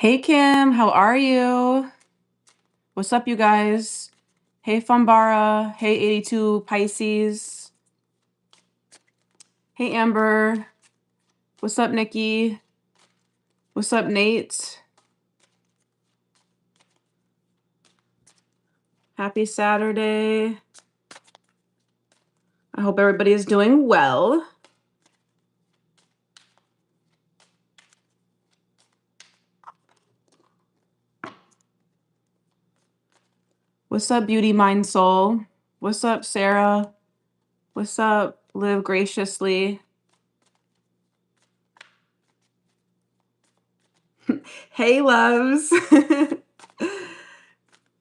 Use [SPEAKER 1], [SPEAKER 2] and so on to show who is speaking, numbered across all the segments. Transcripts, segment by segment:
[SPEAKER 1] Hey Kim, how are you? What's up, you guys? Hey Fumbara. Hey 82 Pisces. Hey Amber. What's up, Nikki? What's up, Nate? Happy Saturday. I hope everybody is doing well. What's up, Beauty Mind Soul? What's up, Sarah? What's up, Live Graciously? Hey, loves.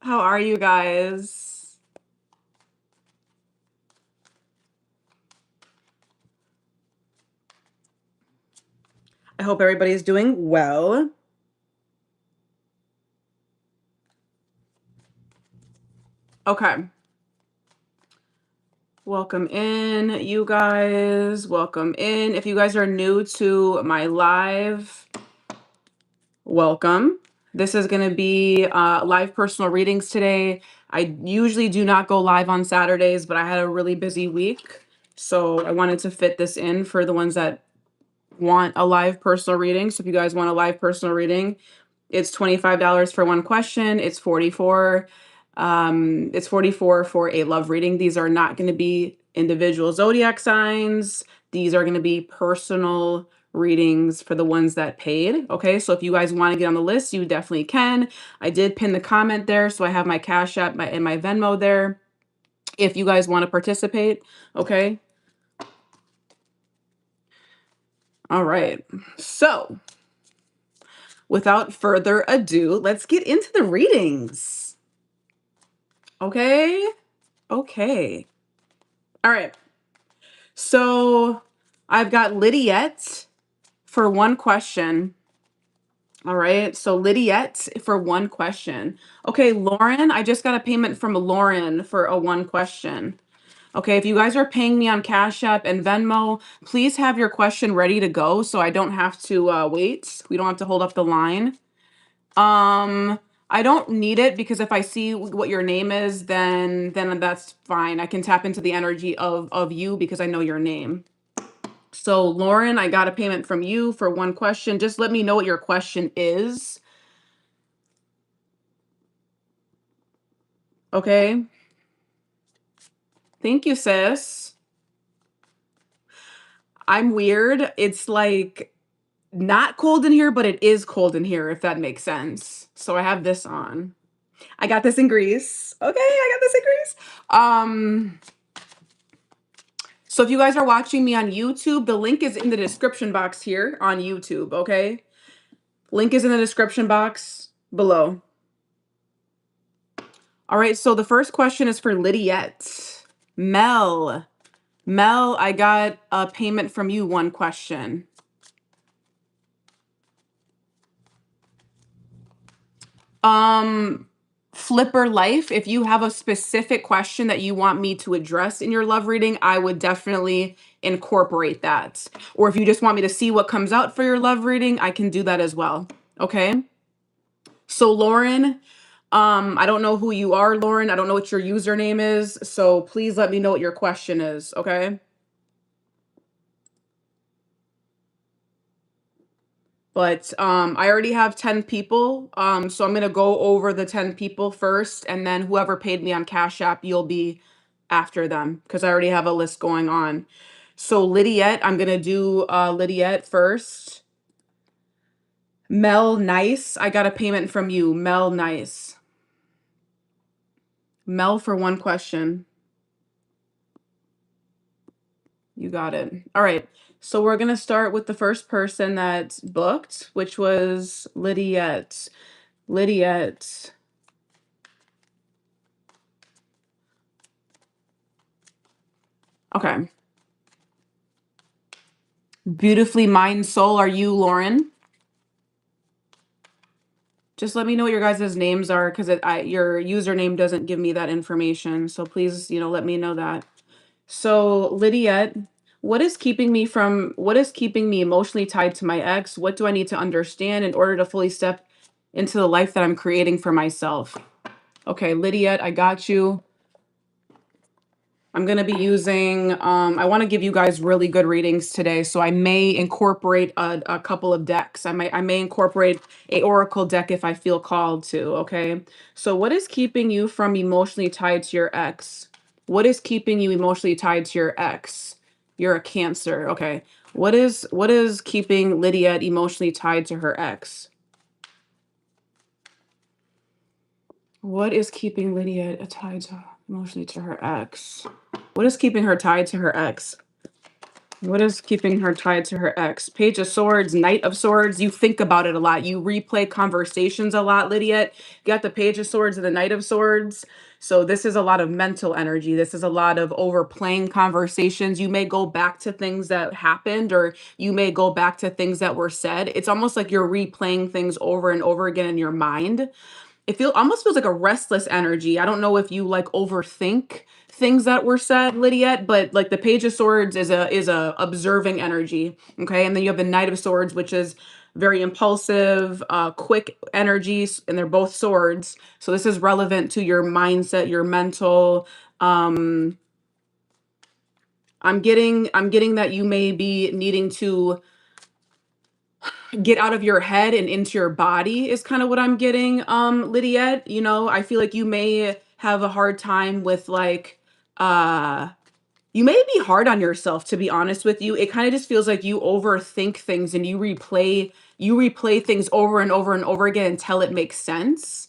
[SPEAKER 1] How are you guys? I hope everybody's doing well. Okay. Welcome in, you guys. Welcome in. If you guys are new to my live, welcome. This is going to be live personal readings today. I usually do not go live on Saturdays, but I had a really busy week. So I wanted to fit this in for the ones that want a live personal reading. So if you guys want a live personal reading, it's $25 for one question. It's $44 for a love reading. These are not going to be individual zodiac signs. These are going to be personal readings for the ones that paid. Okay, so if you guys want to get on the list, you definitely can. I did pin the comment there, so I have my Cashapp and my Venmo there if you guys want to participate. Okay. All right. So without further ado, let's get into the readings. Okay. Okay. All right. So I've got Lydiette for one question. All right. So Lydiette for one question. Okay, Lauren, I just got a payment from Lauren for a one question. Okay, if you guys are paying me on Cash App and Venmo, please have your question ready to go so I don't have to wait. We don't have to hold up the line. I don't need it because if I see what your name is, then that's fine. I can tap into the energy of you because I know your name. So Lauren, I got a payment from you for one question. Just let me know what your question is. Okay. Thank you, sis. I'm weird. It's like not cold in here, but it is cold in here, if that makes sense. So I have this on. I got this in Greece. Okay, I got this in Greece. So if you guys are watching me on YouTube, the link is in the description box here on YouTube, okay? Link is in the description box below. All right, so the first question is for Lydiette. Mel, I got a payment from you, one question. Flipper Life, if you have a specific question that you want me to address in your love reading, I would definitely incorporate that. Or if you just want me to see what comes out for your love reading, I can do that as well. Okay. So Lauren, I don't know who you are, Lauren. I don't know what your username is. So please let me know what your question is. Okay. But I already have 10 people. So I'm gonna go over the 10 people first, and then whoever paid me on Cash App, you'll be after them because I already have a list going on. So Lydiette, I'm gonna do Lydiette first. Mel Nice, I got a payment from you. Mel Nice. Mel for one question. You got it. All right. So we're gonna start with the first person that's booked, which was Lydiette. Lydiette. Okay. Beautifully Mind Soul, are you Lauren? Just let me know what your guys' names are because your username doesn't give me that information. So please, let me know that. So Lydiette, what is keeping me emotionally tied to my ex? What do I need to understand in order to fully step into the life that I'm creating for myself. Okay, Lydia, I got you. I'm going to be using, I want to give you guys really good readings today. So I may incorporate a couple of decks. I may incorporate a oracle deck if I feel called to. Okay. So what is keeping you from emotionally tied to your ex? What is keeping you emotionally tied to your ex? You're a Cancer. Okay. What is keeping Lydia emotionally tied to her ex? What is keeping Lydia tied to emotionally to her ex? What is keeping her tied to her ex? What is keeping her tied to her ex? Page of Swords, Knight of Swords. You think about it a lot. You replay conversations a lot, Lydia. You got the Page of Swords and the Knight of Swords. So this is a lot of mental energy. This is a lot of overplaying conversations. You may go back to things that happened, or you may go back to things that were said. It's almost like you're replaying things over and over again in your mind. It almost feels like a restless energy. I don't know if you like overthink things that were said, Lydia, but like the Page of Swords is a observing energy. Okay. And then you have the Knight of Swords, which is very impulsive, quick energies, and they're both swords. So this is relevant to your mindset, your mental. Um, I'm getting that you may be needing to get out of your head and into your body is kind of what I'm getting, Lydia. You know, I feel like you may have a hard time with like uh you may be hard on yourself, to be honest with you. It kind of just feels like you overthink things and you replay things over and over and over again until it makes sense.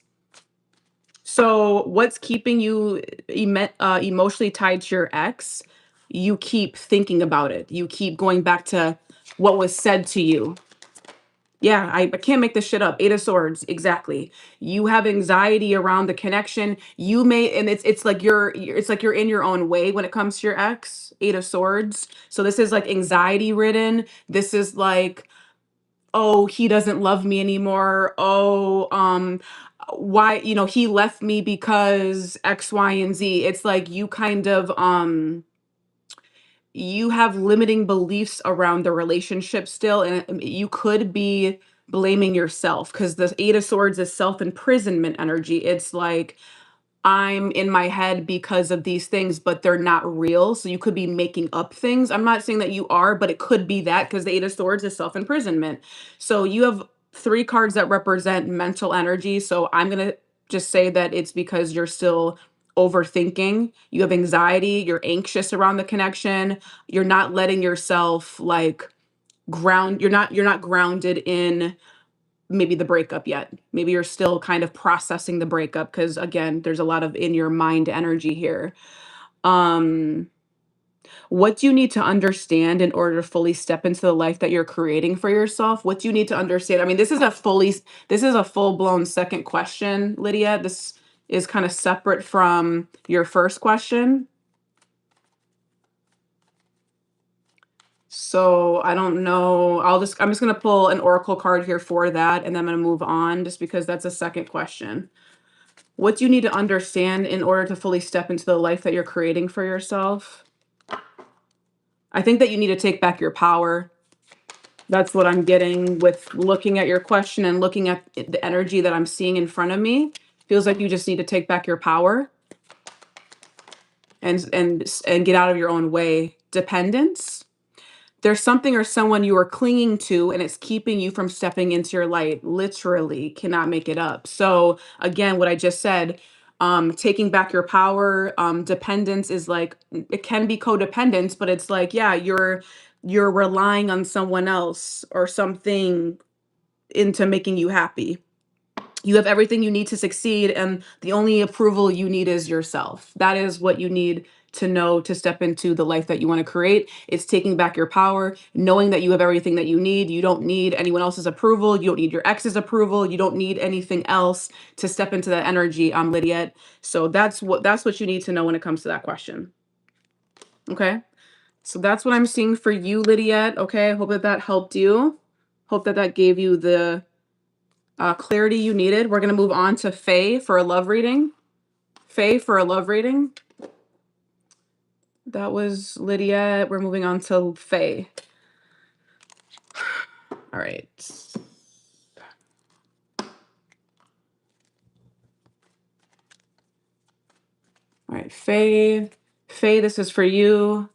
[SPEAKER 1] So what's keeping you emotionally tied to your ex? You keep thinking about it. You keep going back to what was said to you. Yeah, I can't make this shit up. Eight of Swords, exactly. You have anxiety around the connection. You may, and it's like it's like you're in your own way when it comes to your ex. Eight of Swords. So this is like anxiety ridden. This is like, oh, he doesn't love me anymore. Oh, why, he left me because X, Y, and Z. It's like you kind of you have limiting beliefs around the relationship still, and you could be blaming yourself because the Eight of Swords is self-imprisonment energy. It's like, I'm in my head because of these things, but they're not real. So you could be making up things. I'm not saying that you are, but it could be that because the Eight of Swords is self-imprisonment. So you have three cards that represent mental energy. So I'm going to just say that it's because you're still overthinking. You have anxiety, you're anxious around the connection. You're not letting yourself like you're not grounded in maybe the breakup yet. Maybe you're still kind of processing the breakup because again, there's a lot of in your mind energy here. Um, what do you need to understand in order to fully step into the life that you're creating for yourself? What do you need to understand? I mean, this is a full-blown second question, Lydia. This is kind of separate from your first question. So I don't know. I'm just gonna pull an oracle card here for that, and then I'm gonna move on just because that's a second question. What do you need to understand in order to fully step into the life that you're creating for yourself? I think that you need to take back your power. That's what I'm getting with looking at your question and looking at the energy that I'm seeing in front of me. Feels like you just need to take back your power and get out of your own way. Dependence. There's something or someone you are clinging to and it's keeping you from stepping into your light. Literally cannot make it up. So again, what I just said, taking back your power, dependence is like, it can be codependence, but it's like, yeah, you're relying on someone else or something into making you happy. You have everything you need to succeed, and the only approval you need is yourself. That is what you need to know to step into the life that you want to create. It's taking back your power, knowing that you have everything that you need. You don't need anyone else's approval. You don't need your ex's approval. You don't need anything else to step into that energy, Lydia. So that's what you need to know when it comes to that question. Okay. So that's what I'm seeing for you, Lydia. Okay. I hope that helped you. Hope that gave you the clarity you needed. We're going to move on to Faye for a love reading. Faye for a love reading. That was Lydia. We're moving on to Faye. All right. right, Faye. Faye, this is for you.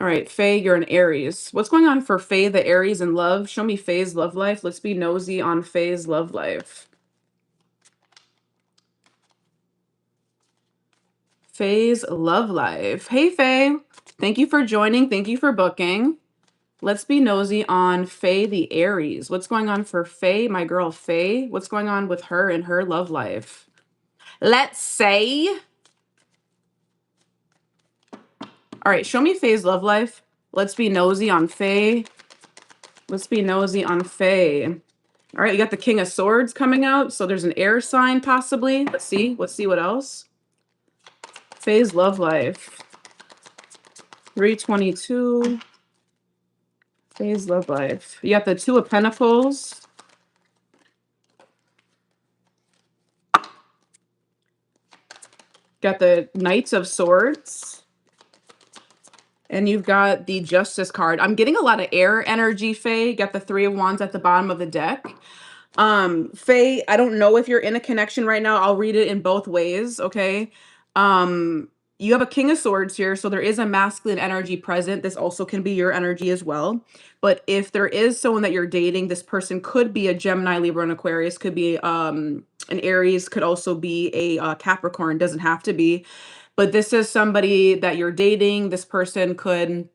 [SPEAKER 1] All right, Faye, you're an Aries. What's going on for Faye, the Aries in love? Show me Faye's love life. Let's be nosy on Faye's love life. Faye's love life. Hey, Faye. Thank you for joining. Thank you for booking. Let's be nosy on Faye, the Aries. What's going on for Faye, my girl Faye? What's going on with her and her love life? Let's say. All right, show me Faye's love life. Let's be nosy on Faye. Let's be nosy on Faye. All right, you got the King of Swords coming out. So there's an air sign possibly. Let's see. Let's see what else. Faye's love life. 322. Faye's love life. You got the Two of Pentacles. Got the Knights of Swords. And you've got the Justice card. I'm getting a lot of air energy, Faye. Got the Three of Wands at the bottom of the deck. Faye, I don't know if you're in a connection right now. I'll read it in both ways, okay? You have a King of Swords here, so there is a masculine energy present. This also can be your energy as well. But if there is someone that you're dating, this person could be a Gemini, Libra, and Aquarius, could be an Aries, could also be a Capricorn, doesn't have to be. But this is somebody that you're dating. This person could,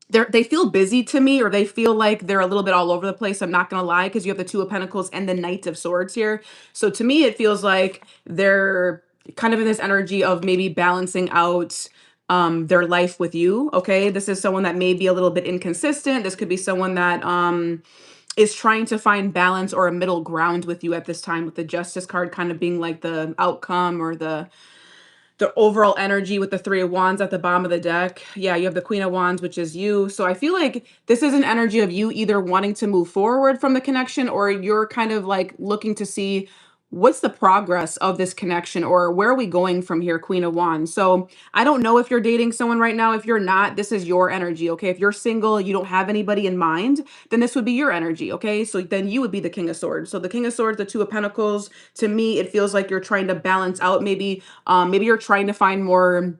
[SPEAKER 1] they feel busy to me, or they feel like they're a little bit all over the place. I'm not going to lie, because you have the Two of Pentacles and the Knight of Swords here. So to me, it feels like they're kind of in this energy of maybe balancing out their life with you. Okay. This is someone that may be a little bit inconsistent. This could be someone that is trying to find balance or a middle ground with you at this time, with the Justice card kind of being like the outcome or the overall energy with the Three of Wands at the bottom of the deck. Yeah, you have the Queen of Wands, which is you. So I feel like this is an energy of you either wanting to move forward from the connection, or you're kind of like looking to see what's the progress of this connection, or where are we going from here, Queen of Wands. So I don't know if you're dating someone right now. If you're not, this is your energy, okay? If you're single, you don't have anybody in mind, then this would be your energy, okay? So then you would be the King of Swords. So the King of Swords, the Two of Pentacles, to me, it feels like you're trying to balance out, maybe you're trying to find more,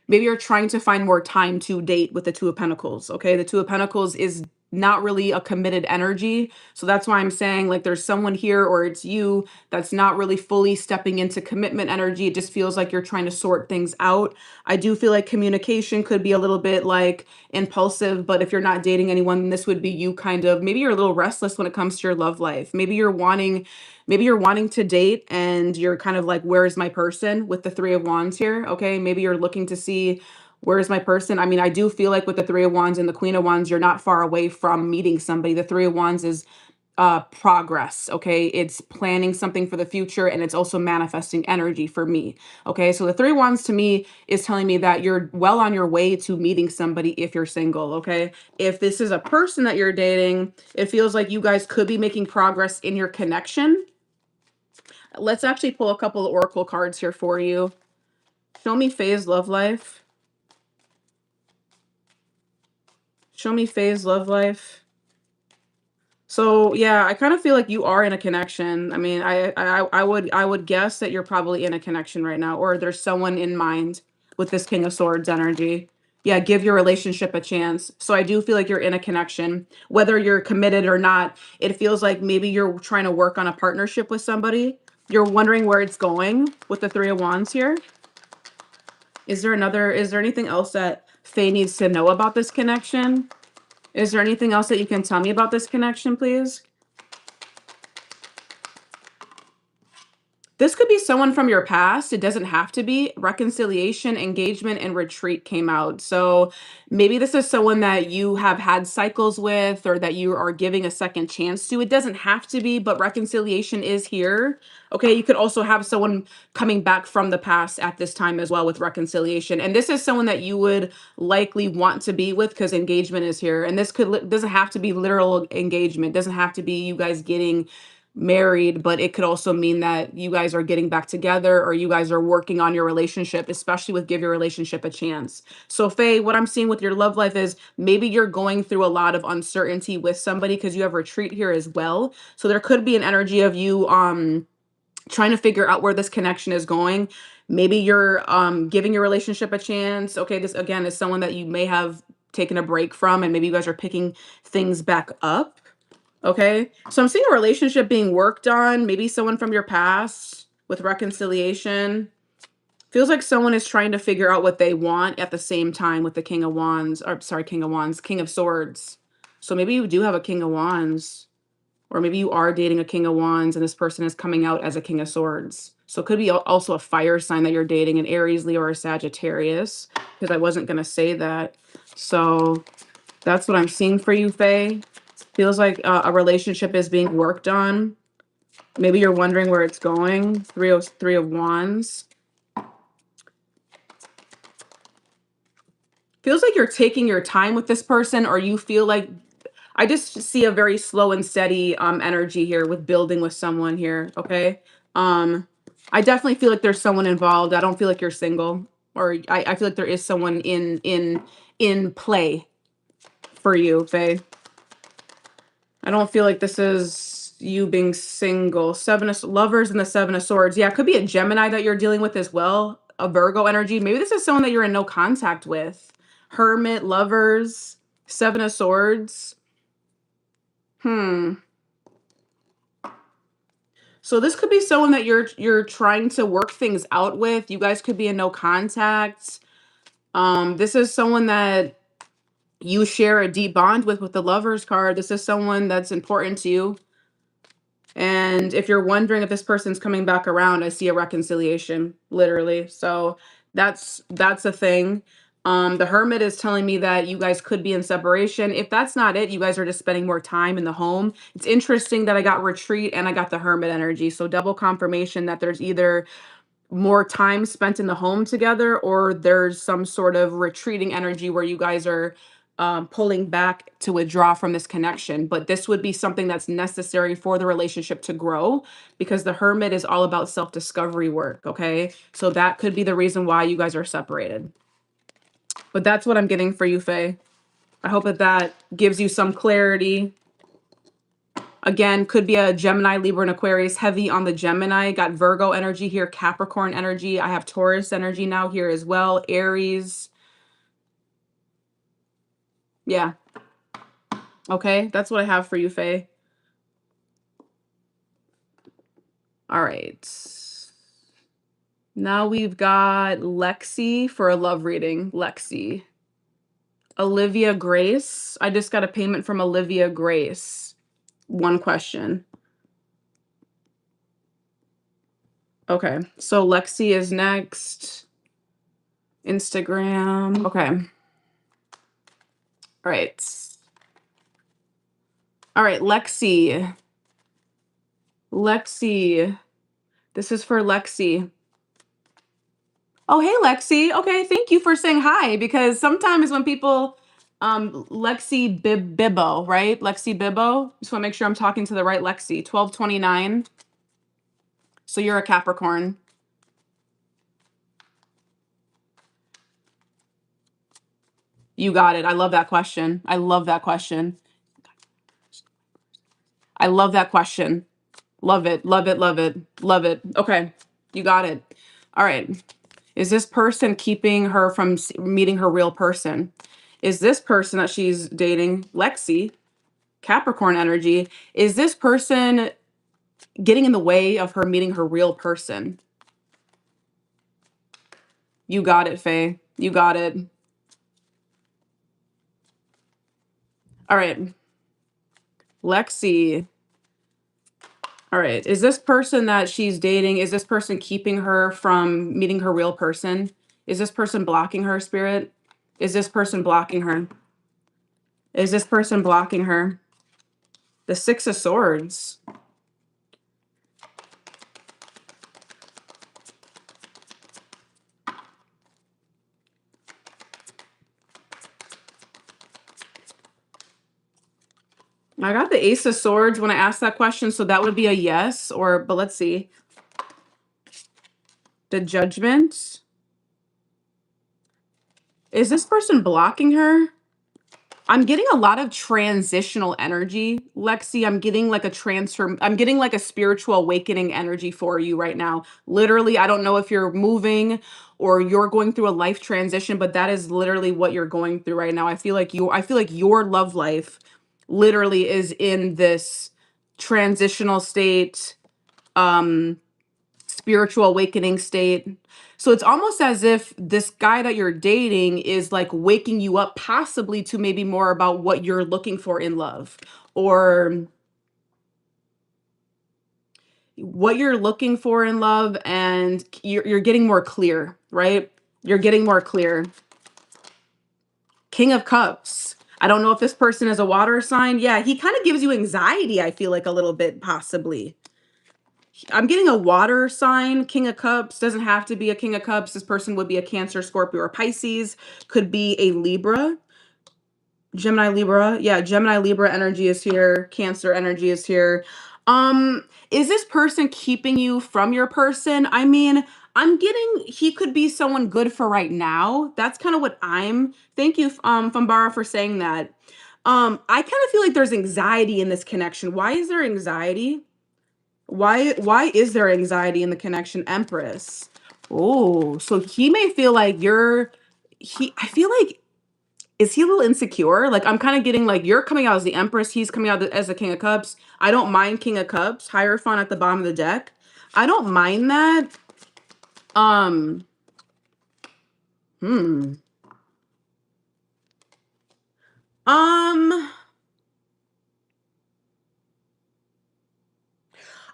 [SPEAKER 1] maybe you're trying to find more time to date with the Two of Pentacles, okay? The Two of Pentacles is not really a committed energy. So that's why I'm saying like there's someone here, or it's you, that's not really fully stepping into commitment energy. It just feels like you're trying to sort things out. I do feel like communication could be a little bit like impulsive, but if you're not dating anyone, this would be you kind of, maybe you're a little restless when it comes to your love life. Maybe you're wanting to date and you're kind of like, where is my person, with the Three of Wands here, okay? Maybe you're looking to see, where is my person? I mean, I do feel like with the Three of Wands and the Queen of Wands, you're not far away from meeting somebody. The Three of Wands is progress, okay? It's planning something for the future, and it's also manifesting energy for me, okay? So the Three of Wands to me is telling me that you're well on your way to meeting somebody if you're single, okay? If this is a person that you're dating, it feels like you guys could be making progress in your connection. Let's actually pull a couple of oracle cards here for you. Show me Faye's love life. Show me Faye's love life. So yeah, I kind of feel like you are in a connection. I mean, I would guess that you're probably in a connection right now, or there's someone in mind with this King of Swords energy. Yeah, give your relationship a chance. So I do feel like you're in a connection, whether you're committed or not. It feels like maybe you're trying to work on a partnership with somebody. You're wondering where it's going with the Three of Wands here. Is there anything else that Faye needs to know about this connection? Is there anything else that you can tell me about this connection, please? This could be someone from your past. It doesn't have to be. Reconciliation, engagement, and retreat came out. So maybe this is someone that you have had cycles with, or that you are giving a second chance to. It doesn't have to be, but reconciliation is here. Okay, you could also have someone coming back from the past at this time as well with reconciliation. And this is someone that you would likely want to be with, because engagement is here. And this doesn't have to be literal engagement. It doesn't have to be you guys getting married, but it could also mean that you guys are getting back together or you guys are working on your relationship, especially with give your relationship a chance. So Faye, what I'm seeing with your love life is maybe you're going through a lot of uncertainty with somebody because you have retreat here as well. So there could be an energy of you trying to figure out where this connection is going. Maybe you're giving your relationship a chance. Okay, this again is someone that you may have taken a break from, and maybe you guys are picking things back up. Okay, so I'm seeing a relationship being worked on, maybe someone from your past with reconciliation. Feels like someone is trying to figure out what they want at the same time with the King of Wands, or sorry, King of Wands, King of Swords. So maybe you do have a King of Wands, or maybe you are dating a King of Wands and this person is coming out as a King of Swords. So it could be also a fire sign that you're dating, an Aries, Leo, or a Sagittarius, because I wasn't going to say that. So that's what I'm seeing for you, Faye. Feels like a relationship is being worked on. Maybe you're wondering where it's going. Three of Wands. Feels like you're taking your time with this person, or you feel like I just see a very slow and steady energy here with building with someone here. Okay. I definitely feel like there's someone involved. I don't feel like you're single, or I feel like there is someone in play for you, Faye. I don't feel like this is you being single. Seven of Lovers and the Seven of Swords. Yeah, it could be a Gemini that you're dealing with as well. A Virgo energy. Maybe this is someone that you're in no contact with. Hermit, Lovers, Seven of Swords. So this could be someone that you're trying to work things out with. You guys could be in no contact. This is someone that you share a deep bond with the Lovers card. This is someone that's important to you. And if you're wondering if this person's coming back around, I see a reconciliation, literally. So that's a thing. The Hermit is telling me that you guys could be in separation. If that's not it, you guys are just spending more time in the home. It's interesting that I got retreat and I got the Hermit energy. So double confirmation that there's either more time spent in the home together, or there's some sort of retreating energy where you guys are pulling back to withdraw from this connection. But this would be something that's necessary for the relationship to grow, because the Hermit is all about self-discovery work. Okay, so that could be the reason why you guys are separated. But that's what I'm getting for you, Faye. I hope that gives you some clarity. Again, could be a Gemini, Libra, and Aquarius. Heavy on the Gemini. Got Virgo energy here, Capricorn energy. I have Taurus energy now here as well. Aries. Yeah. Okay, that's what I have for you, Faye. All right. Now we've got Lexi for a love reading. Lexi. Olivia Grace. I just got a payment from Olivia Grace. One question. Okay, so Lexi is next. Instagram. Okay. All right. All right, Lexi. Lexi. This is for Lexi. Oh, hey, Lexi. Okay, thank you for saying hi, because sometimes when people, Lexi Bibbo, right? Lexi Bibbo. Just want to make sure I'm talking to the right Lexi. 1229. So you're a Capricorn. You got it. I love that question. I love that question. I love that question. Love it. Love it. Love it. Love it. Okay. You got it. All right. Is this person keeping her from meeting her real person? Is this person that she's dating, Lexi, Capricorn energy, is this person getting in the way of her meeting her real person? You got it, Faye. You got it. All right. Lexi. All right. Is this person that she's dating, is this person keeping her from meeting her real person? Is this person blocking her, Spirit? Is this person blocking her? Is this person blocking her? The Six of Swords. I got the Ace of Swords when I asked that question, so that would be a yes, but let's see. The Judgment. Is this person blocking her? I'm getting a lot of transitional energy, Lexi. I'm getting like a spiritual awakening energy for you right now. Literally, I don't know if you're moving or you're going through a life transition, but that is literally what you're going through right now. I feel like your love life literally is in this transitional state, um, spiritual awakening state. So it's almost as if this guy that you're dating is like waking you up possibly to maybe more about what you're looking for in love, or what you're looking for in love, and you're getting more clear, right? You're getting more clear. King of Cups. I don't know if this person is a water sign. Yeah, he kind of gives you anxiety, I feel like a little bit possibly. I'm getting a water sign, King of Cups. Doesn't have to be a King of Cups. This person would be a Cancer, Scorpio, or Pisces. Could be a Libra, Gemini, Libra. Yeah, Gemini, Libra energy is here. Cancer energy is here. Is this person keeping you from your person? I mean, I'm getting he could be someone good for right now. That's kind of what I'm. Thank you, Fambara, for saying that. I kind of feel like there's anxiety in this connection. Why is there anxiety? Why is there anxiety in the connection, Empress? Oh, so he may feel like I feel like, is he a little insecure? Like, I'm kind of getting like you're coming out as the Empress, he's coming out as the King of Cups. I don't mind King of Cups, Hierophant at the bottom of the deck. I don't mind that. Um, hmm. Um,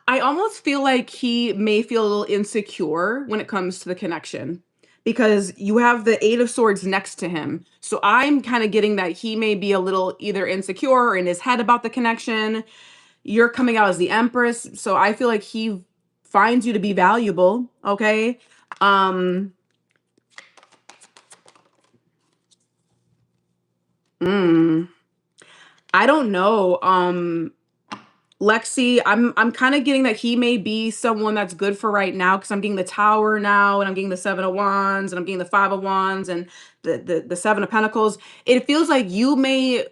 [SPEAKER 1] I almost feel like he may feel a little insecure when it comes to the connection because you have the Eight of Swords next to him. So I'm kind of getting that he may be a little either insecure or in his head about the connection. You're coming out as the Empress, so I feel like he finds you to be valuable, okay? Um mm, I don't know. Lexi, I'm kind of getting that he may be someone that's good for right now because I'm getting the Tower now, and I'm getting the Seven of Wands, and I'm getting the Five of Wands, and the Seven of Pentacles. It feels like you may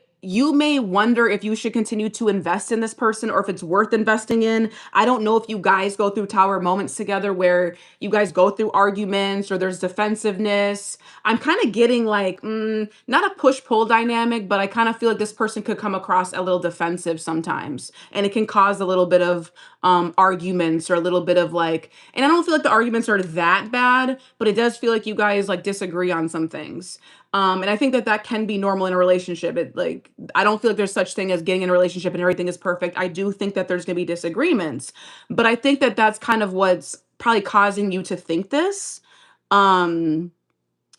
[SPEAKER 1] wonder if you should continue to invest in this person or if it's worth investing in. I don't know if you guys go through Tower moments together where you guys go through arguments or there's defensiveness. I'm kind of getting like not a push pull dynamic, but I kind of feel like this person could come across a little defensive sometimes, and it can cause a little bit of arguments or a little bit of like. And I don't feel like the arguments are that bad, but it does feel like you guys like disagree on some things. And I think that that can be normal in a relationship. It like I don't feel like there's such thing as getting in a relationship and everything is perfect. I do think that there's going to be disagreements, but I think that that's kind of what's probably causing you to think this. Um,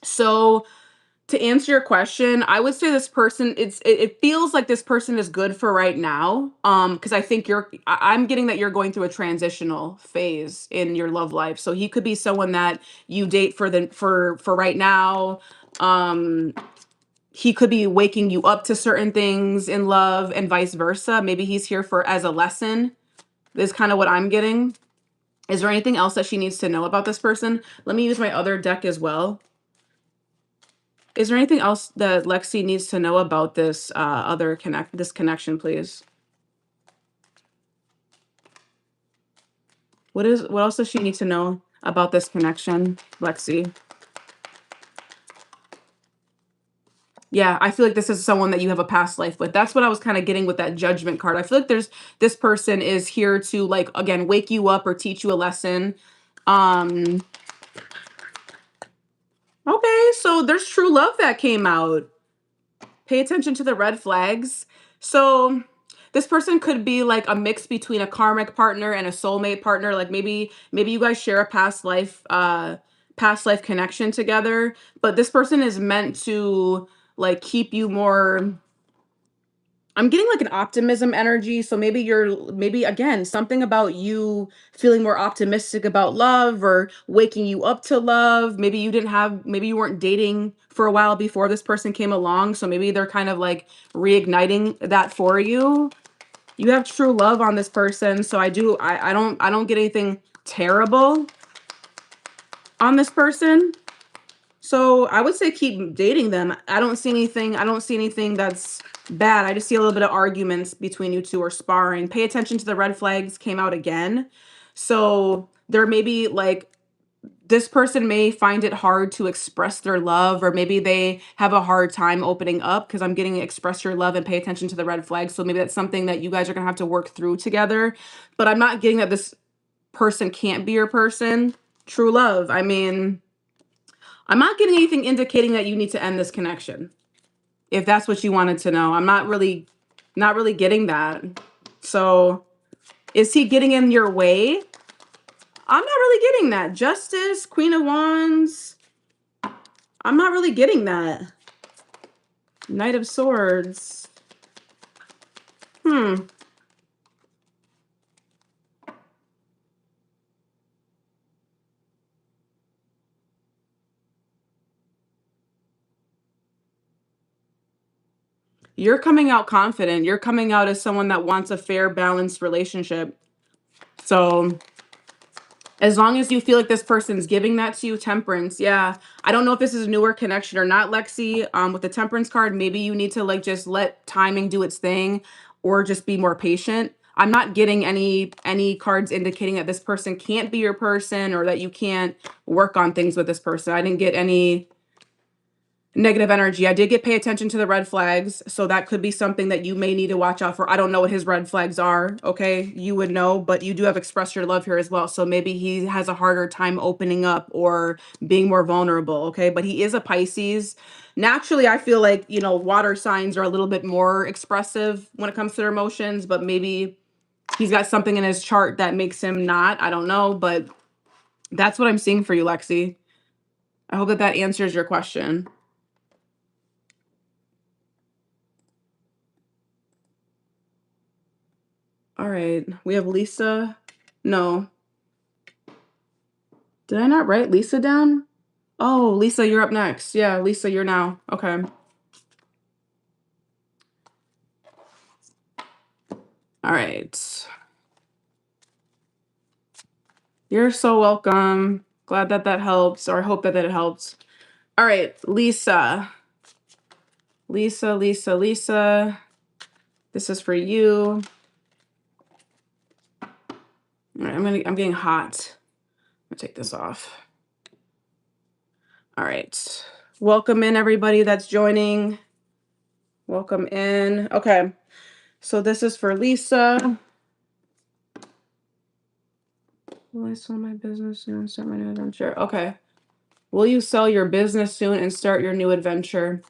[SPEAKER 1] so to answer your question, I would say this person, it feels like this person is good for right now. Because I think I'm getting that you're going through a transitional phase in your love life. So he could be someone that you date for right now. Um, he could be waking you up to certain things in love and vice versa. Maybe he's here for as a lesson. Is kind of what I'm getting. Is there anything else that she needs to know about this person? Let me use my other deck as well. Is there anything else that Lexi needs to know about this this connection, please? What else does she need to know about this connection, Lexi? Yeah, I feel like this is someone that you have a past life with. That's what I was kind of getting with that Judgment card. I feel like this person is here to like again wake you up or teach you a lesson. Um okay, so there's true love that came out. Pay attention to the red flags. So this person could be like a mix between a karmic partner and a soulmate partner. Like maybe you guys share a past life connection together, but this person is meant to like keep you more. I'm getting like an optimism energy. So maybe again, something about you feeling more optimistic about love or waking you up to love. Maybe you weren't dating for a while before this person came along. So maybe they're kind of like reigniting that for you. You have true love on this person. So I don't get anything terrible on this person. So I would say keep dating them. I don't see anything that's bad. I just see a little bit of arguments between you two or sparring. Pay attention to the red flags came out again. So there may be like this person may find it hard to express their love, or maybe they have a hard time opening up, because I'm getting express your love and pay attention to the red flags. So maybe that's something that you guys are going to have to work through together. But I'm not getting that this person can't be your person. True love. I mean, I'm not getting anything indicating that you need to end this connection. If that's what you wanted to know, I'm not really getting that. So is he getting in your way? I'm not really getting that. Justice, Queen of Wands. I'm not really getting that. Knight of Swords. You're coming out confident. You're coming out as someone that wants a fair, balanced relationship. So as long as you feel like this person's giving that to you, Temperance. Yeah. I don't know if this is a newer connection or not, Lexi. With the Temperance card, maybe you need to like just let timing do its thing, or just be more patient. I'm not getting any cards indicating that this person can't be your person, or that you can't work on things with this person. I didn't get any negative energy. I did get pay attention to the red flags. So that could be something that you may need to watch out for. I don't know what his red flags are. Okay. You would know, but you do have expressed your love here as well. So maybe he has a harder time opening up or being more vulnerable. Okay. But he is a Pisces. Naturally, I feel like, you know, water signs are a little bit more expressive when it comes to their emotions, but maybe he's got something in his chart that makes him not. I don't know, but that's what I'm seeing for you, Lexi. I hope that that answers your question. All right, we have Lisa. No. Did I not write Lisa down? Oh, Lisa, you're up next. Yeah, Lisa, you're now. Okay. All right. You're so welcome. Glad that that helps, or I hope that that helps. All right, Lisa. Lisa, Lisa, Lisa. This is for you. All right, I'm getting hot. I'm gonna take this off. All right. Welcome in, everybody that's joining. Welcome in. Okay. So this is for Lisa. Will I sell my business soon and start my new adventure? Okay. Will you sell your business soon and start your new adventure?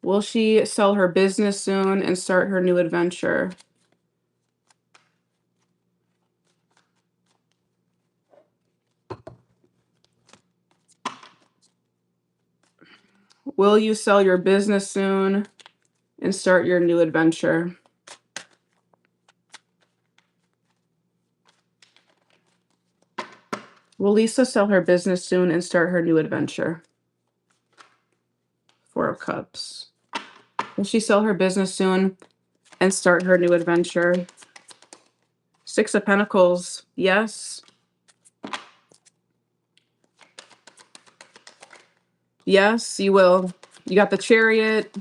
[SPEAKER 1] Will she sell her business soon and start her new adventure? Will you sell your business soon and start your new adventure? Will Lisa sell her business soon and start her new adventure? Four of Cups. Will she sell her business soon and start her new adventure? Six of Pentacles. Yes. Yes, you will. You got the Chariot,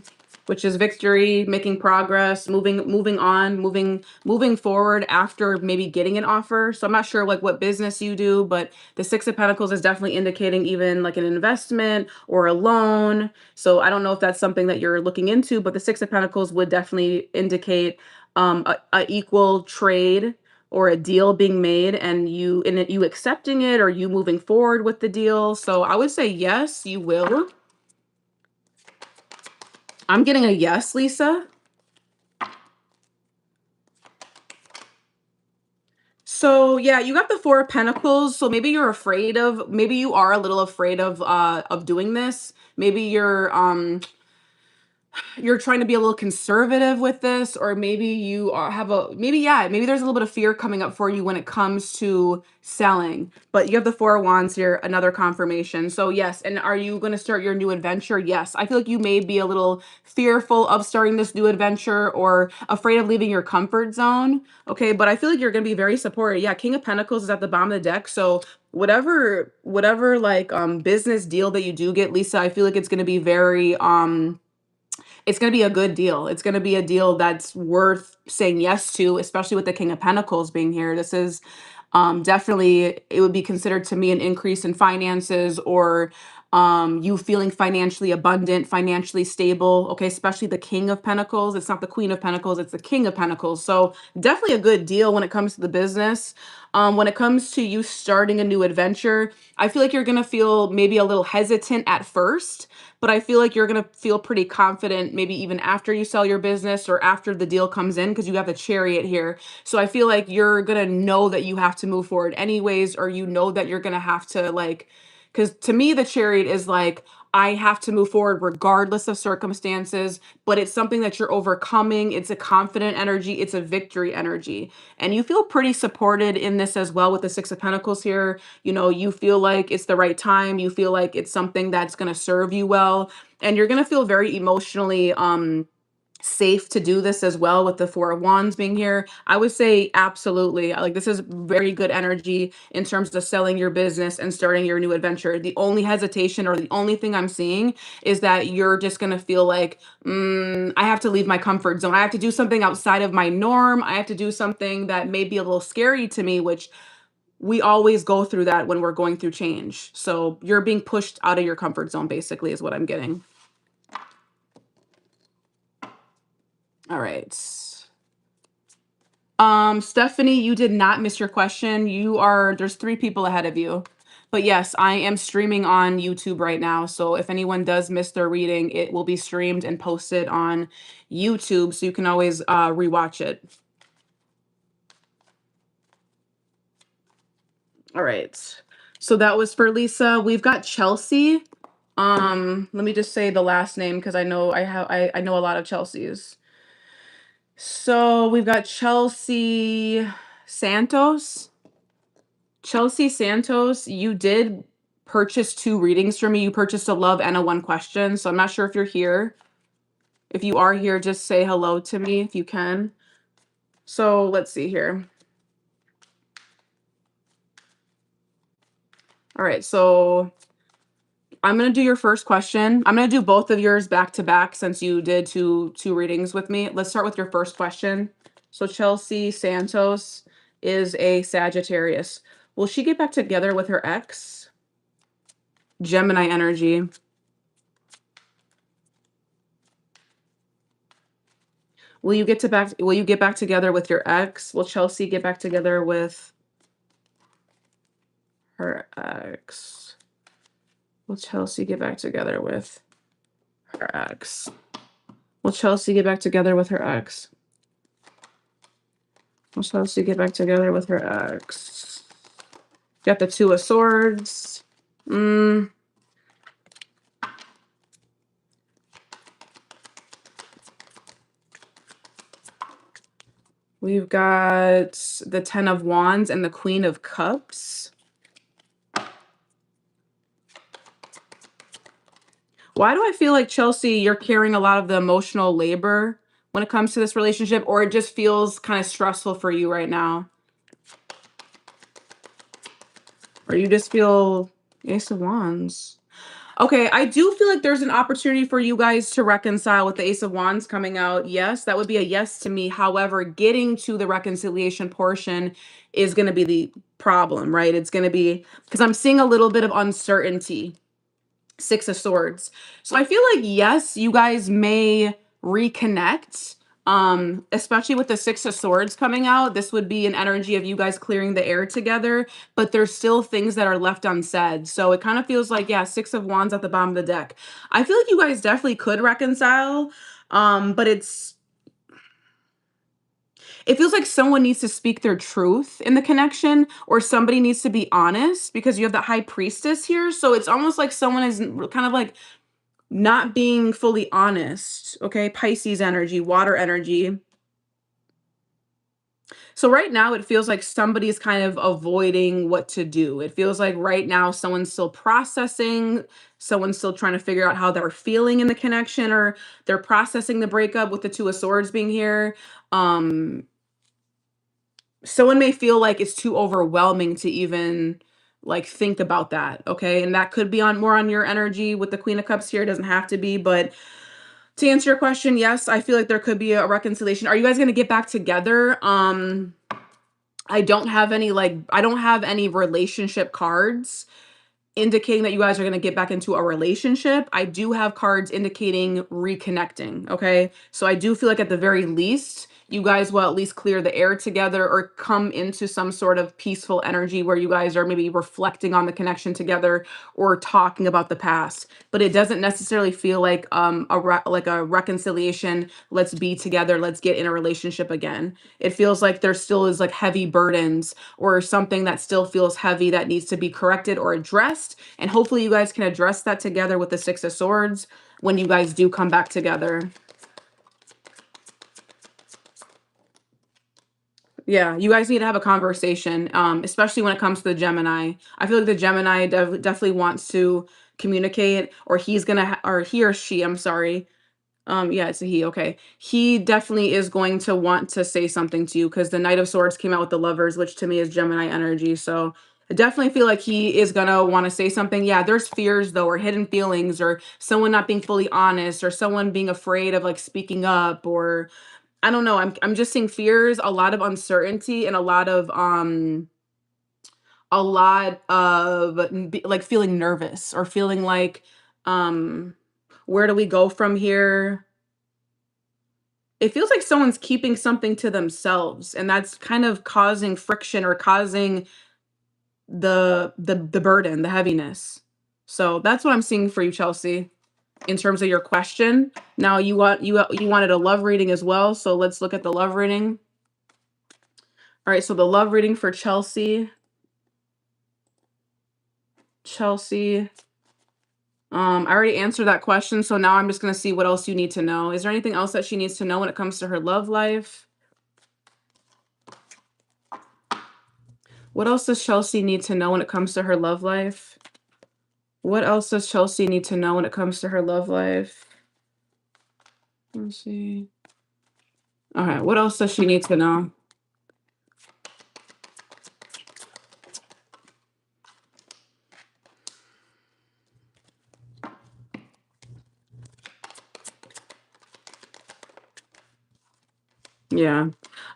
[SPEAKER 1] which is victory, making progress, moving on, moving forward after maybe getting an offer. So I'm not sure like what business you do, but the Six of Pentacles is definitely indicating even like an investment or a loan. So I don't know if that's something that you're looking into, but the Six of Pentacles would definitely indicate a equal trade or a deal being made, and you accepting it, or you moving forward with the deal. So I would say yes, you will. I'm getting a yes, Lisa. So yeah, you got the Four of Pentacles. So maybe you are a little afraid of doing this. Maybe you're you're trying to be a little conservative with this, or maybe you have maybe there's a little bit of fear coming up for you when it comes to selling. But you have the Four of Wands here, another confirmation. So yes, and are you going to start your new adventure? Yes. I feel like you may be a little fearful of starting this new adventure or afraid of leaving your comfort zone. Okay, but I feel like you're going to be very supported. Yeah, King of Pentacles is at the bottom of the deck. So whatever like business deal that you do get, Lisa, I feel like it's going to be very it's going to be a good deal. It's going to be a deal that's worth saying yes to, especially with the King of Pentacles being here. This is definitely, it would be considered to me an increase in finances, or you feeling financially abundant, financially stable. Okay, especially the King of Pentacles. It's not the Queen of Pentacles, it's the King of Pentacles. So definitely a good deal when it comes to the business. When it comes to you starting a new adventure, I feel like you're going to feel maybe a little hesitant at first, but I feel like you're going to feel pretty confident maybe even after you sell your business or after the deal comes in, because you have the Chariot here. So I feel like you're going to know that you have to move forward anyways, or you know that you're going to have to like, because to me, the Chariot is like, I have to move forward regardless of circumstances, but it's something that you're overcoming. It's a confident energy. It's a victory energy. And you feel pretty supported in this as well with the Six of Pentacles here. You know, you feel like it's the right time. You feel like it's something that's going to serve you well. And you're going to feel very emotionally safe to do this as well with the Four of Wands being here. I would say absolutely. Like, this is very good energy in terms of selling your business and starting your new adventure. The only hesitation or the only thing I'm seeing is that you're just going to feel like, I have to leave my comfort zone. I have to do something outside of my norm. I have to do something that may be a little scary to me, which we always go through that when we're going through change. So you're being pushed out of your comfort zone, basically, is what I'm getting. All right. Stephanie, you did not miss your question. There's 3 people ahead of you. But yes, I am streaming on YouTube right now. So if anyone does miss their reading, it will be streamed and posted on YouTube. So you can always rewatch it. All right. So that was for Lisa. We've got Chelsea. Let me just say the last name because I know I know a lot of Chelseas. So we've got Chelsea Santos. Chelsea Santos, you did purchase 2 readings for me. You purchased a love and a 1 question. So I'm not sure if you're here. If you are here, just say hello to me if you can. So let's see here. All right, so I'm going to do your first question. I'm going to do both of yours back to back since you did two readings with me. Let's start with your first question. So Chelsea Santos is a Sagittarius. Will she get back together with her ex? Gemini energy. Will you get back together with your ex? Will Chelsea get back together with her ex? Will Chelsea get back together with her ex? Will Chelsea get back together with her ex? Will Chelsea get back together with her ex? Got the 2 of Swords. We've got the 10 of Wands and the Queen of Cups. Why do I feel like, Chelsea, you're carrying a lot of the emotional labor when it comes to this relationship, or it just feels kind of stressful for you right now? Or you just feel Ace of Wands? Okay, I do feel like there's an opportunity for you guys to reconcile with the Ace of Wands coming out. Yes, that would be a yes to me. However, getting to the reconciliation portion is going to be the problem, right? It's going to be because I'm seeing a little bit of uncertainty. 6 of Swords. So I feel like, yes, you guys may reconnect, especially with the 6 of Swords coming out. This would be an energy of you guys clearing the air together, but there's still things that are left unsaid. So it kind of feels like, yeah, 6 of Wands at the bottom of the deck. I feel like you guys definitely could reconcile, but it feels like someone needs to speak their truth in the connection, or somebody needs to be honest, because you have the High Priestess here. So it's almost like someone is kind of like not being fully honest. Okay, Pisces energy, water energy. So right now it feels like somebody's kind of avoiding what to do. It feels like right now someone's still processing, someone's still trying to figure out how they're feeling in the connection, or they're processing the breakup with the Two of Swords being here. Um Someone may feel like it's too overwhelming to even like think about that, okay? And that could be on more on your energy with the Queen of Cups here. It doesn't have to be, but to answer your question, yes, I feel like there could be a reconciliation. Are you guys going to get back together? I don't have any relationship cards indicating that you guys are going to get back into a relationship. I do have cards indicating reconnecting. Okay. So I do feel like at the very least, you guys will at least clear the air together or come into some sort of peaceful energy where you guys are maybe reflecting on the connection together or talking about the past. But it doesn't necessarily feel like like a reconciliation. Let's be together. Let's get in a relationship again. It feels like there still is like heavy burdens or something that still feels heavy that needs to be corrected or addressed. And hopefully you guys can address that together with the Six of Swords when you guys do come back together. Yeah, you guys need to have a conversation, especially when it comes to the Gemini. I feel like the Gemini definitely wants to communicate, or he's gonna, or he or she, I'm sorry. Yeah, it's a he. Okay. He definitely is going to want to say something to you because the Knight of Swords came out with the Lovers, which to me is Gemini energy. So I definitely feel like he is gonna want to say something. Yeah, there's fears though, or hidden feelings, or someone not being fully honest, or someone being afraid of like speaking up, or I don't know. I'm just seeing fears, a lot of uncertainty, and a lot of like feeling nervous or feeling like um where do we go from here? It feels like someone's keeping something to themselves, and that's kind of causing friction or causing the burden, the heaviness. So that's what I'm seeing for you, Chelsea, in terms of your question. Now you wanted a love reading as well, so let's look at the love reading. All right, so the love reading for Chelsea. Chelsea. I already answered that question, so now I'm just gonna see what else you need to know. Is there anything else that she needs to know when it comes to her love life? What else does Chelsea need to know when it comes to her love life? What else does Chelsea need to know when it comes to her love life? Let's see. All right, what else does she need to know? Yeah.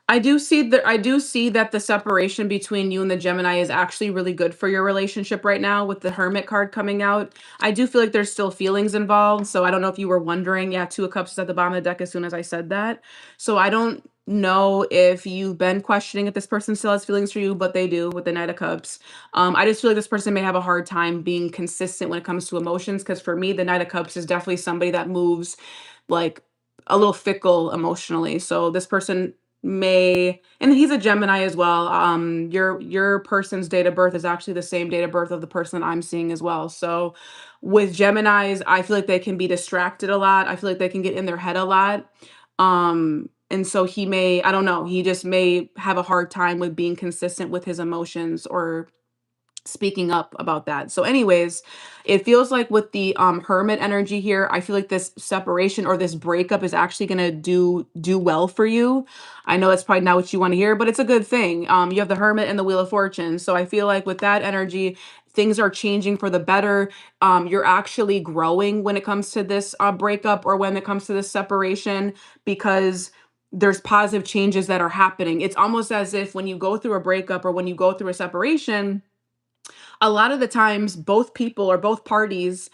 [SPEAKER 1] I do see that the separation between you and the Gemini is actually really good for your relationship right now with the Hermit card coming out. I do feel like there's still feelings involved, so I don't know if you were wondering. Yeah, Two of Cups is at the bottom of the deck as soon as I said that. So I don't know if you've been questioning if this person still has feelings for you, but they do with the Knight of Cups. I just feel like this person may have a hard time being consistent when it comes to emotions, because for me, the Knight of Cups is definitely somebody that moves like a little fickle emotionally. So this person may, and he's a Gemini as well. Your person's date of birth is actually the same date of birth of the person I'm seeing as well. So with Geminis, I feel like they can be distracted a lot. I feel like they can get in their head a lot. And so he may, I don't know, he just may have a hard time with being consistent with his emotions or speaking up about that. So anyways, it feels like with the hermit energy here, I feel like this separation or this breakup is actually going to do well for you. I know that's probably not what you want to hear, but it's a good thing. You have the hermit and the wheel of fortune. So I feel like with that energy, things are changing for the better. You're actually growing when it comes to this breakup or when it comes to this separation, because there's positive changes that are happening. It's almost as if when you go through a breakup or when you go through a separation, a lot of the times both people or both parties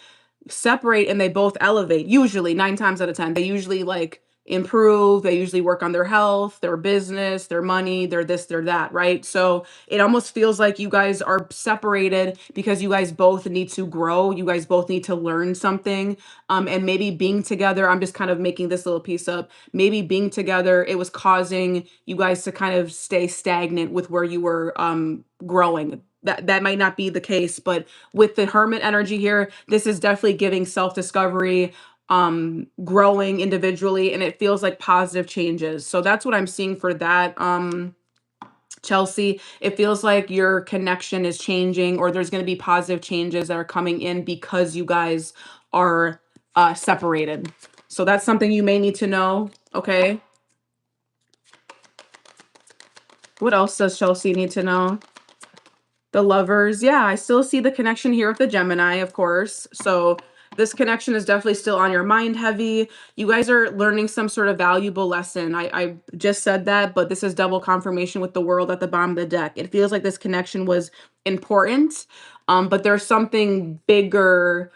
[SPEAKER 1] separate and they both elevate. Usually 9 times out of 10, they usually like improve, they usually work on their health, their business, their money, their this, their that, right? So it almost feels like you guys are separated because you guys both need to grow, you guys both need to learn something. And maybe being together, I'm just kind of making this little piece up, maybe being together, it was causing you guys to kind of stay stagnant with where you were growing. that might not be the case, but with the Hermit energy here, this is definitely giving self-discovery, growing individually, and it feels like positive changes. So that's what I'm seeing for that. Chelsea, it feels like your connection is changing, or there's going to be positive changes that are coming in because you guys are separated. So that's something you may need to know. Okay. What else does Chelsea need to know? The Lovers. Yeah, I still see the connection here with the Gemini, of course. So this connection is definitely still on your mind heavy. You guys are learning some sort of valuable lesson. I just said that, but this is double confirmation with the World at the bottom of the deck. It feels like this connection was important, but there's something bigger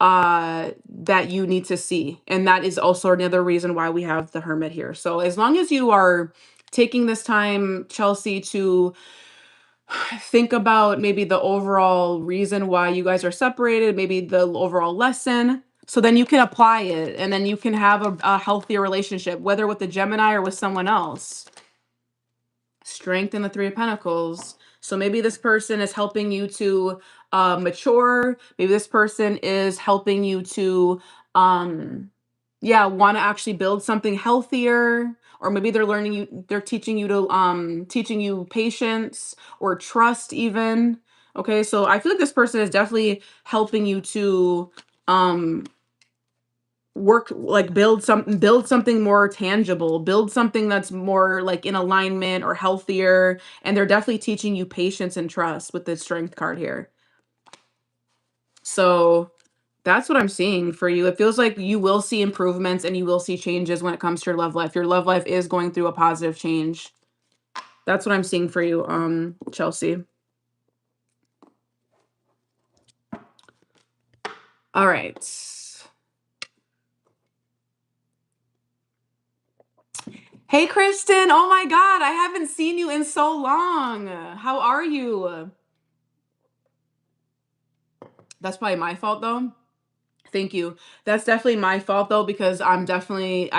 [SPEAKER 1] that you need to see. And that is also another reason why we have the Hermit here. So as long as you are taking this time, Chelsea, to think about maybe the overall reason why you guys are separated, maybe the overall lesson. So then you can apply it, and then you can have a healthier relationship, whether with the Gemini or with someone else. Strength in the Three of Pentacles. So maybe this person is helping you to mature. Maybe this person is helping you to, want to actually build something healthier. Or maybe they're teaching you to, teaching you patience or trust even. Okay, so I feel like this person is definitely helping you to, build something more tangible, build something that's more like in alignment or healthier, and they're definitely teaching you patience and trust with this Strength card here. So that's what I'm seeing for you. It feels like you will see improvements and you will see changes when it comes to your love life. Your love life is going through a positive change. That's what I'm seeing for you, Chelsea. All right. Hey, Kristen. Oh my God, I haven't seen you in so long. How are you? That's probably my fault though. Thank you. That's definitely my fault though, because I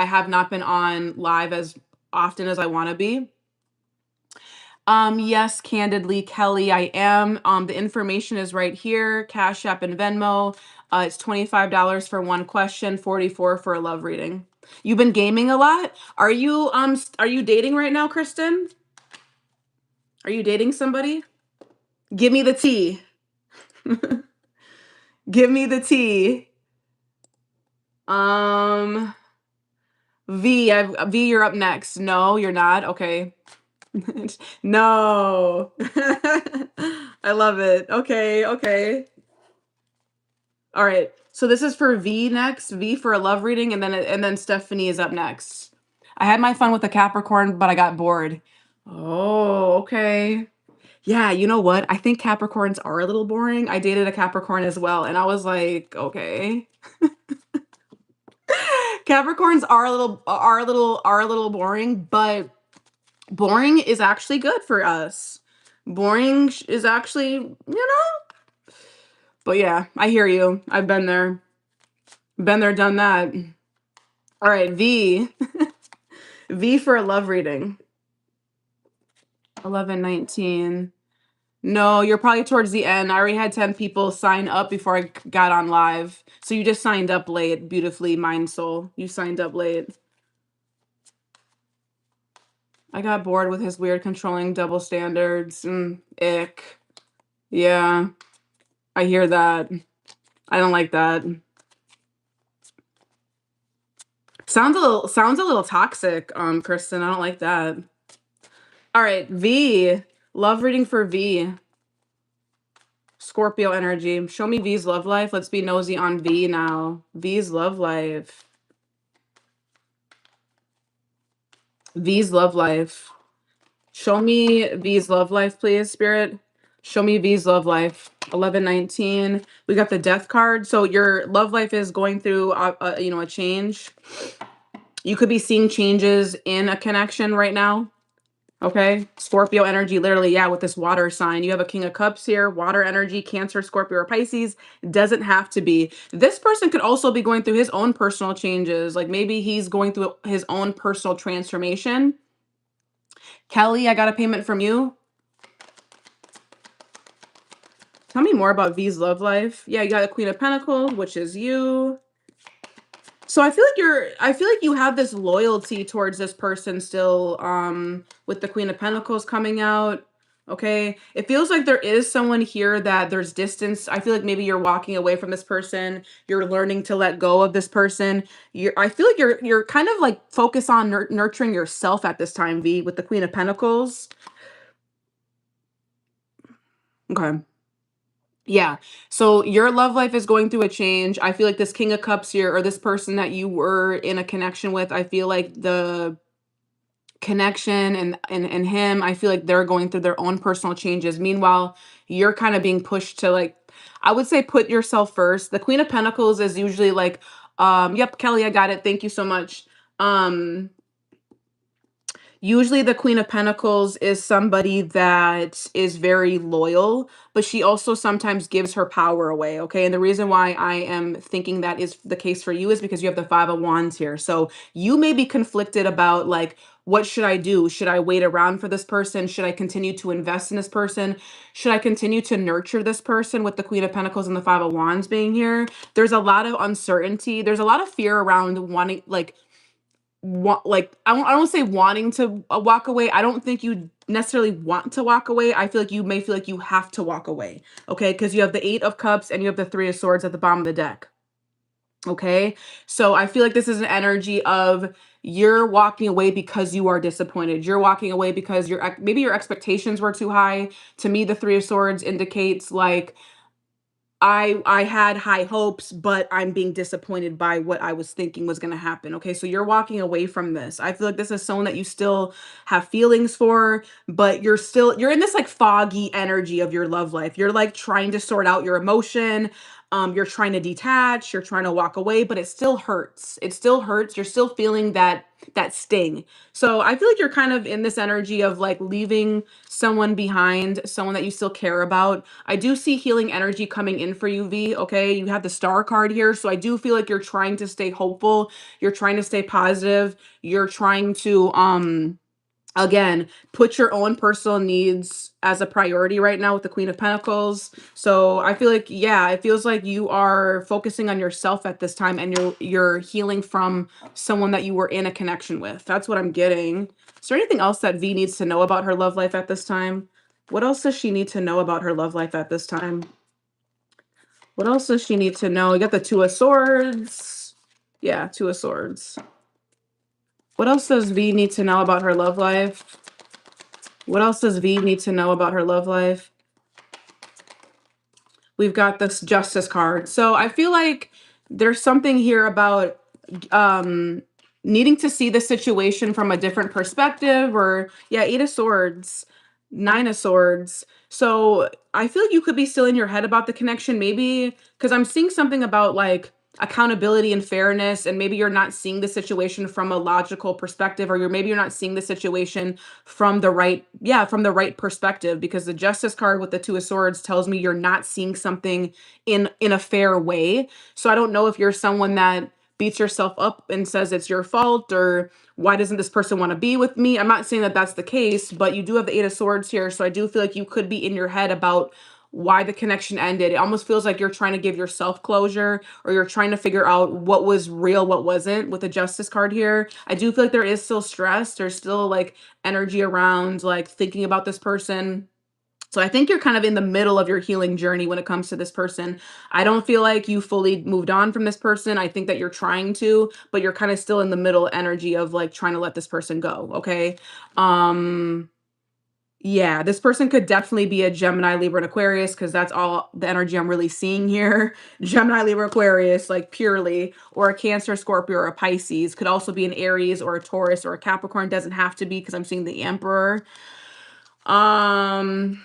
[SPEAKER 1] have not been on live as often as I want to be. Yes, candidly, Kelly, I am. The information is right here. Cashapp and Venmo. It's $25 for one question, 44 for a love reading. You've been gaming a lot? Are you dating right now, Kristen? Are you dating somebody? Give me the tea. Give me the tea. V, you're up next. No, you're not. Okay. No. I love it. Okay, okay. All right. So this is for V next. V for a love reading, and then Stephanie is up next. I had my fun with the Capricorn, but I got bored. Oh, okay. Yeah, you know what? I think Capricorns are a little boring. I dated a Capricorn as well, and I was like, okay. Capricorns are a little boring, but boring is actually good for us. Boring is actually, But yeah, I hear you. I've been there. Been there, done that. All right, V. V for a love reading. 11:19. No, you're probably towards the end. I already had 10 people sign up before I got on live. So you just signed up late, beautifully, mind soul. You signed up late. I got bored with his weird controlling double standards. Ick. Yeah, I hear that. I don't like that. Sounds a little toxic, Kristen. I don't like that. All right, V. Love reading for V. Scorpio energy. Show me V's love life. Let's be nosy on V now. V's love life. V's love life. Show me V's love life, please, Spirit. Show me V's love life. 11:19. We got the Death card. So your love life is going through a change. You could be seeing changes in a connection right now. Okay. Scorpio energy, literally, yeah, with this water sign. You have a King of Cups here, water energy, Cancer, Scorpio, or Pisces. Doesn't have to be. This person could also be going through his own personal changes. Like maybe he's going through his own personal transformation. Kelly, I got a payment from you. Tell me more about V's love life. Yeah, you got the Queen of Pentacles, which is you. So I feel like you have this loyalty towards this person still, with the Queen of Pentacles coming out. Okay. It feels like there is someone here that there's distance. I feel like maybe you're walking away from this person. You're learning to let go of this person. I feel like you're kind of like focused on nurturing yourself at this time, V, with the Queen of Pentacles. Okay. Yeah. So your love life is going through a change. I feel like this King of Cups here, or this person that you were in a connection with, I feel like the connection and him, I feel like they're going through their own personal changes. Meanwhile, you're kind of being pushed to, like, I would say, put yourself first. The Queen of Pentacles is usually like, yep, Kelly, I got it. Thank you so much. Um, Usually the Queen of Pentacles is somebody that is very loyal, but she also sometimes gives her power away, okay? And the reason why I am thinking that is the case for you is because you have the Five of Wands here. So you may be conflicted about, like, what should I do? Should I wait around for this person? Should I continue to invest in this person? Should I continue to nurture this person with the Queen of Pentacles and the Five of Wands being here? There's a lot of uncertainty. There's a lot of fear around wanting, like, I don't wanna say wanting to, walk away. I don't think you necessarily want to walk away. I feel like you may feel like you have to walk away, okay? Because you have the Eight of Cups and you have the Three of Swords at the bottom of the deck, okay? So I feel like this is an energy of you're walking away because you are disappointed. You're walking away because maybe your expectations were too high. To me, the Three of Swords indicates, like, I had high hopes, but I'm being disappointed by what I was thinking was gonna happen. Okay, so you're walking away from this. I feel like this is someone that you still have feelings for, but you're in this, like, foggy energy of your love life. You're, like, trying to sort out your emotion. You're trying to detach, you're trying to walk away, but it still hurts. It still hurts. You're still feeling that sting. So I feel like you're kind of in this energy of, like, leaving someone behind, someone that you still care about. I do see healing energy coming in for you, V. Okay. You have the Star card here. So I do feel like you're trying to stay hopeful. You're trying to stay positive. You're trying to, again, put your own personal needs as a priority right now with the Queen of Pentacles. So I feel like, yeah, it feels like you are focusing on yourself at this time, and you're healing from someone that you were in a connection with. That's what I'm getting. Is there anything else that V needs to know about her love life at this time? What else does she need to know about her love life at this time? What else does she need to know? You got the Two of Swords. Yeah, Two of Swords. What else does V need to know about her love life? What else does V need to know about her love life? We've got this Justice card. So I feel like there's something here about, um needing to see the situation from a different perspective, or yeah, Eight of Swords, Nine of Swords. So I feel like you could be still in your head about the connection, maybe because I'm seeing something about, like, accountability and fairness, and maybe you're not seeing the situation from a logical perspective, or you're not seeing the situation from the right, yeah, from the right perspective, because the Justice card with the Two of Swords tells me you're not seeing something in a fair way. So I don't know if you're someone that beats yourself up and says it's your fault, or why doesn't this person want to be with me? I'm not saying that that's the case, but you do have the Eight of Swords here, so I do feel like you could be in your head about why the connection ended. It almost feels like you're trying to give yourself closure, or you're trying to figure out what was real, what wasn't, with the Justice card here. I do feel like there is still stress. There's still, like, energy around, like, thinking about this person. So I think you're kind of in the middle of your healing journey when it comes to this person. I don't feel like you fully moved on from this person. I think that you're trying to, but you're kind of still in the middle energy of, like, trying to let this person go. Okay. Um, yeah, this person could definitely be a Gemini, Libra, and Aquarius, because that's all the energy I'm really seeing here. Gemini, Libra, Aquarius, like, purely, or a Cancer, Scorpio, or a Pisces. Could also be an Aries or a Taurus or a Capricorn. Doesn't have to be, because I'm seeing the Emperor. Um,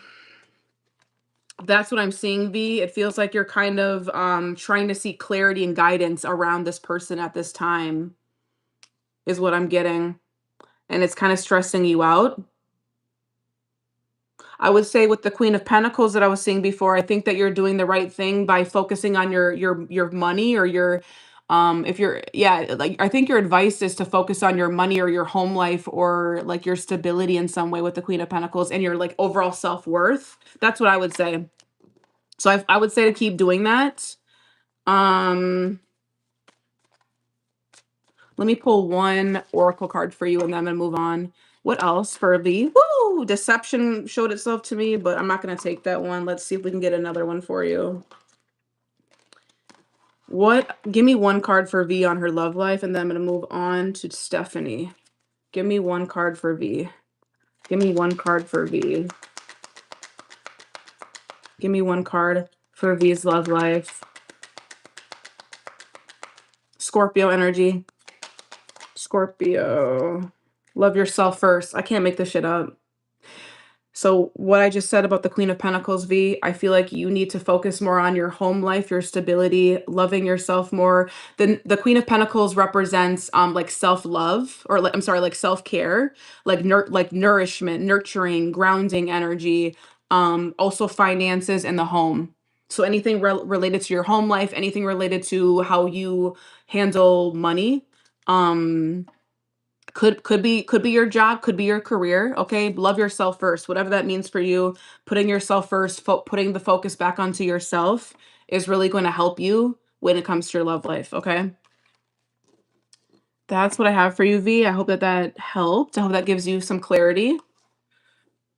[SPEAKER 1] that's what I'm seeing, V. It feels like you're kind of, trying to seek clarity and guidance around this person at this time, is what I'm getting. And it's kind of stressing you out. I would say with the Queen of Pentacles that I was seeing before, I think that you're doing the right thing by focusing on your money, or your, if you're, yeah, like, I think your advice is to focus on your money or your home life, or, like, your stability in some way with the Queen of Pentacles, and your, like, overall self-worth. That's what I would say. So I would say to keep doing that. Let me pull one oracle card for you and then I'm gonna move on. What else for the woo? Deception showed itself to me, but I'm not gonna take that one. Let's see if we can get another one for you. Give me one card for V on her love life, and then I'm gonna move on to Stephanie. Give me one card for V. Give me one card for V. Give me one card for V's love life. Scorpio energy. Scorpio. Love yourself first. I can't make this shit up. So what I just said about the Queen of Pentacles, V, I feel like you need to focus more on your home life, your stability, loving yourself more. Then the Queen of Pentacles represents like self-love, or like, I'm sorry, like self-care, like like nourishment, nurturing, grounding energy, also finances and the home. So anything related to your home life, anything related to how you handle money, could be your job, could be your career. Okay, love yourself first, whatever that means for you. Putting yourself first, putting the focus back onto yourself is really going to help you when it comes to your love life. Okay, that's what I have for you, V. I hope that that helped. I hope that gives you some clarity.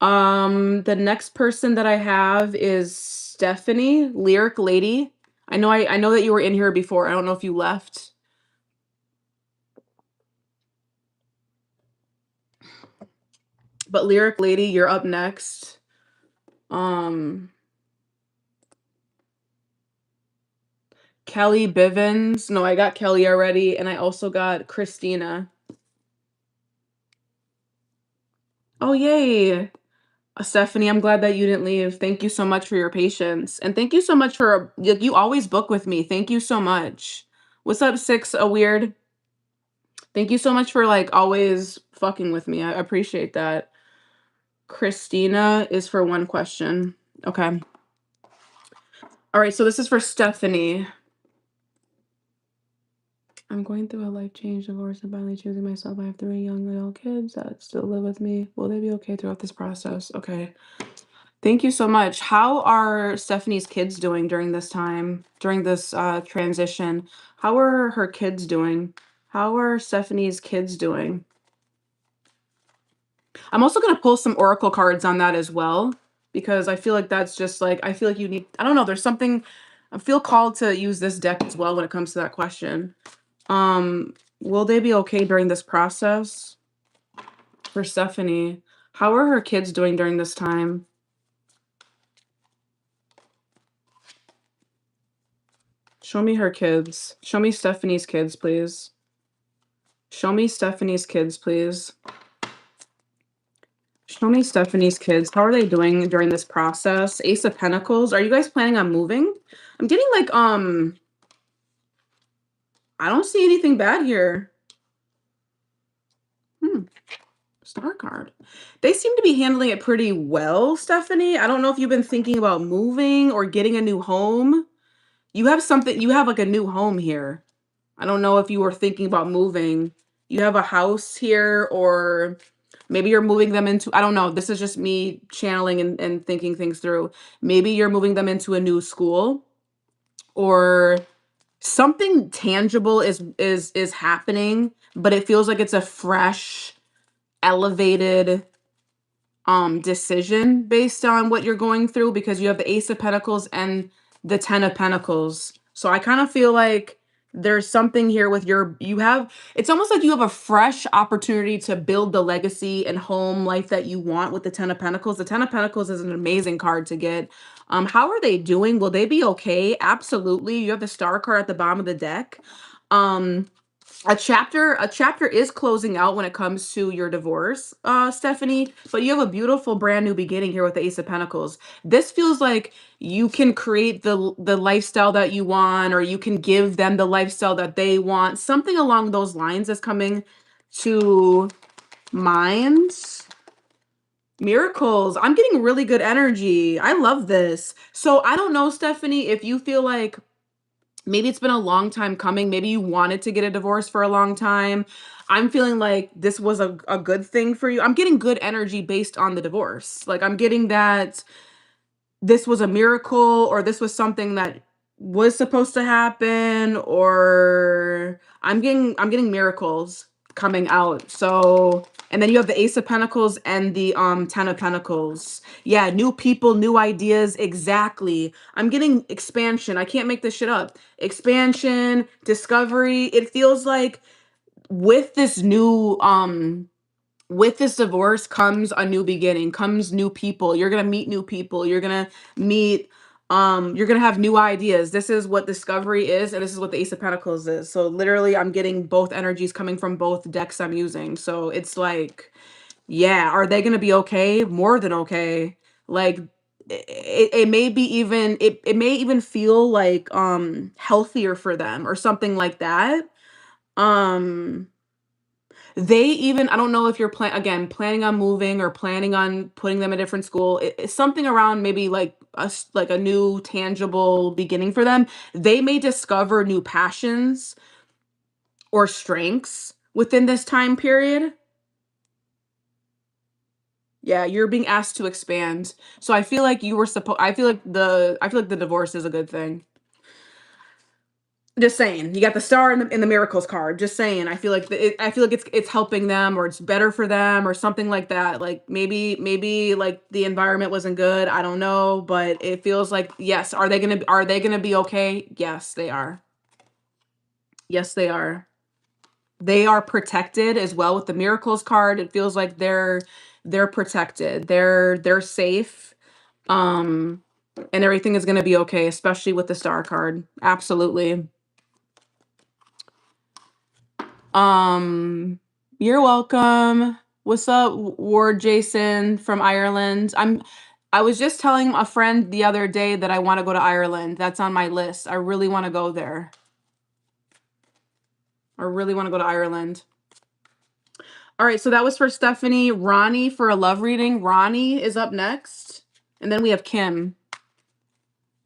[SPEAKER 1] The next person that I have is Stephanie, Lyric Lady. I know that you were in here before. I don't know if you left. But Lyric Lady, you're up next. Kelly Bivens. No, I got Kelly already, and I also got Christina. Oh, yay. Stephanie, I'm glad that you didn't leave. Thank you so much for your patience. And thank you so much for, you always book with me. Thank you so much. What's up, Six? A Weird? Thank you so much for like always fucking with me. I appreciate that. Christina is for one question. Okay. All right, so this is for Stephanie. I'm going through a life change, divorce, and finally choosing myself. I have 3 young adult kids that still live with me. Will they be okay throughout this process? Okay. Thank you so much. How are Stephanie's kids doing during this time, during this transition? How are her kids doing? How are Stephanie's kids doing? I'm also going to pull some oracle cards on that as well, because I feel like that's just like, I feel like you need, I don't know, there's something, I feel called to use this deck as well when it comes to that question. Will they be okay during this process? For Stephanie, how are her kids doing during this time? Show me her kids. Show me Stephanie's kids, please. Show me Stephanie's kids, please. Show me Stephanie's kids. How are they doing during this process? Ace of Pentacles. Are you guys planning on moving? I'm getting like, I don't see anything bad here. Star card. They seem to be handling it pretty well, Stephanie. I don't know if you've been thinking about moving or getting a new home. You have something, you have like a new home here. I don't know if you were thinking about moving. You have a house here, or maybe you're moving them into, I don't know. This is just me channeling and thinking things through. Maybe you're moving them into a new school, or something tangible is happening, but it feels like it's a fresh, elevated decision based on what you're going through, because you have the Ace of Pentacles and the Ten of Pentacles. So I kind of feel like there's something here with it's almost like you have a fresh opportunity to build the legacy and home life that you want with the Ten of Pentacles. The Ten of Pentacles is an amazing card to get. How are they doing? Will they be okay? Absolutely. You have the Star card at the bottom of the deck. A chapter is closing out when it comes to your divorce, Stephanie, but you have a beautiful brand new beginning here with the Ace of Pentacles. This feels like you can create the lifestyle that you want, or you can give them the lifestyle that they want. Something along those lines is coming to mind. Miracles. I'm getting really good energy. I love this. So I don't know, Stephanie, if you feel like maybe it's been a long time coming. Maybe you wanted to get a divorce for a long time. I'm feeling like this was a good thing for you. I'm getting good energy based on the divorce. Like I'm getting that this was a miracle, or this was something that was supposed to happen, or I'm getting miracles coming out. So, and then you have the Ace of Pentacles and the 10 of Pentacles. Yeah, new people, new ideas, exactly. I'm getting expansion. I can't make this shit up. Expansion, discovery. It feels like with this new with this divorce comes a new beginning, comes new people. You're going to meet new people. You're going to meet you're going to have new ideas. This is what discovery is, and this is what the Ace of Pentacles is. So literally I'm getting both energies coming from both decks I'm using. So it's like, yeah, are they going to be okay? More than okay. Like it may be even it may even feel like healthier for them or something like that. Um they even, I don't know if you're planning on moving or planning on putting them in a different school. It's something around maybe like like a new tangible beginning for them. They may discover new passions or strengths within this time period. Yeah, you're being asked to expand. So I feel like I feel like the divorce is a good thing. Just saying, you got the star in the miracles card. Just saying, I feel like it's helping them, or it's better for them, or something like that. Like maybe like the environment wasn't good. I don't know, but it feels like, yes. Are they gonna be okay? Yes, they are. Yes, they are. They are protected as well with the miracles card. It feels like they're protected. They're safe. Um, and everything is gonna be okay, especially with the star card. Absolutely. Um, you're welcome. What's up, Ward Jason from Ireland? I was just telling a friend the other day that I want to go to Ireland. That's on my list. I really want to go there. I really want to go to Ireland. All right, so that was for Stephanie. Ronnie for a love reading. Ronnie is up next. And then we have Kim.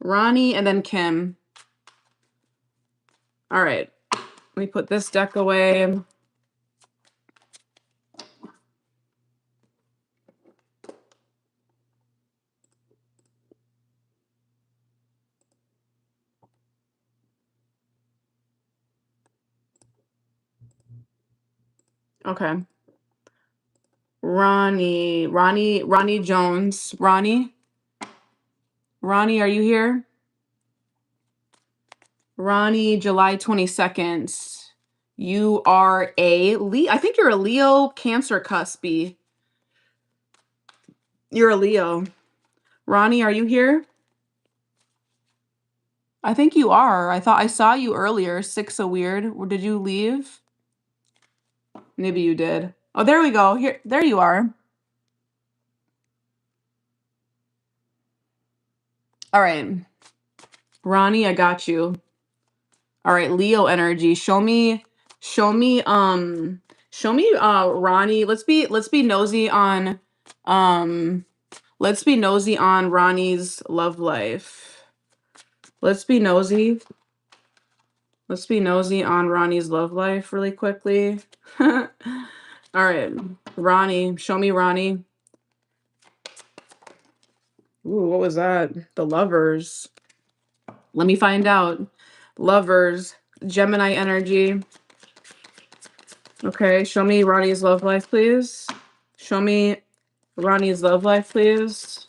[SPEAKER 1] Ronnie and then Kim. All right. Let me put this deck away. Okay. Ronnie Jones. Ronnie, are you here? Ronnie, July 22nd. You are a Leo. I think you're a Leo Cancer cuspy. You're a Leo. Ronnie, are you here? I think you are. I thought I saw you earlier. Six of weird. Did you leave? Maybe you did. Oh, there we go. There you are. All right. Ronnie, I got you. All right, Leo energy. Show me Ronnie. Let's be nosy on um let's be nosy on Ronnie's love life. Let's be nosy. Let's be nosy on Ronnie's love life really quickly. All right, Ronnie, show me Ronnie. Ooh, what was that? The lovers. Let me find out. Lovers, Gemini energy. Okay, show me Ronnie's love life, please. Show me Ronnie's love life, please.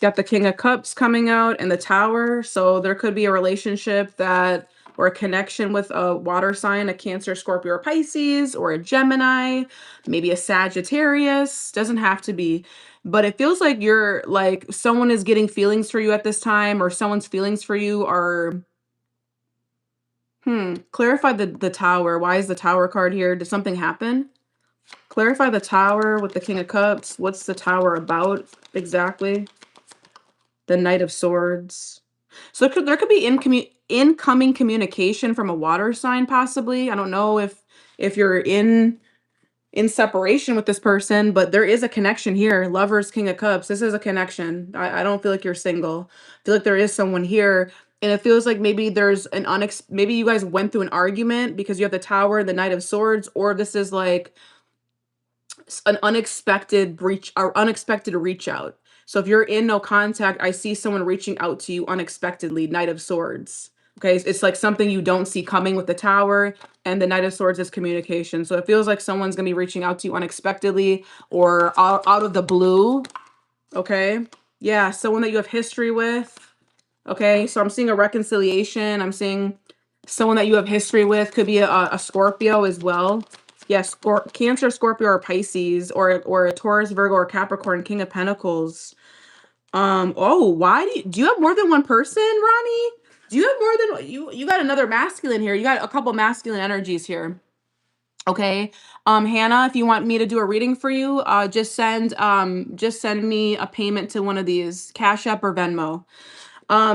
[SPEAKER 1] Got the King of Cups coming out and the Tower. So there could be a relationship or a connection with a water sign, a Cancer, Scorpio, or Pisces, or a Gemini, maybe a Sagittarius. Doesn't have to be. But it feels like someone is getting feelings for you at this time, or someone's feelings for you are. Clarify the Tower. Why is the Tower card here? Did something happen? Clarify the Tower with the King of Cups. What's the Tower about exactly? The Knight of Swords. So there could be incoming communication from a water sign, possibly. I don't know if you're in separation with this person, but there is a connection here. Lovers, King of Cups. This is a connection. I don't feel like you're single. I feel like there is someone here. And it feels like maybe there's maybe you guys went through an argument because you have the Tower, the Knight of Swords, or this is like an unexpected breach or unexpected reach out. So if you're in no contact, I see someone reaching out to you unexpectedly, Knight of Swords. Okay, it's like something you don't see coming with the Tower, and the Knight of Swords is communication. So it feels like someone's going to be reaching out to you unexpectedly or out of the blue. Okay, yeah, someone that you have history with. Okay, so I'm seeing a reconciliation. I'm seeing someone that you have history with. Could be a Scorpio as well. Yes, Cancer, Scorpio, or Pisces, or a Taurus, Virgo, or Capricorn, King of Pentacles. Oh, why do you have more than one person, Ronnie? Do you have more than you got another masculine here? You got a couple masculine energies here. Okay. Hannah, if you want me to do a reading for you, just send me a payment to one of these, Cashapp or Venmo.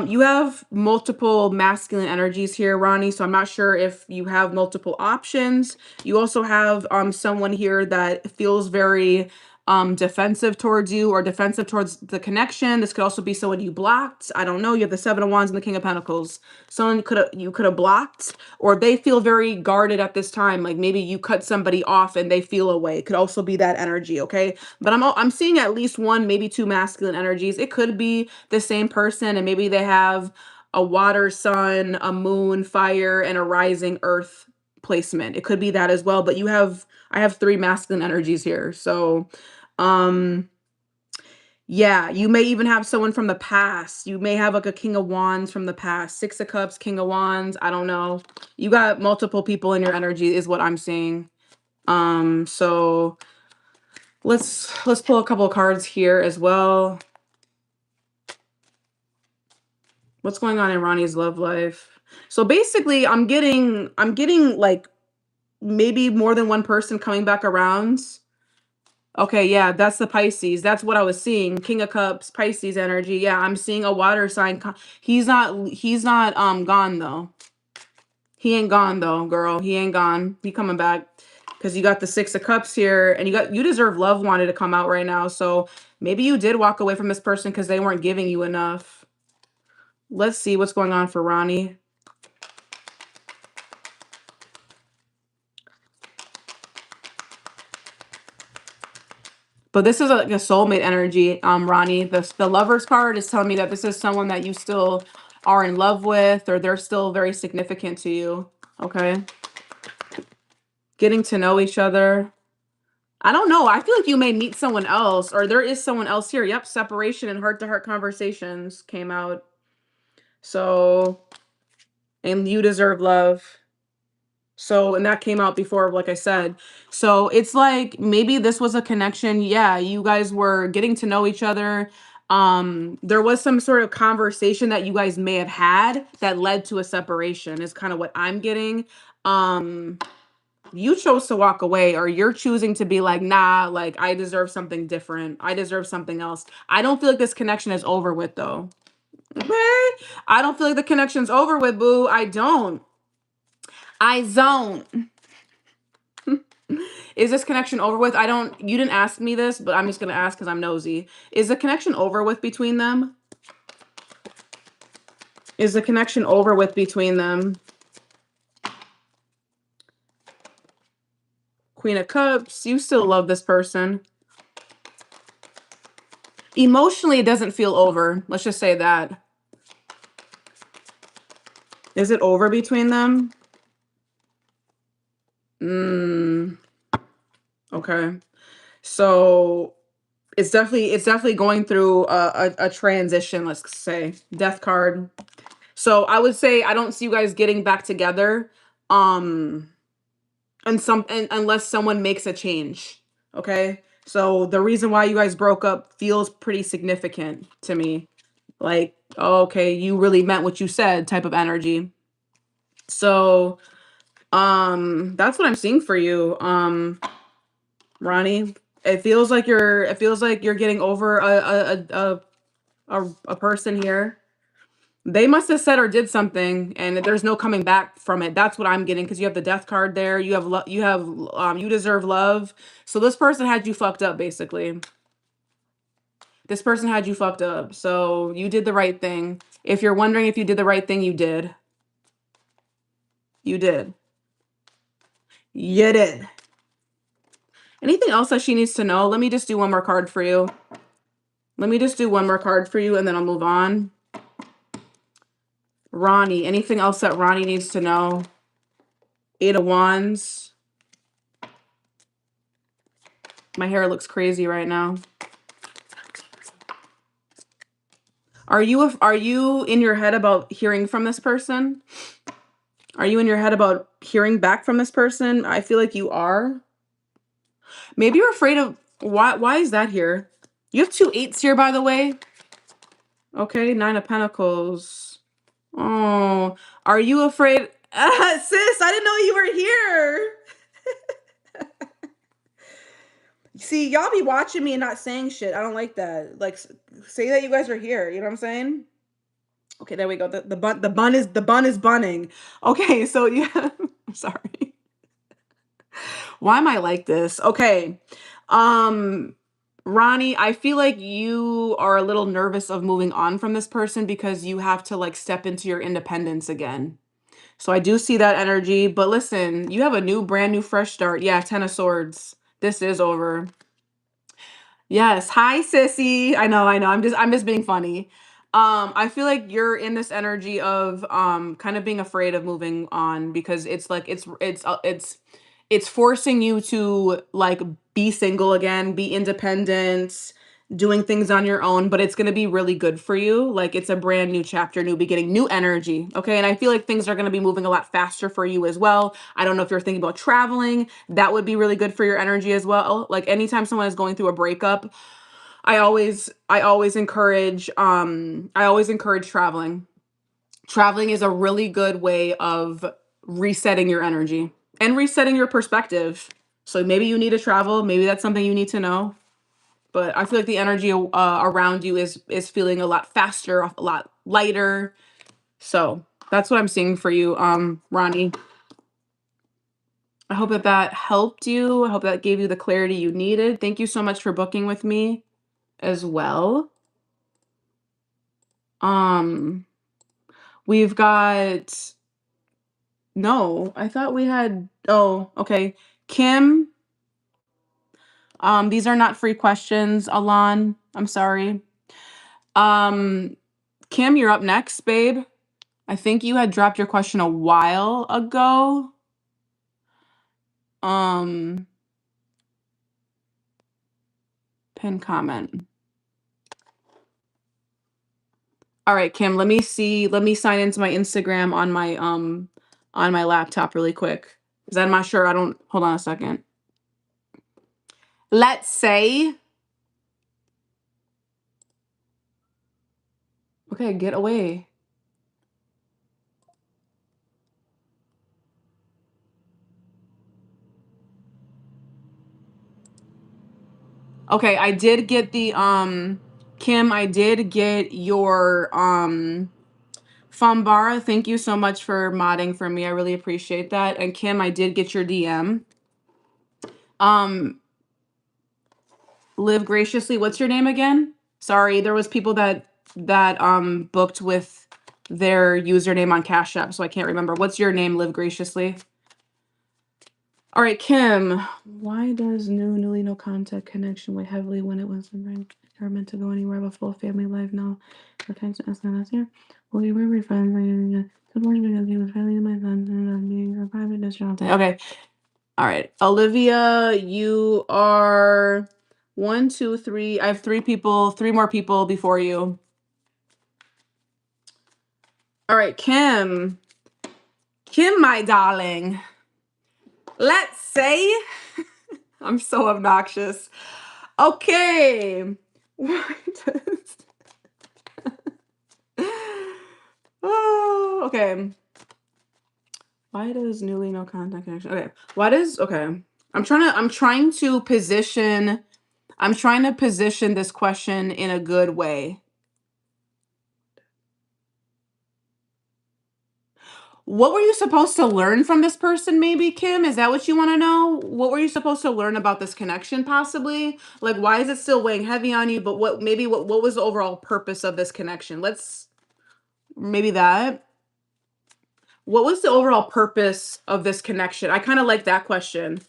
[SPEAKER 1] You have multiple masculine energies here, Ronnie, so I'm not sure if you have multiple options. You also have someone here that feels very defensive towards you or defensive towards the connection. This could also be someone you blocked. I don't know. You have the Seven of Wands and the King of Pentacles. Someone you could have blocked, or they feel very guarded at this time. Like maybe you cut somebody off and they feel away. It could also be that energy, okay? But I'm seeing at least one, maybe two masculine energies. It could be the same person, and maybe they have a water, sun, a moon, fire, and a rising earth placement. It could be that as well. But I have three masculine energies here. So yeah, you may even have someone from the past. You may have like a King of Wands from the past, Six of Cups, King of Wands. I don't know. You got multiple people in your energy is what I'm seeing. So let's pull a couple of cards here as well. What's going on in Ronnie's love life? So basically, I'm getting like maybe more than one person coming back around. Okay, yeah, that's the Pisces. That's what I was seeing. King of Cups, Pisces energy. Yeah, I'm seeing a water sign. He's not gone though. He ain't gone though, girl. He ain't gone. He coming back. Because you got the Six of Cups here, and you deserve love wanted to come out right now. So maybe you did walk away from this person because they weren't giving you enough. Let's see what's going on for Ronnie. But this is like a soulmate energy, Ronnie. The Lovers card is telling me that this is someone that you still are in love with, or they're still very significant to you. Okay. Getting to know each other. I don't know. I feel like you may meet someone else, or there is someone else here. Yep, separation and heart-to-heart conversations came out. So, and you deserve love. So, and that came out before, like I said. So it's like maybe this was a connection. Yeah, you guys were getting to know each other. There was some sort of conversation that you guys may have had that led to a separation, is kind of what I'm getting. You chose to walk away, or you're choosing to be like, nah, like I deserve something different. I deserve something else. I don't feel like this connection is over with though. Okay? I don't feel like the connection's over with, boo. I don't. I don't. Is this connection over with? You didn't ask me this, but I'm just going to ask because I'm nosy. Is the connection over with between them? Is the connection over with between them? Queen of Cups, you still love this person. Emotionally, it doesn't feel over. Let's just say that. Is it over between them? Okay. So it's definitely going through a transition, let's say. Death card. So I would say I don't see you guys getting back together. Unless someone makes a change. Okay. So the reason why you guys broke up feels pretty significant to me. Like, oh, okay, you really meant what you said type of energy. So that's what I'm seeing for you, Ronnie. It feels like you're getting over a person here. They must have said or did something, and there's no coming back from it. That's what I'm getting, because you have the Death card there. You have you deserve love. So this person had you fucked up, basically. This person had you fucked up. So you did the right thing. If you're wondering if you did the right thing, you did. You did. You did. Anything else that she needs to know? Let me just do one more card for you. Let me just do one more card for you and then I'll move on. Ronnie, anything else that Ronnie needs to know? 8 of Wands. My hair looks crazy right now. Are you in your head about hearing from this person? Are you in your head about hearing back from this person? I feel like you are. Maybe you're afraid of why is that here? You have 2 8s here, by the way. Okay, 9 of Pentacles. Oh, are you afraid? Sis, I didn't know you were here. See, y'all be watching me and not saying shit. I don't like that. Like, say that you guys are here. You know what I'm saying? Okay, there we go. The bun is bunning. Okay, so yeah, I'm sorry. Why am I like this? Okay. Ronnie, I feel like you are a little nervous of moving on from this person because you have to like step into your independence again. So I do see that energy, but listen, you have a brand new fresh start. Yeah, 10 of Swords. This is over. Yes. Hi, sissy. I know. I'm just being funny. I feel like you're in this energy of kind of being afraid of moving on because it's like it's forcing you to like be single again, be independent, doing things on your own, but it's going to be really good for you. Like it's a brand new chapter, new beginning, new energy. Okay. And I feel like things are going to be moving a lot faster for you as well. I don't know if you're thinking about traveling, that would be really good for your energy as well. Like anytime someone is going through a breakup, I always encourage traveling. Traveling is a really good way of resetting your energy and resetting your perspective. So maybe you need to travel, maybe that's something you need to know. But I feel like the energy around you is feeling a lot faster, a lot lighter. So that's what I'm seeing for you, Ronnie. I hope that helped you. I hope that gave you the clarity you needed. Thank you so much for booking with me as well. Um, we've got no, I thought we had oh, okay. Kim, these are not free questions, Alon. I'm sorry. Um, Kim, you're up next, babe. I think you had dropped your question a while ago. Um, Pin comment. All right, Kim, let me see. Let me sign into my Instagram on my laptop really quick. Because I'm not sure. I don't hold on a second. Let's say. Okay, get away. Okay, I did get the Kim, I did get your Fambara. Thank you so much for modding for me. I really appreciate that. And Kim, I did get your DM. Um Live graciously. What's your name again? Sorry, there was people that booked with their username on Cashapp, so I can't remember. What's your name, Live graciously? All right, Kim. Why does newly no contact connection weigh heavily when it wasn't meant to go anywhere? I have a full family life now. The time to ask last year. Well, we were friends. Good morning because he was friendly to my son and being a private district. Okay. All right. Olivia, you are 1, 2, 3. I have 3 more people before you. All right, Kim. Kim, my darling. Let's say I'm so obnoxious. Okay. Oh, okay. Why does newly no contact connection? Okay. Okay. I'm trying to position this question in a good way. What were you supposed to learn from this person, maybe, Kim? Is that what you want to know? What were you supposed to learn about this connection, possibly? Like, why is it still weighing heavy on you? But what was the overall purpose of this connection? Maybe that. What was the overall purpose of this connection? I kind of like that question.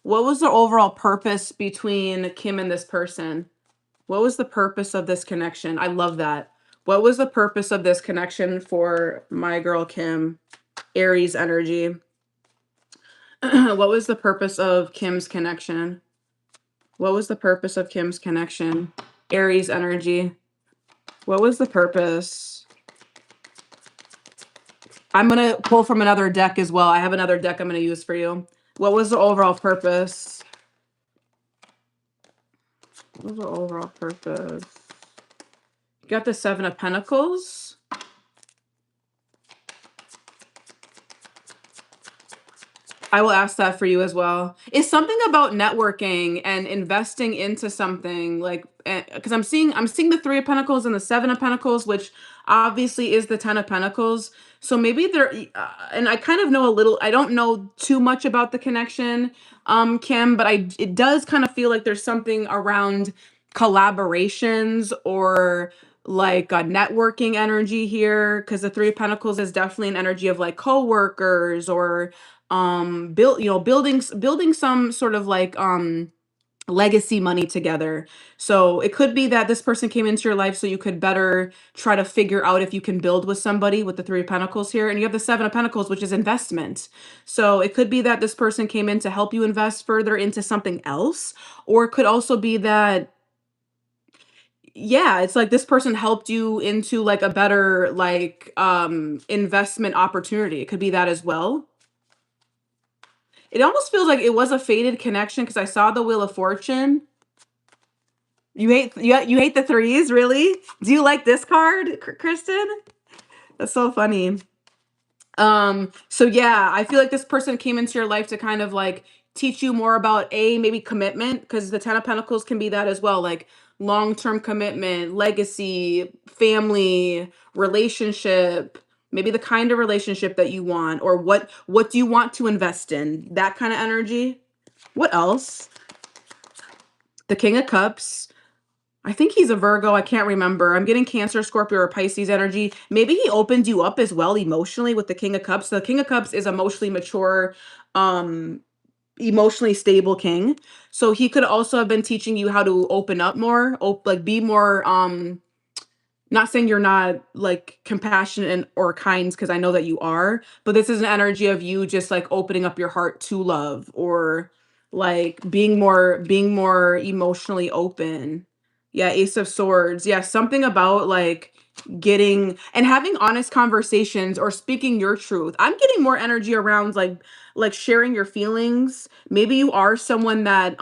[SPEAKER 1] What was the overall purpose between Kim and this person? What was the purpose of this connection? I love that. What was the purpose of this connection for my girl Kim? Aries energy. What was the purpose of Kim's connection? What was the purpose of Kim's connection? Aries energy. What was the purpose? I'm going to pull from another deck as well. I have another deck I'm going to use for you. What was the overall purpose? What was the overall purpose? You got the Seven of Pentacles. I will ask that for you as well. Is something about networking and investing into something like, because I'm seeing the Three of Pentacles and the Seven of Pentacles, which obviously is the Ten of Pentacles. So maybe there, and I kind of know a little. I don't know too much about the connection, Kim, but it does kind of feel like there's something around collaborations or like a networking energy here, because the Three of Pentacles is definitely an energy of like coworkers or building some sort of like legacy money together. So it could be that this person came into your life so you could better try to figure out if you can build with somebody with the Three of Pentacles here. And you have the Seven of Pentacles, which is investment. So it could be that this person came in to help you invest further into something else, or it could also be that, yeah, it's like this person helped you into like a better like investment opportunity. It could be that as well. It almost feels like it was a fated connection because I saw the Wheel of Fortune. You hate the threes, really? Do you like this card, Kristen? That's so funny. So yeah, I feel like this person came into your life to kind of like teach you more about maybe commitment, because the Ten of Pentacles can be that as well, like long-term commitment, legacy, family, relationship, maybe the kind of relationship that you want, or what do you want to invest in? That kind of energy. What else? The King of Cups. I think he's a Virgo. I can't remember. I'm getting Cancer, Scorpio, or Pisces energy. Maybe he opened you up as well emotionally with the King of Cups. The King of Cups is emotionally mature, um, emotionally stable king. So he could also have been teaching you how to open up more, like be more, not saying you're not like compassionate or kind, because I know that you are, but this is an energy of you just like opening up your heart to love, or like being more emotionally open. Yeah, Ace of Swords. Yeah, something about like getting and having honest conversations or speaking your truth. I'm getting more energy around like sharing your feelings. Maybe you are someone that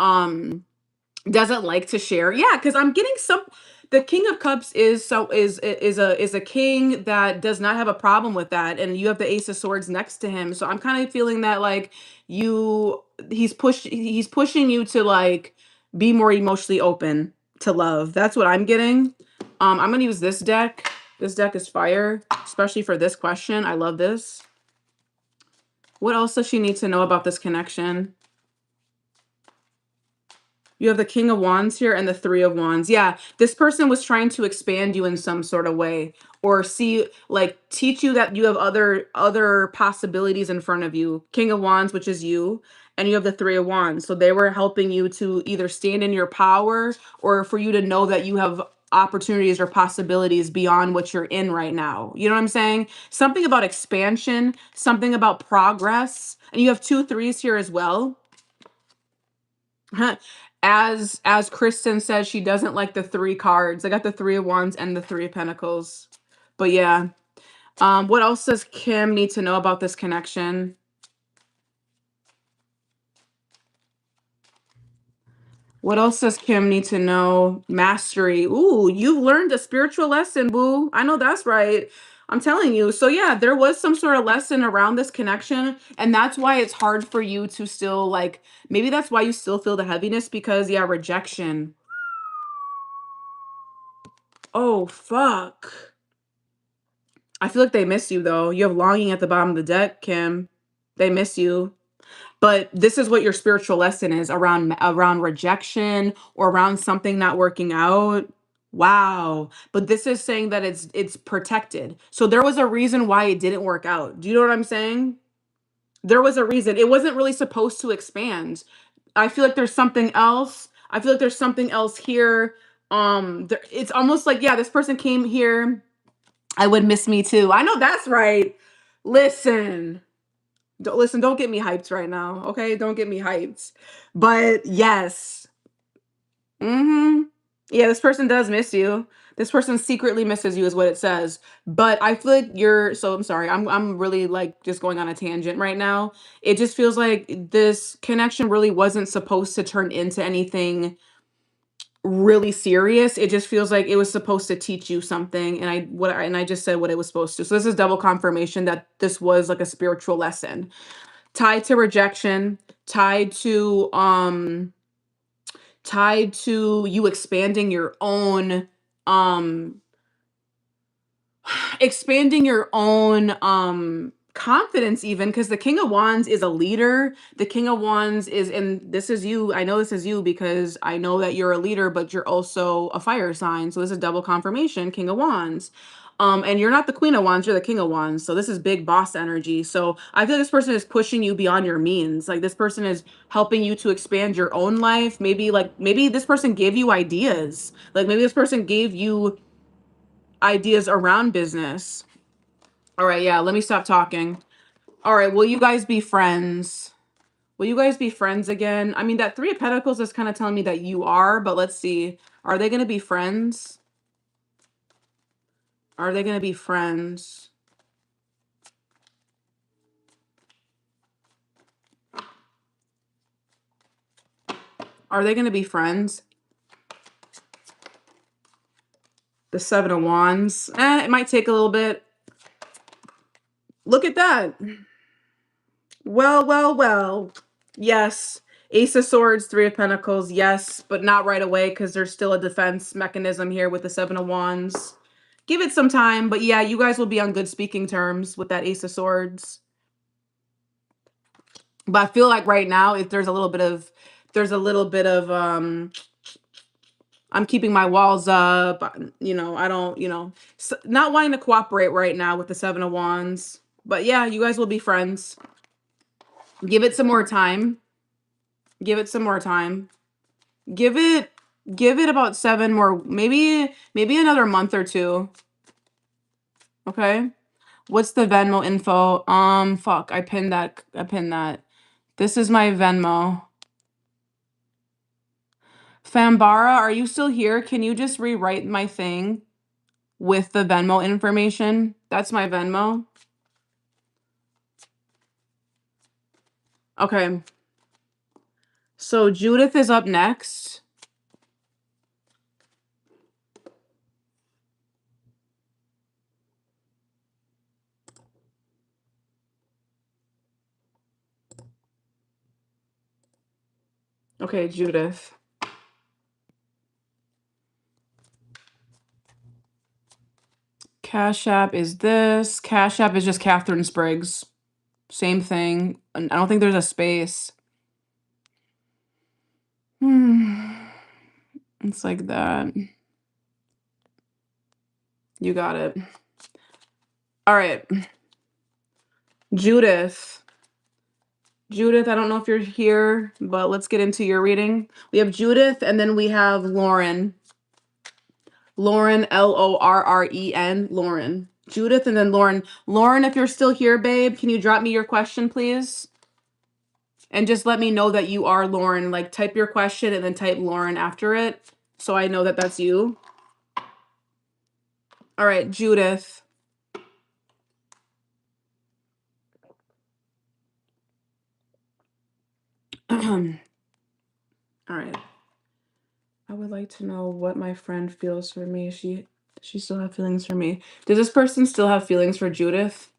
[SPEAKER 1] doesn't like to share. Yeah, because I'm getting some. The King of Cups is a king that does not have a problem with that, and you have the Ace of Swords next to him. So I'm kind of feeling that like you he's pushing you to like be more emotionally open to love. That's what I'm getting. I'm gonna use this deck. This deck is fire, especially for this question. I love this. What else does she need to know about this connection? You have the King of Wands here and the Three of Wands. Yeah, this person was trying to expand you in some sort of way, or teach you that you have other possibilities in front of you. King of Wands, which is you, and you have the Three of Wands. So they were helping you to either stand in your power, or for you to know that you have opportunities or possibilities beyond what you're in right now. You know what I'm saying? Something about expansion, something about progress. And you have two threes here as well. As Kristen says, she doesn't like the three cards. I got the Three of Wands and the Three of Pentacles. But yeah. What else does Kim need to know about this connection? What else does Kim need to know? Mastery. Ooh, you've learned a spiritual lesson, boo. I know that's right. I'm telling you. So yeah, there was some sort of lesson around this connection, and that's why it's hard for you to still like, maybe that's why you still feel the heaviness, because yeah, rejection. Oh, fuck. I feel like they miss you though. You have longing at the bottom of the deck, Kim. They miss you. But this is what your spiritual lesson is around rejection or around something not working out. Wow. But this is saying that it's protected. So there was a reason why it didn't work out. Do you know what I'm saying? There was a reason. It wasn't really supposed to expand. I feel like there's something else. I feel like there's something else here. It's almost like, yeah, this person came here. I would miss me too. I know that's right. Listen. Don't get me hyped right now, okay? Don't get me hyped. But yes. Mm-hmm. Yeah, this person does miss you. This person secretly misses you is what it says. But I feel like I'm sorry. I'm really like just going on a tangent right now. It just feels like this connection really wasn't supposed to turn into anything really serious. It just feels like it was supposed to teach you something, and I just said what it was supposed to. So this is double confirmation that this was like a spiritual lesson tied to rejection, tied to you um expanding your own confidence, even because the king of wands is a leader. The king of wands is, and this is you. I know this is you because I know that you're a leader, but you're also a fire sign, so this is double confirmation, king of wands. And you're not the queen of wands, you're the king of wands, so this is big boss energy. So I feel this person is pushing you beyond your means. Like, this person is helping you to expand your own life. Maybe this person gave you ideas. Like, maybe this person gave you ideas around business. All right, yeah, let me stop talking. All right, will you guys be friends? Will you guys be friends again? I mean, that Three of Pentacles is kind of telling me that you are, but let's see. Are they going to be friends? Are they going to be friends? Are they going to be friends? The Seven of Wands. It might take a little bit. Look at that. Well, well, well. Yes. Ace of Swords, Three of Pentacles. Yes, but not right away because there's still a defense mechanism here with the Seven of Wands. Give it some time, but yeah, you guys will be on good speaking terms with that Ace of Swords. But I feel like right now, if there's a little bit of, I'm keeping my walls up. I don't, not wanting to cooperate right now with the Seven of Wands. But yeah, you guys will be friends. Give it some more time. Give it some more time. Give it about 7 more, maybe another month or 2. Okay? What's the Venmo info? Fuck, I pinned that. This is my Venmo. Fambara, are you still here? Can you just rewrite my thing with the Venmo information? That's my Venmo. Okay. So Judith is up next. Okay, Judith. Cashapp is this. Cashapp is just Catherine-Spriggs. Same thing. I don't think there's a space. It's like that. You got it. All right. Judith. Judith, I don't know if you're here, but let's get into your reading. We have Judith, and then we have Lauren. Lauren, Lorren. Lauren. Judith, and then Lauren. Lauren, if you're still here, babe, can you drop me your question, please? And just let me know that you are Lauren. Like, type your question and then type Lauren after it, so I know that that's you. All right, Judith. All right. I would like to know what my friend feels for me. Does she still have feelings for me? Does this person still have feelings for Judith?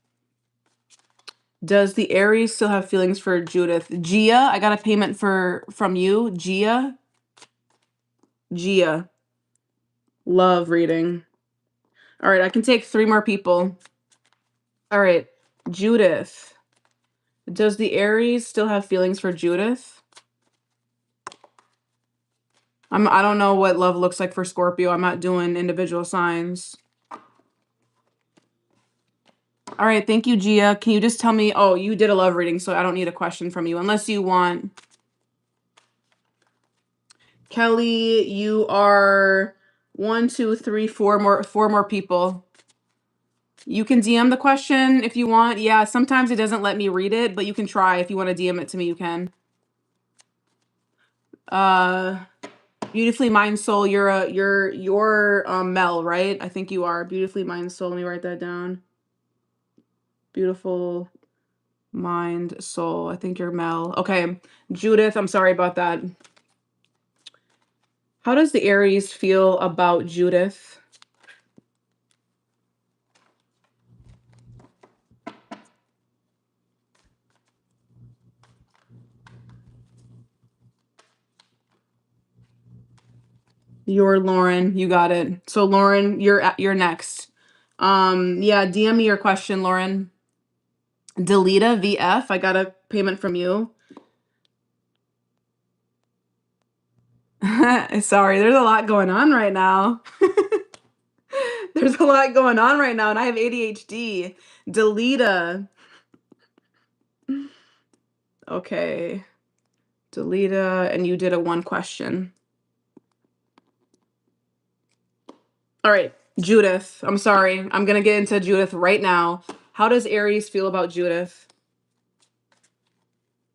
[SPEAKER 1] Does the Aries still have feelings for Judith? Gia, I got a payment from you. Gia. Love reading. All right, I can take 3 more people. All right, Judith. Does the Aries still have feelings for Judith? I don't know what love looks like for Scorpio. I'm not doing individual signs. All right, thank you, Gia. Can you just tell me? Oh, you did a love reading, so I don't need a question from you unless you want. Kelly, you are 1, 2, 3, 4 more people. You can DM the question if you want. Yeah, sometimes it doesn't let me read it, but you can try. If you want to DM it to me, you can. Beautifully Mind Soul, you're Mel, right? I think you are. Beautifully Mind Soul. Let me write that down. Beautiful Mind Soul. I think you're Mel. Okay. Judith, I'm sorry about that. How does the Aries feel about Judith? You're Lauren. You got it. So Lauren, you're next. Yeah, DM me your question, Lauren. Delita VF, I got a payment from you. Sorry, there's a lot going on right now. There's a lot going on right now, and I have ADHD. Delita. Okay. Delita, and you did a 1 question. All right, Judith. I'm sorry. I'm going to get into Judith right now. How does Aries feel about Judith?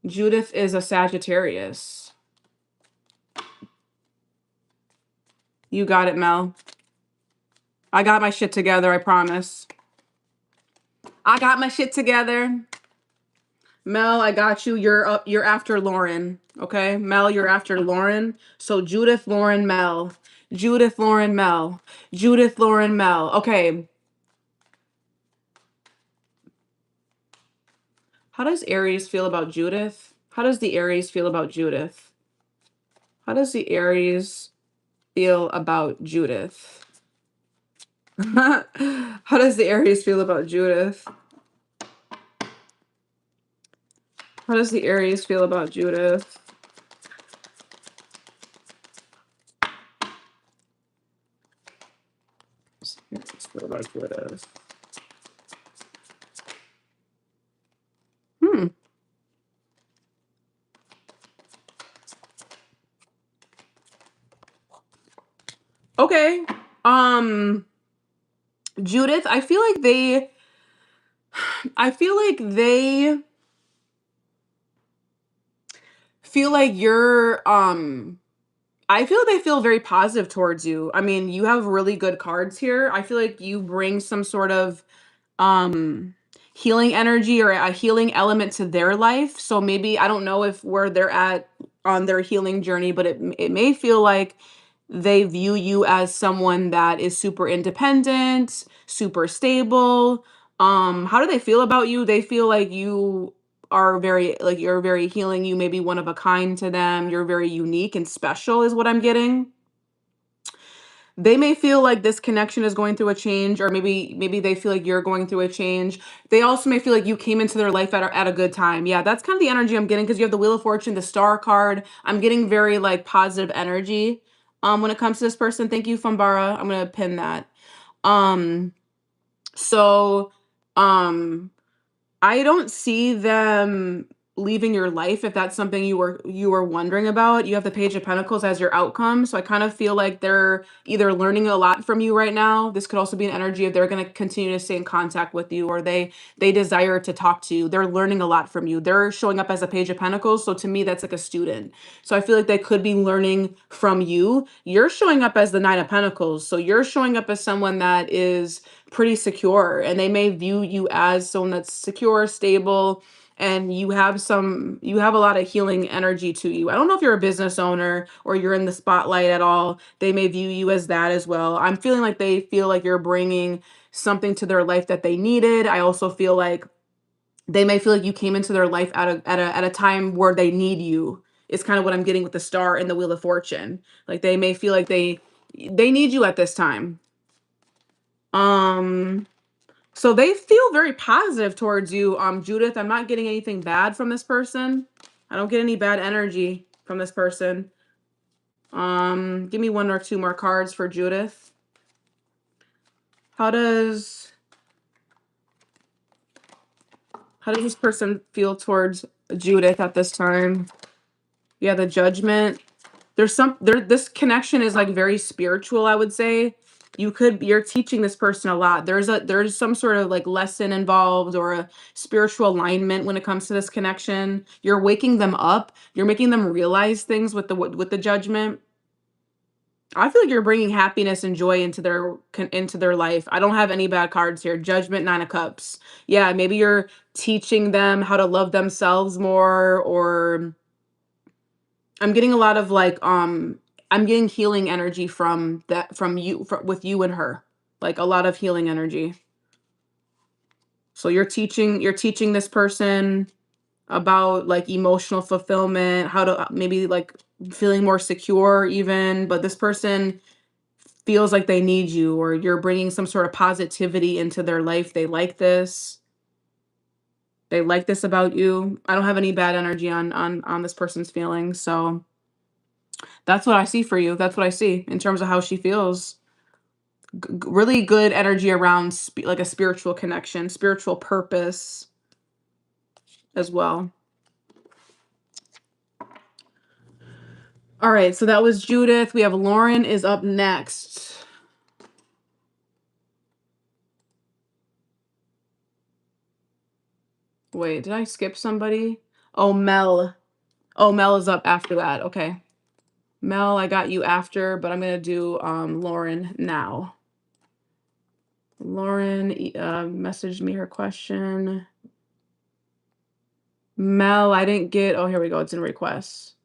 [SPEAKER 1] Judith is a Sagittarius. You got it, Mel. I got my shit together, I promise. I got my shit together. Mel, I got you. You're after Lauren. Okay? Mel, you're after Lauren. So Judith, Lauren, Mel. Judith, Lauren, Mel. Judith, Lauren, Mel. Okay. How does Aries feel about Judith? How does the Aries feel about Judith? How does the Aries feel about Judith? How does the Aries feel about Judith? How does the Aries feel about Judith? Let's feel about Judith. Okay. Judith, I feel like they feel like you're I feel they feel very positive towards you. I mean, you have really good cards here. I feel like you bring some sort of um healing energy or a healing element to their life. So maybe I don't know if where they're at on their healing journey, but it may feel like they view you as someone that is super independent, super stable. How do they feel about you? They feel like you are very like you're very healing, you may be one of a kind to them. You're very unique and special is what I'm getting. They may feel like this connection is going through a change, or maybe they feel like you're going through a change. They also may feel like you came into their life at a good time. Yeah, that's kind of the energy I'm getting because you have the Wheel of Fortune, the Star card. I'm getting very like positive energy when it comes to this person. Thank you, Fumbara. I'm gonna pin that. Um, so um I don't see them leaving your life if that's something you were wondering about. You have the Page of Pentacles as your outcome, so I kind of feel like they're either learning a lot from you right now. This could also be an energy if they're going to continue to stay in contact with you, or they desire to talk to you. They're learning a lot from you. They're showing up as a Page of Pentacles, so to me that's like a student. So I feel like they could be learning from you. You're showing up as the Nine of Pentacles, so you're showing up as someone that is pretty secure, and they may view you as someone that's secure, stable, and you have a lot of healing energy to you. I don't know if you're a business owner or you're in the spotlight at all. They may view you as that as well. I'm feeling like they feel like you're bringing something to their life that they needed. I also feel like they may feel like you came into their life at a time where they need you. It's kind of what I'm getting with the Star and the Wheel of Fortune. Like they may feel like they need you at this time. So they feel very positive towards you, Judith. I'm not getting anything bad from this person. I don't get any bad energy from this person. Give me 1 or 2 more cards for Judith. How does this person feel towards Judith at this time? Yeah, the Judgment. this connection is like very spiritual, I would say. You're teaching this person a lot. There's some sort of like lesson involved or a spiritual alignment when it comes to this connection. You're waking them up. You're making them realize things with the judgment. I feel like you're bringing happiness and joy into their life. I don't have any bad cards here. Judgment, 9 of Cups. Yeah, maybe you're teaching them how to love themselves more, or I'm getting a lot of like I'm getting healing energy from with you and her. Like a lot of healing energy. So you're teaching this person about like emotional fulfillment, how to maybe like feeling more secure even, but this person feels like they need you, or you're bringing some sort of positivity into their life. They like this. They like this about you. I don't have any bad energy on this person's feelings, so that's what I see for you. That's what I see in terms of how she feels. Really good energy around like a spiritual connection, spiritual purpose as well. All right, so that was Judith. We have Lauren is up next. Wait, did I skip somebody? Oh, Mel. Oh, Mel is up after that. Okay. Mel, I got you after, but I'm going to do Lauren now. Lauren messaged me her question. Mel, I didn't get, oh, here we go. It's in requests.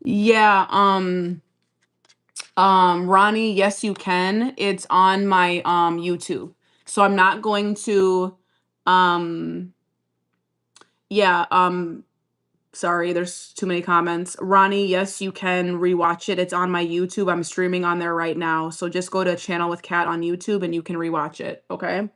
[SPEAKER 1] Yeah, Ronnie, yes, you can. It's on my YouTube. So I'm not going to yeah, sorry, there's too many comments. Ronnie, yes, you can rewatch it. It's on my YouTube. I'm streaming on there right now. So just go to Channel with Cat on YouTube and you can rewatch it, okay?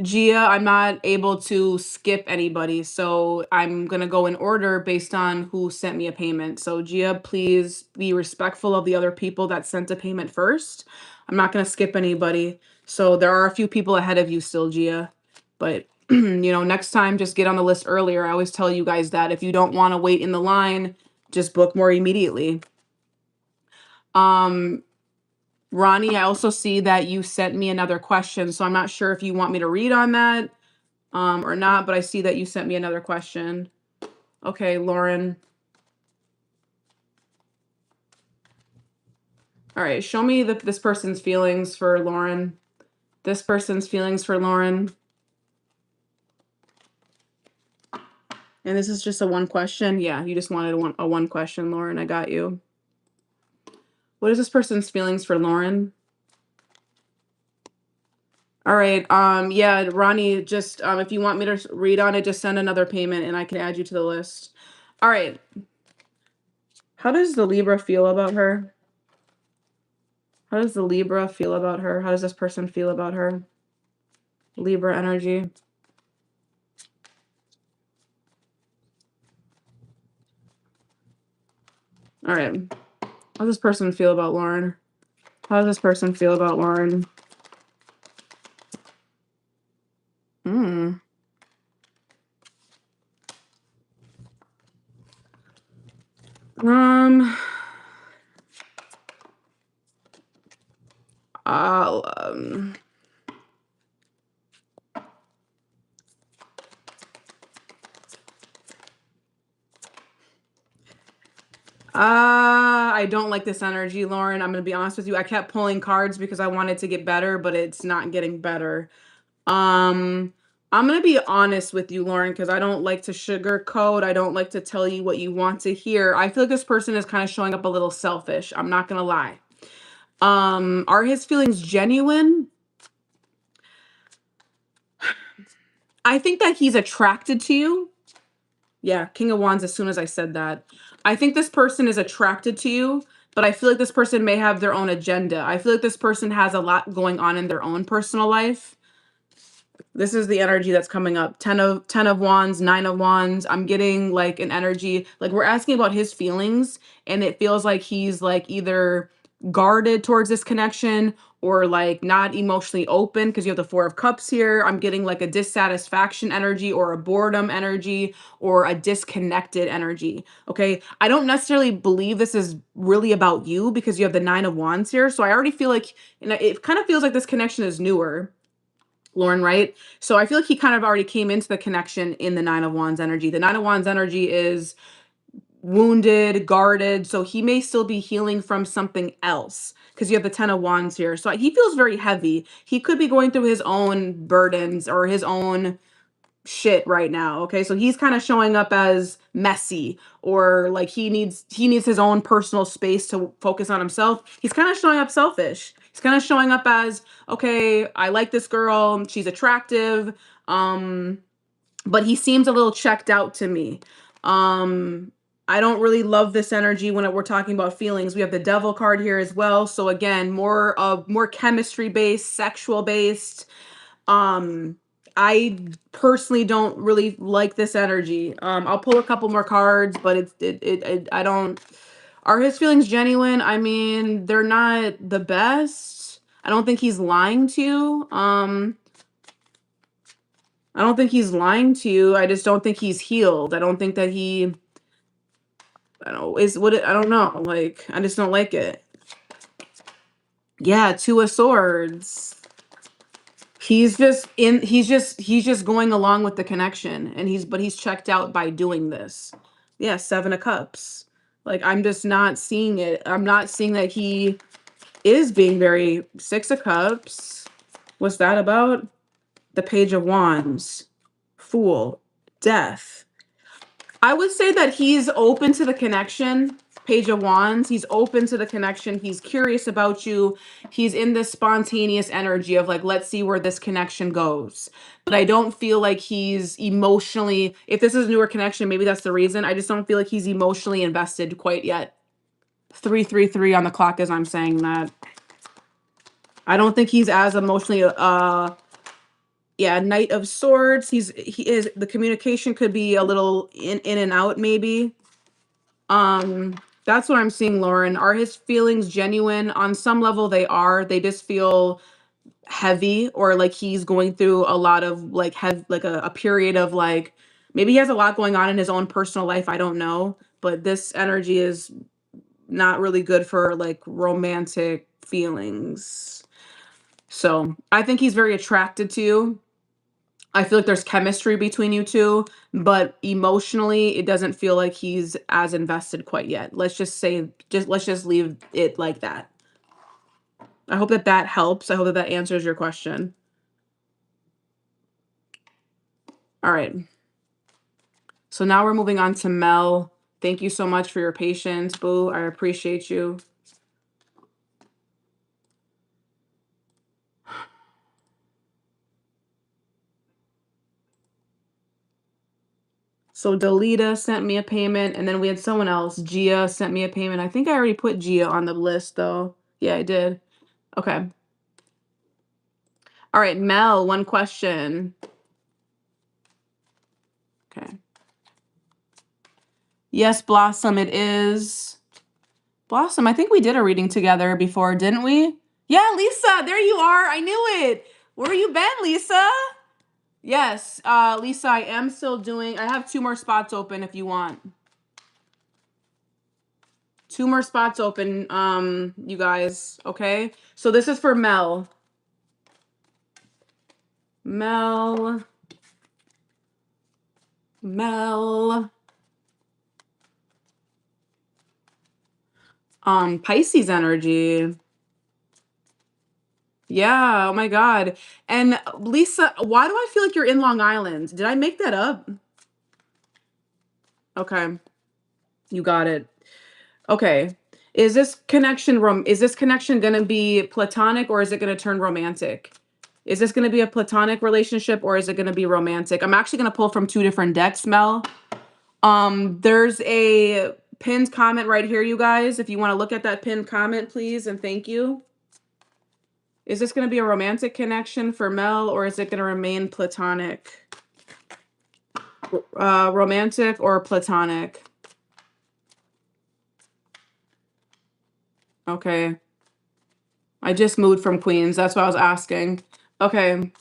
[SPEAKER 1] Gia, I'm not able to skip anybody, so I'm gonna go in order based on who sent me a payment. So Gia, please be respectful of the other people that sent a payment first. I'm not gonna skip anybody. So there are a few people ahead of you still, Gia. But next time just get on the list earlier. I always tell you guys that if you don't want to wait in the line, just book more immediately. Ronnie, I also see that you sent me another question, so I'm not sure if you want me to read on that. Or not, but I see that you sent me another question. Okay, Lauren. All right, show me this person's feelings for Lauren. This person's feelings for Lauren. And this is just a one question. Yeah, you just wanted a one question, Lauren. I got you. What is this person's feelings for Lauren? All right. Yeah, Ronnie, just if you want me to read on it, just send another payment and I can add you to the list. All right. How does the Libra feel about her? How does the Libra feel about her? How does this person feel about her? Libra energy. All right. How does this person feel about Lauren? How does this person feel about Lauren? Hmm. I'll, I don't like this energy, Lauren. I'm gonna be honest with you. I kept pulling cards because I wanted to get better, but it's not getting better. I'm gonna be honest with you, Lauren, because I don't like to sugarcoat. I don't like to tell you what you want to hear. I feel like this person is kind of showing up a little selfish. I'm not gonna lie. Are his feelings genuine? I think that he's attracted to you. Yeah, King of Wands as soon as I said that. I think this person is attracted to you, but I feel like this person may have their own agenda. I feel like this person has a lot going on in their own personal life. This is the energy that's coming up. 10 of wands, 9 of wands. I'm getting like an energy, like we're asking about his feelings, and it feels like he's like either guarded towards this connection or like not emotionally open, because you have the 4 of cups here. I'm getting like a dissatisfaction energy or a boredom energy or a disconnected energy. Okay. I don't necessarily believe this is really about you because you have the 9 of wands here. So I already feel like, and it kind of feels like this connection is newer, Lauren, right? So I feel like he kind of already came into the connection in the 9 of wands energy. The 9 of wands energy is wounded, guarded. So he may still be healing from something else because you have the 10 of wands here. So he feels very heavy. He could be going through his own burdens or his own shit right now. Okay. So he's kind of showing up as messy, or like he needs his own personal space to focus on himself. He's kind of showing up selfish. He's kind of showing up as, okay, I like this girl, she's attractive. But he seems a little checked out to me. I don't really love this energy when we're talking about feelings. We have the devil card here as well. So again, more chemistry based, sexual based. I personally don't really like this energy. I'll pull a couple more cards, but I don't. Are his feelings genuine? I mean, they're not the best. I don't think he's lying to you. I don't think he's lying to you. I just don't think he's healed. I don't think that he, I don't know, I don't know. Like, I just don't like it. Yeah, 2 of swords. He's just going along with the connection, and he's checked out by doing this. Yeah, 7 of cups. Like, I'm just not seeing it. I'm not seeing that he is being very 6 of cups. What's that about? The page of wands. Fool. Death. I would say that he's open to the connection. Page of wands. He's open to the connection. He's curious about you. He's in this spontaneous energy of like, let's see where this connection goes. But I don't feel like he's emotionally, if this is a newer connection, maybe that's the reason. I just don't feel like he's emotionally invested quite yet. 333 on the clock as I'm saying that. I don't think he's as emotionally yeah, Knight of Swords. The communication could be a little in and out maybe. That's what I'm seeing, Lauren. Are his feelings genuine? On some level they are. They just feel heavy, or like he's going through a lot of like a period of like, maybe he has a lot going on in his own personal life. I don't know, but this energy is not really good for like romantic feelings. So I think he's very attracted to you. I feel like there's chemistry between you two, but emotionally, it doesn't feel like he's as invested quite yet. Let's just leave it like that. I hope that that helps. I hope that that answers your question. All right. So now we're moving on to Mel. Thank you so much for your patience, boo. I appreciate you. So Delita sent me a payment, and then we had someone else. Gia sent me a payment. I think I already put Gia on the list, though. Yeah, I did. Okay. All right, Mel, one question. Okay. Yes, Blossom, it is. Blossom, I think we did a reading together before, didn't we? Yeah, Lisa, there you are. I knew it. Where you been, Lisa? Yes, Lisa, I am still doing, I have 2 more spots open if you want. 2 more spots open, you guys, okay? So this is for Mel. Mel. Pisces energy. Yeah, oh my God. And Lisa, why do I feel like you're in Long Island? Did I make that up? Okay, you got it. Okay. Is this connection going to be platonic, or is it going to turn romantic? Is this going to be a platonic relationship, or is it going to be romantic? I'm actually going to pull from 2 different decks, Mel. There's a pinned comment right here, you guys. If you want to look at that pinned comment, please, and thank you. Is this going to be a romantic connection for Mel, or is it going to remain platonic? Romantic or platonic? Okay. I just moved from Queens. That's what I was asking. Okay.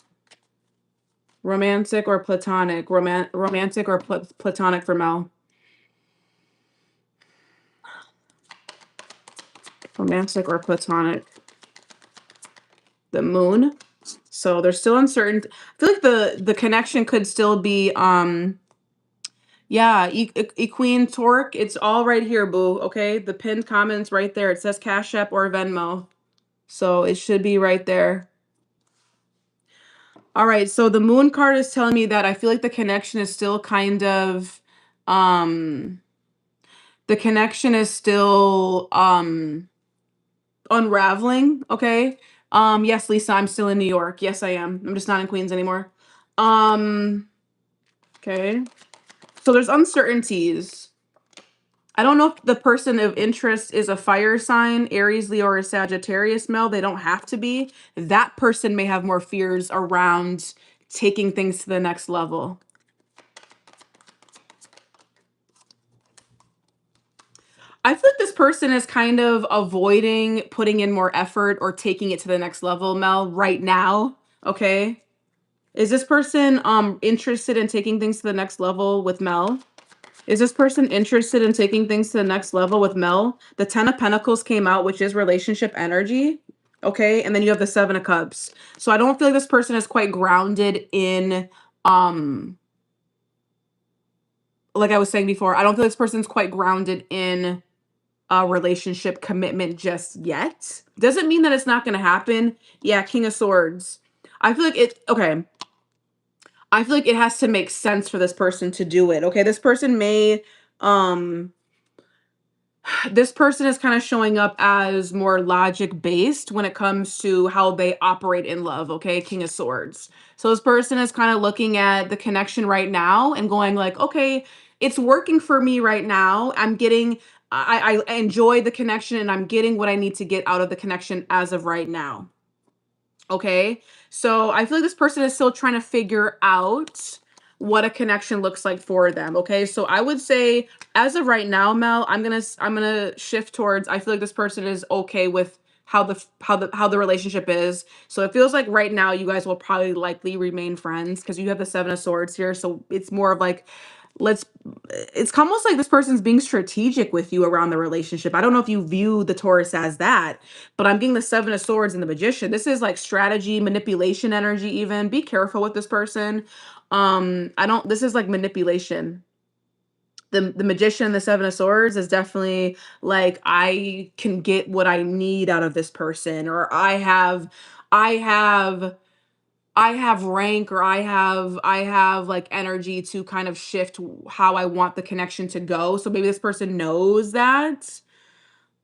[SPEAKER 1] Romantic or platonic? Romantic or platonic for Mel? Romantic or platonic? The moon. So there's still uncertain. I feel like the connection could still be yeah, Queen Torque. It's all right here, boo. Okay, the pinned comments right there. It says Cashapp or Venmo, so it should be right there. All right, so the moon card is telling me that I feel like the connection is still kind of the connection is still unraveling. Okay. Yes, Lisa, I'm still in New York. Yes, I am. I'm just not in Queens anymore. Okay. So there's uncertainties. I don't know if the person of interest is a fire sign, Aries, Leo, or Sagittarius, Mel. They don't have to be. That person may have more fears around taking things to the next level. I feel like this person is kind of avoiding putting in more effort or taking it to the next level, Mel, right now. Okay. Is this person interested in taking things to the next level with Mel? Is this person interested in taking things to the next level with Mel? The 10 of Pentacles came out, which is relationship energy. Okay. And then you have the 7 of Cups. So I don't feel like this person is quite grounded in, like I was saying before, I don't feel this person's quite grounded in a relationship commitment just yet. Doesn't mean that it's not going to happen. Yeah. King of Swords. I feel like okay. I feel like it has to make sense for this person to do it. Okay. This person may, this person is kind of showing up as more logic based when it comes to how they operate in love. Okay. King of Swords. So this person is kind of looking at the connection right now and going like, okay, it's working for me right now. I enjoy the connection and I'm getting what I need to get out of the connection as of right now. Okay. So I feel like this person is still trying to figure out what a connection looks like for them. Okay. So I would say as of right now, Mel, I'm going to shift towards, I feel like this person is okay with how the relationship is. So it feels like right now you guys will probably likely remain friends because you have the 7 of Swords here. So it's more of like, let's it's almost like this person's being strategic with you around the relationship. I don't know if you view the Taurus as that, but I'm getting the 7 of Swords and the Magician. This is like strategy, manipulation energy even. Be careful with this person. I don't This is like manipulation. The Magician, the 7 of Swords is definitely like I can get what I need out of this person, or I have I have rank, or I have like energy to kind of shift how I want the connection to go. So maybe this person knows that.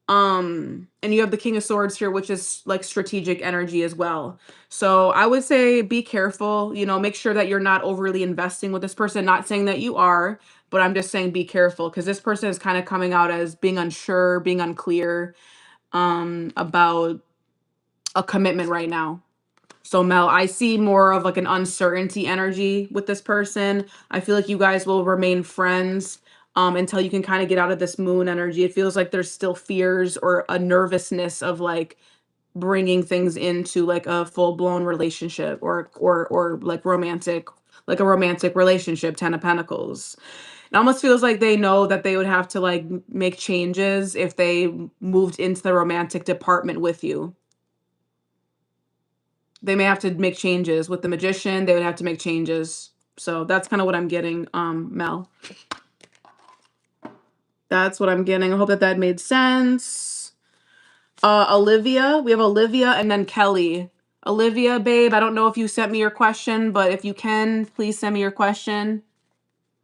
[SPEAKER 1] And you have the King of Swords here, which is like strategic energy as well. So I would say be careful, make sure that you're not overly investing with this person. Not saying that you are, but I'm just saying be careful because this person is kind of coming out as being unsure, being unclear about a commitment right now. So Mel, I see more of like an uncertainty energy with this person. I feel like you guys will remain friends until you can kind of get out of this moon energy. It feels like there's still fears or a nervousness of like bringing things into like a full-blown relationship or like a romantic relationship, 10 of Pentacles. It almost feels like they know that they would have to like make changes if they moved into the romantic department with you. They may have to make changes with the Magician. They would have to make changes. So that's kind of what I'm getting, Mel. That's what I'm getting. I hope that made sense. Olivia, we have Olivia and then Kelly. Olivia, babe, I don't know if you sent me your question, but if you can, please send me your question.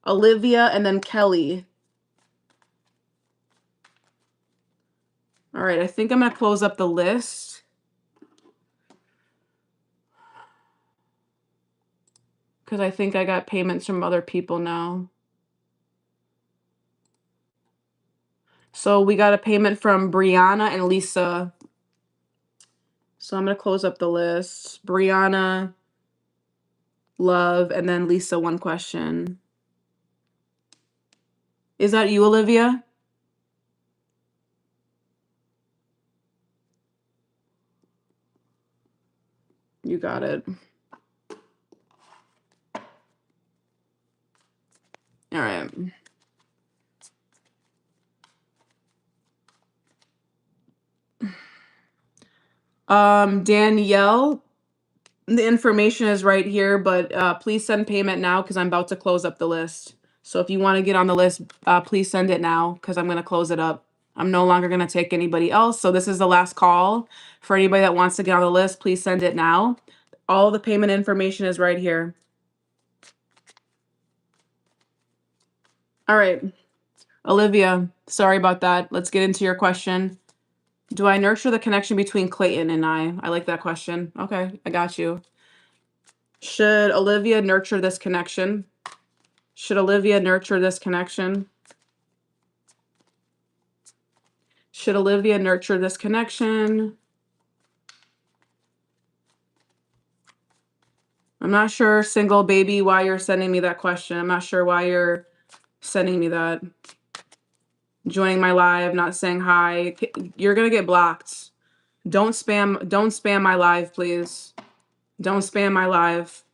[SPEAKER 1] Olivia and then Kelly. All right, I think I'm going to close up the list. Because I think I got payments from other people now. So we got a payment from Brianna and Lisa. So I'm going to close up the list. Brianna, love, and then Lisa, one question. Is that you, Olivia? You got it. All right. Danielle, the information is right here, but please send payment now because I'm about to close up the list. So if you want to get on the list, please send it now because I'm going to close it up. I'm no longer going to take anybody else. So this is the last call for anybody that wants to get on the list. Please send it now. All the payment information is right here. All right. Olivia, sorry about that. Let's get into your question. Do I nurture the connection between Clayton and I? I like that question. Okay, I got you. Should Olivia nurture this connection? Should Olivia nurture this connection? Should Olivia nurture this connection? I'm not sure, single baby, why you're sending me that question. I'm not sure why you're sending me that. Joining my live, not saying hi. You're gonna get blocked. Don't spam my live, please. Don't spam my live.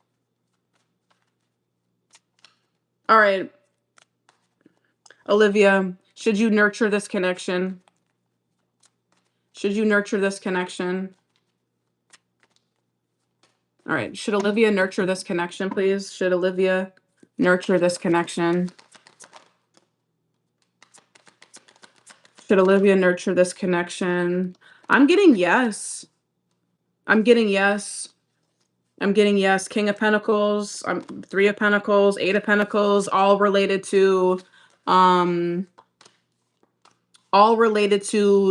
[SPEAKER 1] All right. Olivia, should you nurture this connection? Should you nurture this connection? All right. Should Olivia nurture this connection, please? Should Olivia nurture this connection? Should Olivia nurture this connection? I'm getting yes. I'm getting yes. I'm getting yes. King of Pentacles, Three of Pentacles, Eight of Pentacles, all related to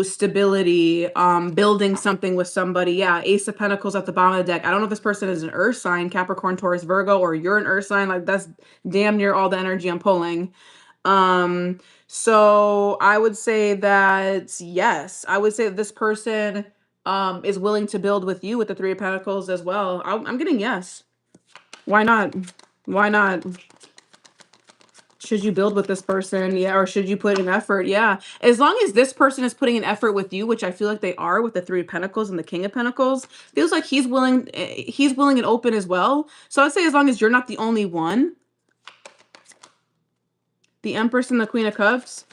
[SPEAKER 1] stability, building something with somebody. Yeah, Ace of Pentacles at the bottom of the deck. I don't know if this person is an earth sign, Capricorn, Taurus, Virgo, or you're an earth sign. Like that's damn near all the energy I'm pulling. So I would say that yes, I would say that this person is willing to build with you with the Three of Pentacles as well. I'm getting yes. Why not? Why not? Should you build with this person? Yeah. Or should you put in effort? Yeah. As long as this person is putting an effort with you, which I feel like they are with the Three of Pentacles and the King of Pentacles, feels like he's willing and open as well. So I'd say as long as you're not the only one. The Empress and the Queen of Cups.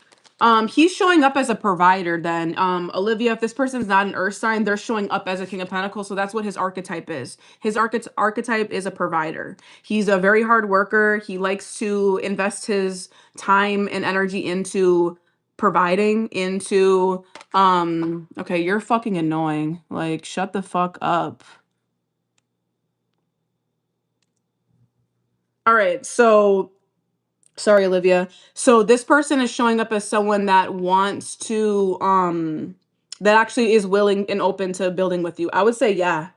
[SPEAKER 1] He's showing up as a provider then. Olivia, if this person's not an earth sign, they're showing up as a King of Pentacles. So that's what his archetype is. His archetype is a provider. He's a very hard worker. He likes to invest his time and energy into providing, into, okay, you're fucking annoying. Like, shut the fuck up. All right, so sorry, Olivia. So this person is showing up as someone that wants to, that actually is willing and open to building with you. I would say, yeah.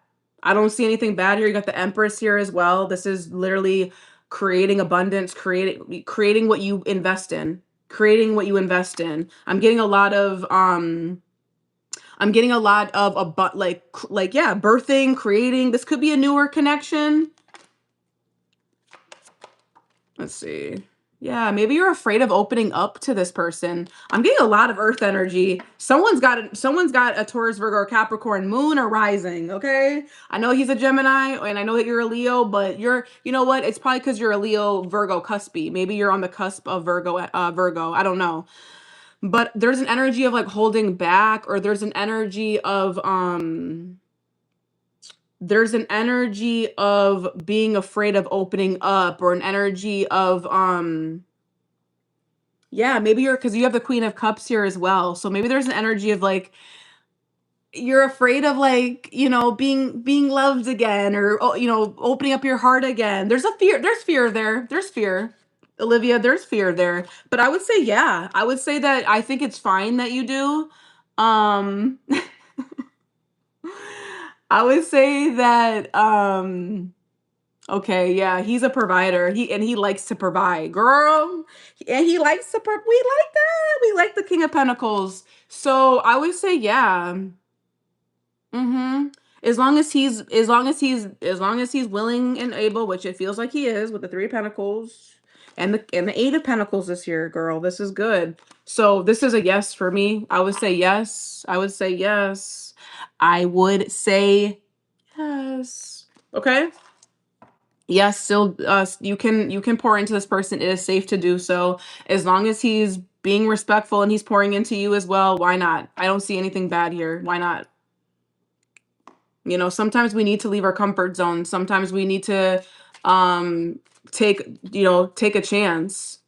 [SPEAKER 1] I don't see anything bad here. You got the Empress here as well. This is literally creating abundance, creating what you invest in, creating what you invest in. I'm getting a lot of, yeah, birthing, creating. This could be a newer connection. Let's see. Yeah, maybe you're afraid of opening up to this person. I'm getting a lot of earth energy. Someone's got a Taurus, Virgo, or Capricorn moon or rising, okay? I know he's a Gemini and I know that you're a Leo, but you know what? It's probably because you're a Leo, Virgo cuspy. Maybe you're on the cusp of Virgo. I don't know. But there's an energy of like holding back, or there's an energy of being afraid of opening up, or an energy of yeah, maybe because you have the Queen of Cups here as well. So maybe there's an energy of like you're afraid of like, being loved again, or opening up your heart again. There's fear there. There's fear. Olivia, there's fear there. But I would say yeah. I would say that I think it's fine that you do. Um I would say that okay, yeah, he's a provider. He likes to provide, girl. And he likes to we like that. We like the King of Pentacles. So I would say, yeah. Mm-hmm. As long as he's willing and able, which it feels like he is with the 3 of Pentacles and the 8 of Pentacles this year, girl. This is good. So this is a yes for me. I would say yes. I would say yes. I would say yes. Okay. Yes, still you can pour into this person. It is safe to do so. As long as he's being respectful and he's pouring into you as well, why not? I don't see anything bad here. Why not? Sometimes we need to leave our comfort zone. Sometimes we need to um take a chance.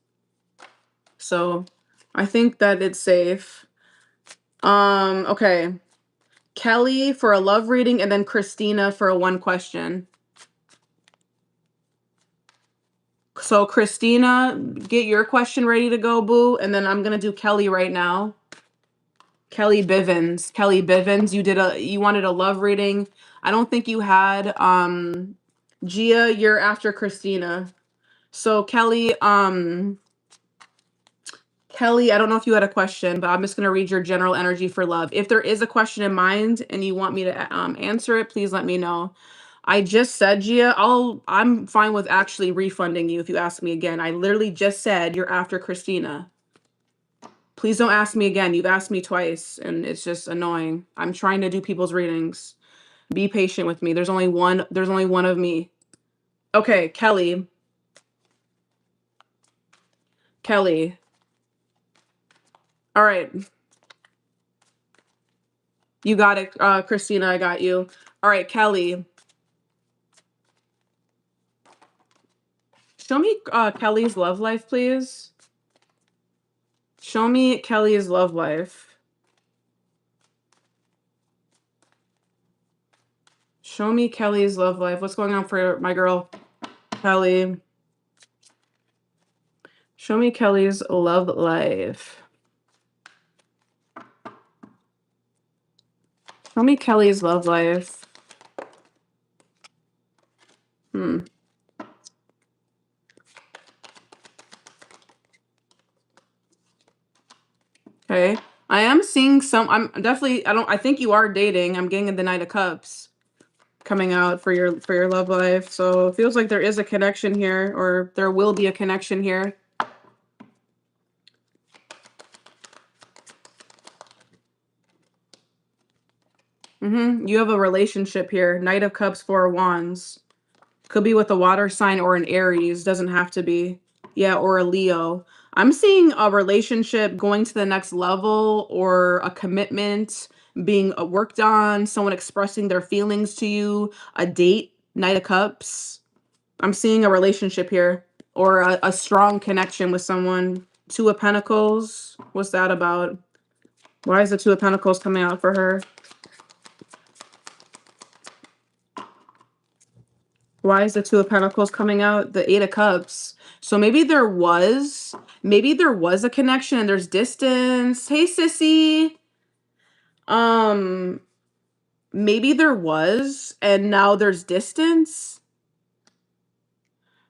[SPEAKER 1] So I think that it's safe. Okay. Kelly for a love reading and then Christina for a 1 question. So Christina, get your question ready to go, boo, and then I'm going to do Kelly right now. Kelly Bivens, you wanted a love reading. I don't think you had Gia, you're after Christina. So Kelly, I don't know if you had a question, but I'm just going to read your general energy for love. If there is a question in mind and you want me to answer it, please let me know. I just said, Gia, I'm fine with actually refunding you if you ask me again. I literally just said you're after Christina. Please don't ask me again. You've asked me twice and it's just annoying. I'm trying to do people's readings. Be patient with me. There's only one of me. Okay, Kelly. All right. You got it, Christina. I got you. All right, Kelly. Show me Kelly's love life, please. Show me Kelly's love life. Show me Kelly's love life. What's going on for my girl, Kelly? Show me Kelly's love life. Show me Kelly's love life. Okay. I am seeing I think you are dating. I'm getting the Knight of Cups coming out for your love life. So it feels like there is a connection here, or there will be a connection here. You have a relationship here. Knight of Cups, 4 of Wands. Could be with a water sign or an Aries. Doesn't have to be. Yeah, or a Leo. I'm seeing a relationship going to the next level, or a commitment being worked on, someone expressing their feelings to you, a date, Knight of Cups. I'm seeing a relationship here, or a strong connection with someone. 2 of Pentacles. What's that about? Why is the 2 of Pentacles coming out for her? Why is the 2 of Pentacles coming out? The 8 of Cups. So maybe there was a connection and there's distance. Hey, sissy. Maybe there was, and now there's distance.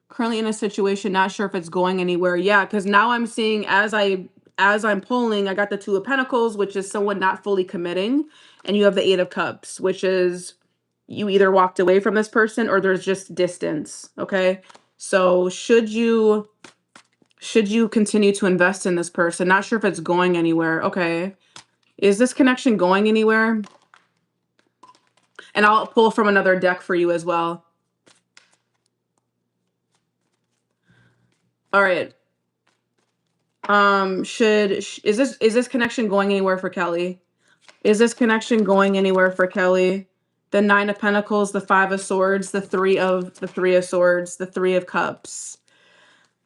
[SPEAKER 1] Currently in a situation, not sure if it's going anywhere. Yeah, because now I'm seeing as I'm pulling, I got the 2 of Pentacles, which is someone not fully committing, and you have the 8 of Cups, which is you either walked away from this person or there's just distance. Okay. So should you continue to invest in this person? Not sure if it's going anywhere. Okay. Is this connection going anywhere? And I'll pull from another deck for you as well. All right. Is this connection going anywhere for Kelly? Is this connection going anywhere for Kelly? The 9 of Pentacles, the 5 of Swords, the 3 of Swords, the 3 of Cups.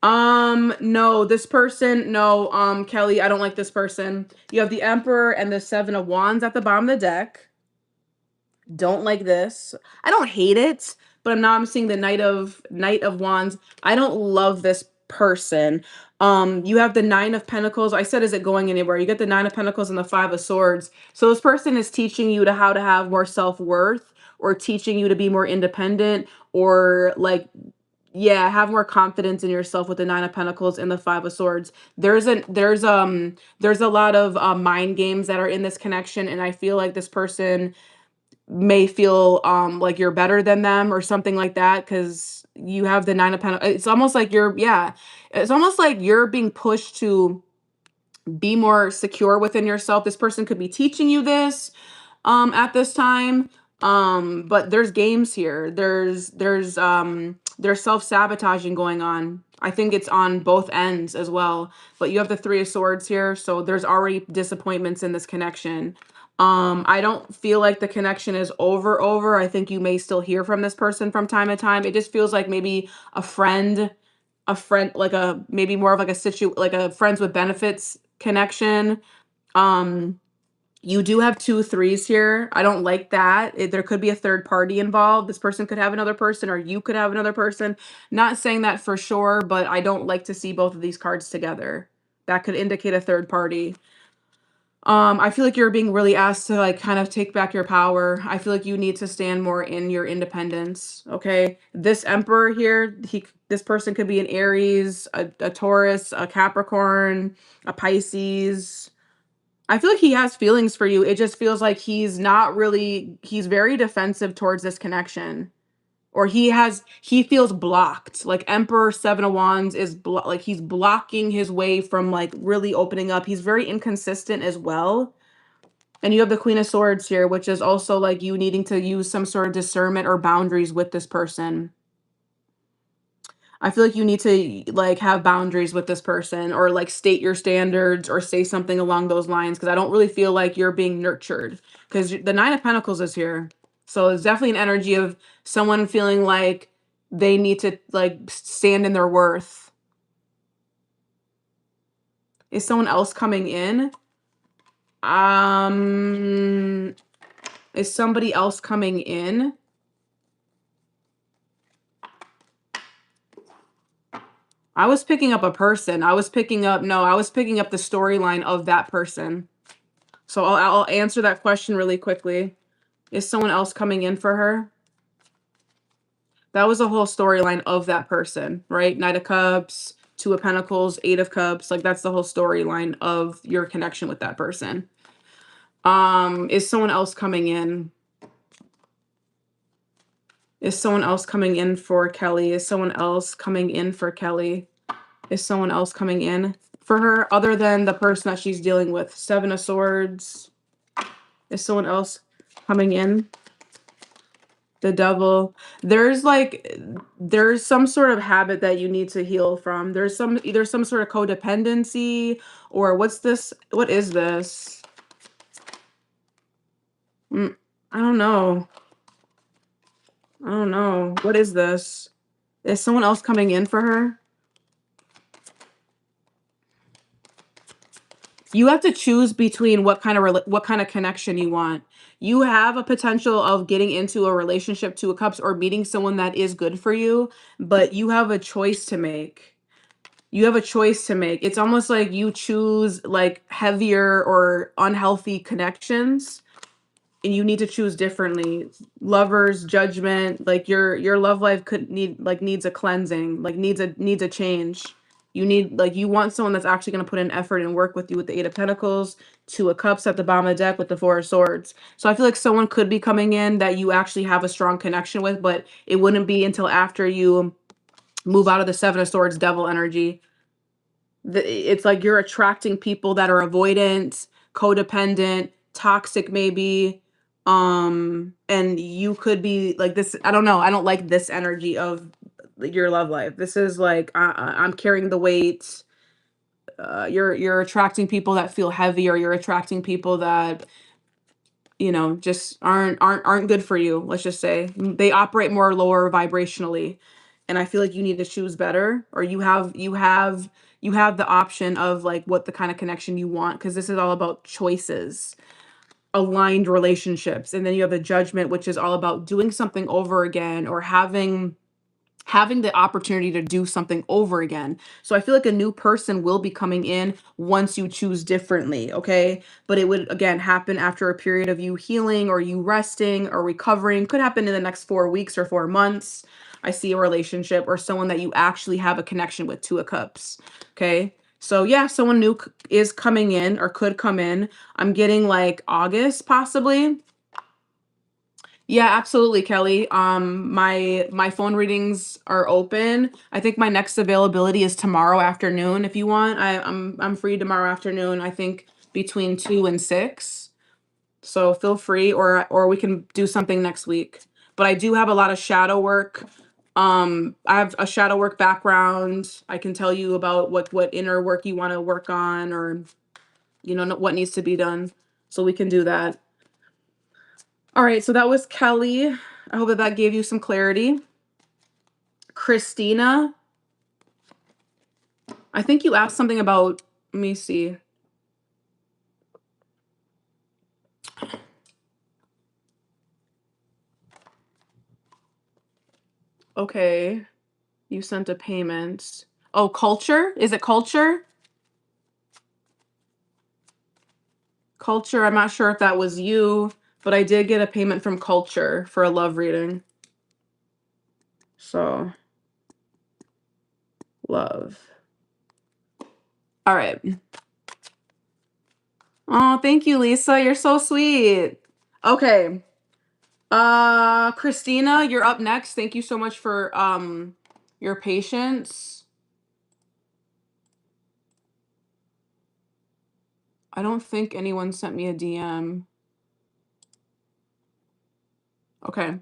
[SPEAKER 1] No, this person, no, Kelly, I don't like this person. You have the Emperor and the 7 of Wands at the bottom of the deck. Don't like this. I don't hate it, but now I'm seeing the Knight of Wands. I don't love this person. You have the 9 of Pentacles. I said, is it going anywhere? You get the 9 of Pentacles and the 5 of Swords. So this person is teaching you how to have more self-worth, or teaching you to be more independent, or like, yeah, have more confidence in yourself with the 9 of Pentacles and the 5 of Swords. There's a lot of mind games that are in this connection, and I feel like this person may feel like you're better than them or something like that, because you have the nine of pentacles. It's almost like it's almost like you're being pushed to be more secure within yourself. This person could be teaching you this at this time. But there's games here. There's self-sabotaging going on. I think it's on both ends as well. But you have the Three of Swords here, so there's already disappointments in this connection. I don't feel like the connection is over. I think you may still hear from this person from time to time. It just feels like maybe a friend, like a maybe more of like like a friends with benefits connection. Um, you do have two threes here. I don't like that. There could be a third party involved. This person could have another person, or you could have another person. Not saying that for sure, but I don't like to see both of these cards together. That could indicate a third party. I feel like you're being really asked to like kind of take back your power. I feel like you need to stand more in your independence. Okay. This emperor here, this person could be an Aries, a Taurus, a Capricorn, a Pisces. I feel like he has feelings for you. It just feels like he's very defensive towards this connection. Or he feels blocked. Like Emperor Seven of Wands is like he's blocking his way from like really opening up. He's very inconsistent as well. And you have the Queen of Swords here, which is also like you needing to use some sort of discernment or boundaries with this person. I feel like you need to like have boundaries with this person, or like state your standards or say something along those lines, because I don't really feel like you're being nurtured, because the Nine of Pentacles is here. So it's definitely an energy of someone feeling like they need to like stand in their worth. Is someone else coming in? Is somebody else coming in? I was picking up a person. I was picking up the storyline of that person. So I'll answer that question really quickly. Is someone else coming in for her? That was a whole storyline of that person, right? Knight of Cups, Two of Pentacles, Eight of Cups. Like that's the whole storyline of your connection with that person. Is someone else coming in? Is someone else coming in for Kelly? Is someone else coming in for Kelly? Is someone else coming in for her other than the person that she's dealing with? Seven of Swords. Is someone else coming in? The Devil. There's some sort of habit that you need to heal from. There's either some sort of codependency, or what's this? What is this? I don't know. I don't know. What is this? Is someone else coming in for her? You have to choose between what kind of connection you want. You have a potential of getting into a relationship, Two of Cups, or meeting someone that is good for you, but you have a choice to make. You have a choice to make. It's almost like you choose like heavier or unhealthy connections, and you need to choose differently. Lovers, Judgment, like your love life needs a cleansing, like needs a change. You want someone that's actually going to put in effort and work with you, with the Eight of Pentacles, Two of Cups at the bottom of the deck with the Four of Swords. So I feel like someone could be coming in that you actually have a strong connection with, but it wouldn't be until after you move out of the Seven of Swords Devil energy. It's like you're attracting people that are avoidant, codependent, toxic maybe. And you could be like this. I don't know. I don't like this energy of your love life. This is like I'm carrying the weight. You're attracting people that feel heavy, or you're attracting people that just aren't good for you. Let's just say they operate more lower vibrationally, and I feel like you need to choose better, or you have the option of like what the kind of connection you want, because this is all about choices, aligned relationships. And then you have the Judgment, which is all about doing something over again, or having the opportunity to do something over again. So I feel like a new person will be coming in once you choose differently, okay? But it would again happen after a period of you healing, or you resting or recovering. Could happen in the next 4 weeks or 4 months. I see a relationship or someone that you actually have a connection with, Two of Cups, okay? So yeah, someone new is coming in or could come in. I'm getting like August possibly. Yeah, absolutely, Kelly. My phone readings are open. I think my next availability is tomorrow afternoon. If you want, I'm free tomorrow afternoon. I think between 2 and 6. So feel free, or we can do something next week. But I do have a lot of shadow work. I have a shadow work background. I can tell you about what inner work you want to work on, or what needs to be done. So we can do that. All right, so that was Kelly. I hope that gave you some clarity. Christina, I think you asked something about, let me see. Okay, you sent a payment. Oh, culture? Is it culture? Culture, I'm not sure if that was you, but I did get a payment from culture for a love reading. So, love. All right. Oh, thank you, Lisa. You're so sweet. Okay. Christina, you're up next. Thank you so much for your patience. I don't think anyone sent me a DM. Okay.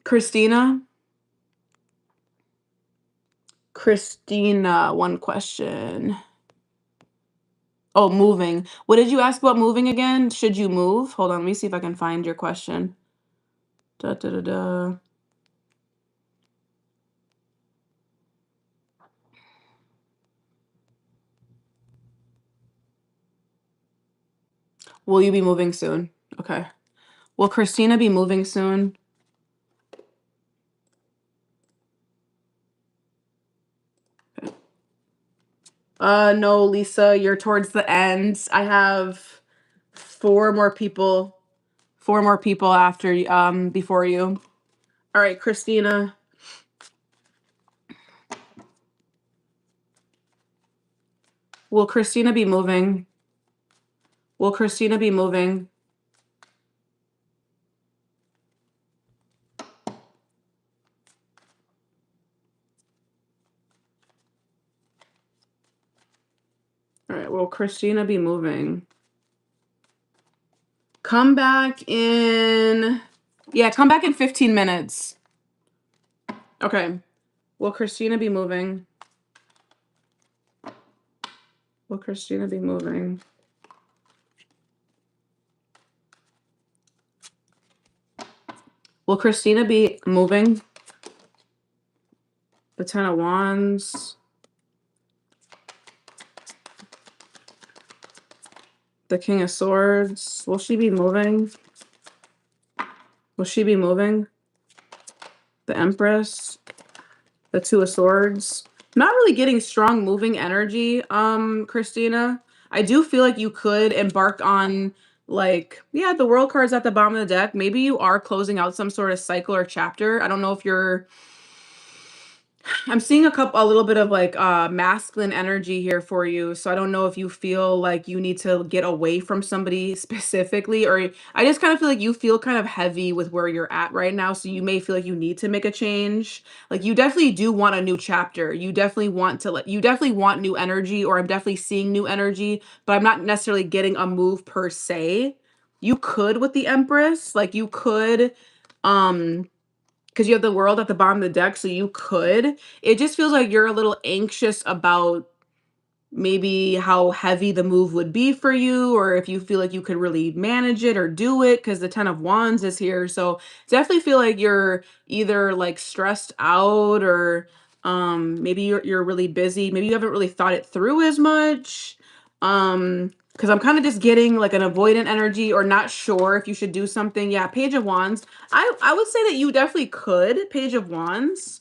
[SPEAKER 1] Christina, one question. Oh, moving. What did you ask about moving again? Should you move? Hold on, let me see if I can find your question. Da, da, da, da. Will you be moving soon? Okay. Will Christina be moving soon? Okay. No, Lisa, you're towards the end. I have four more people after before you. All right, Christina. Will Christina be moving? Will Christina be moving? All right, will Christina be moving? Come back in 15 minutes. Okay. Will Christina be moving? Will Christina be moving? Will Christina be moving? The Ten of Wands. The King of Swords. Will she be moving? Will she be moving? The Empress. The Two of Swords. Not really getting strong moving energy, Christina. I do feel like you could embark on, like, yeah, the World card's at the bottom of the deck. Maybe you are closing out some sort of cycle or chapter. I don't know if I'm seeing a little bit of like masculine energy here for you. So I don't know if you feel like you need to get away from somebody specifically, or I just kind of feel like you feel kind of heavy with where you're at right now. So you may feel like you need to make a change. Like you definitely do want a new chapter. You definitely want you definitely want new energy, or I'm definitely seeing new energy, but I'm not necessarily getting a move per se. You could with the Empress, like you could, because you have the World at the bottom of the deck, so you could. It just feels like you're a little anxious about maybe how heavy the move would be for you, or if you feel like you could really manage it or do it, because the Ten of Wands is here. So definitely feel like you're either like stressed out, or maybe you're really busy. Maybe you haven't really thought it through as much. Because I'm kind of just getting like an avoidant energy, or not sure if you should do something. Yeah, Page of Wands. I would say that you definitely could. Page of Wands.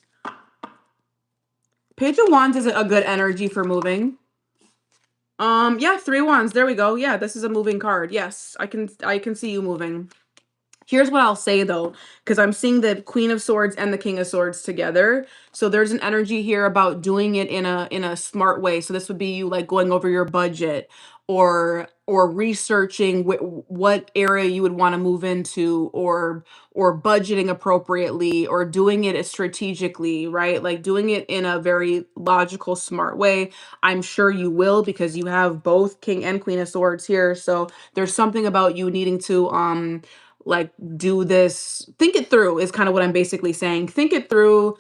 [SPEAKER 1] Page of Wands is a good energy for moving. Yeah, Three Wands. There we go. Yeah, this is a moving card. Yes, I can see you moving. Here's what I'll say though, because I'm seeing the Queen of Swords and the King of Swords together. So there's an energy here about doing it in a smart way. So this would be you like going over your budget, or researching what area you would want to move into, or budgeting appropriately, or doing it strategically, right? Like doing it in a very logical, smart way. I'm sure you will, because you have both King and Queen of Swords here. So there's something about you needing to like do this, think it through is kind of what I'm basically saying. Think it through.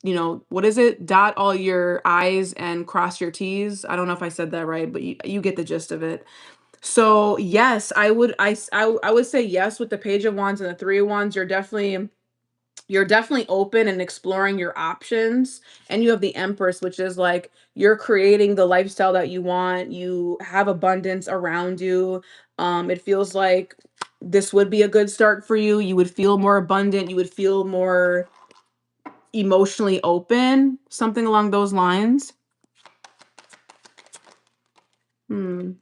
[SPEAKER 1] You know, what is it? Dot all your I's and cross your T's. I don't know if I said that right, but you get the gist of it. So yes, I would say yes with the Page of Wands and the Three of Wands. You're definitely open and exploring your options. And you have the Empress, which is like you're creating the lifestyle that you want. You have abundance around you. It feels like this would be a good start for you. You would feel more abundant. You would feel more emotionally open, something along those lines. Hmm.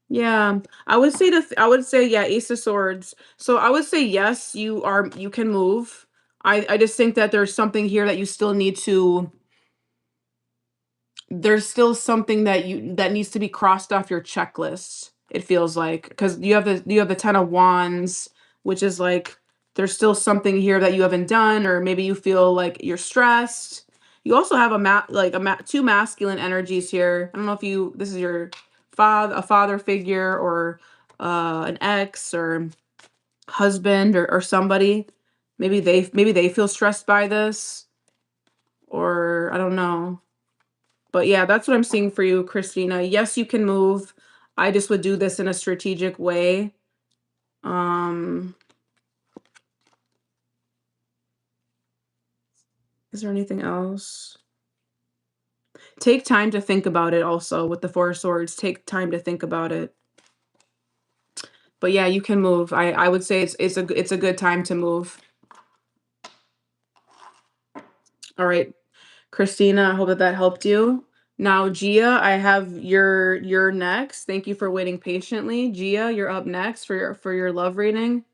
[SPEAKER 1] Yeah, I would say yeah, Ace of Swords. So I would say yes, you can move. I just think that there's something here that you still need to there's still something that needs to be crossed off your checklist. It feels like, because you have the Ten of Wands, which is like there's still something here that you haven't done, or maybe you feel like you're stressed. You also have two masculine energies here. I don't know if this is your father figure, or an ex, or husband, or somebody. Maybe they feel stressed by this, or I don't know. But yeah, that's what I'm seeing for you, Christina. Yes, you can move. I just would do this in a strategic way. Um, is there anything else? Take time to think about it also with the Four of Swords. Take time to think about it. But yeah, you can move. I would say it's a good time to move. All right, Christina, I hope that helped you. Now, Gia, I have your next. Thank you for waiting patiently. Gia, you're up next for your love reading.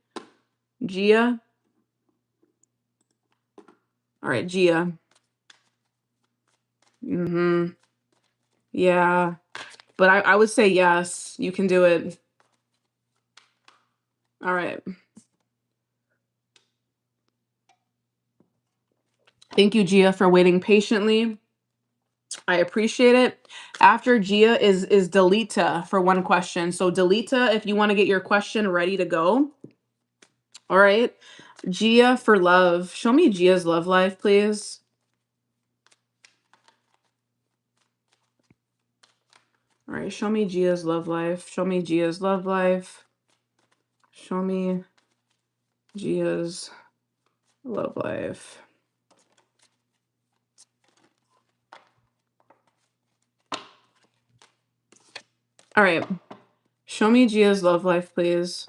[SPEAKER 1] Gia. All right, Gia. Mm-hmm. Yeah. But I would say yes, you can do it. All right. Thank you, Gia, for waiting patiently. I appreciate it. After Gia is Delita for one question. So Delita, if you want to get your question ready to go. All right. Gia for love. Show me Gia's love life, please. All right. Show me Gia's love life. Show me Gia's love life. Show me Gia's love life. All right. Show me Gia's love life, please.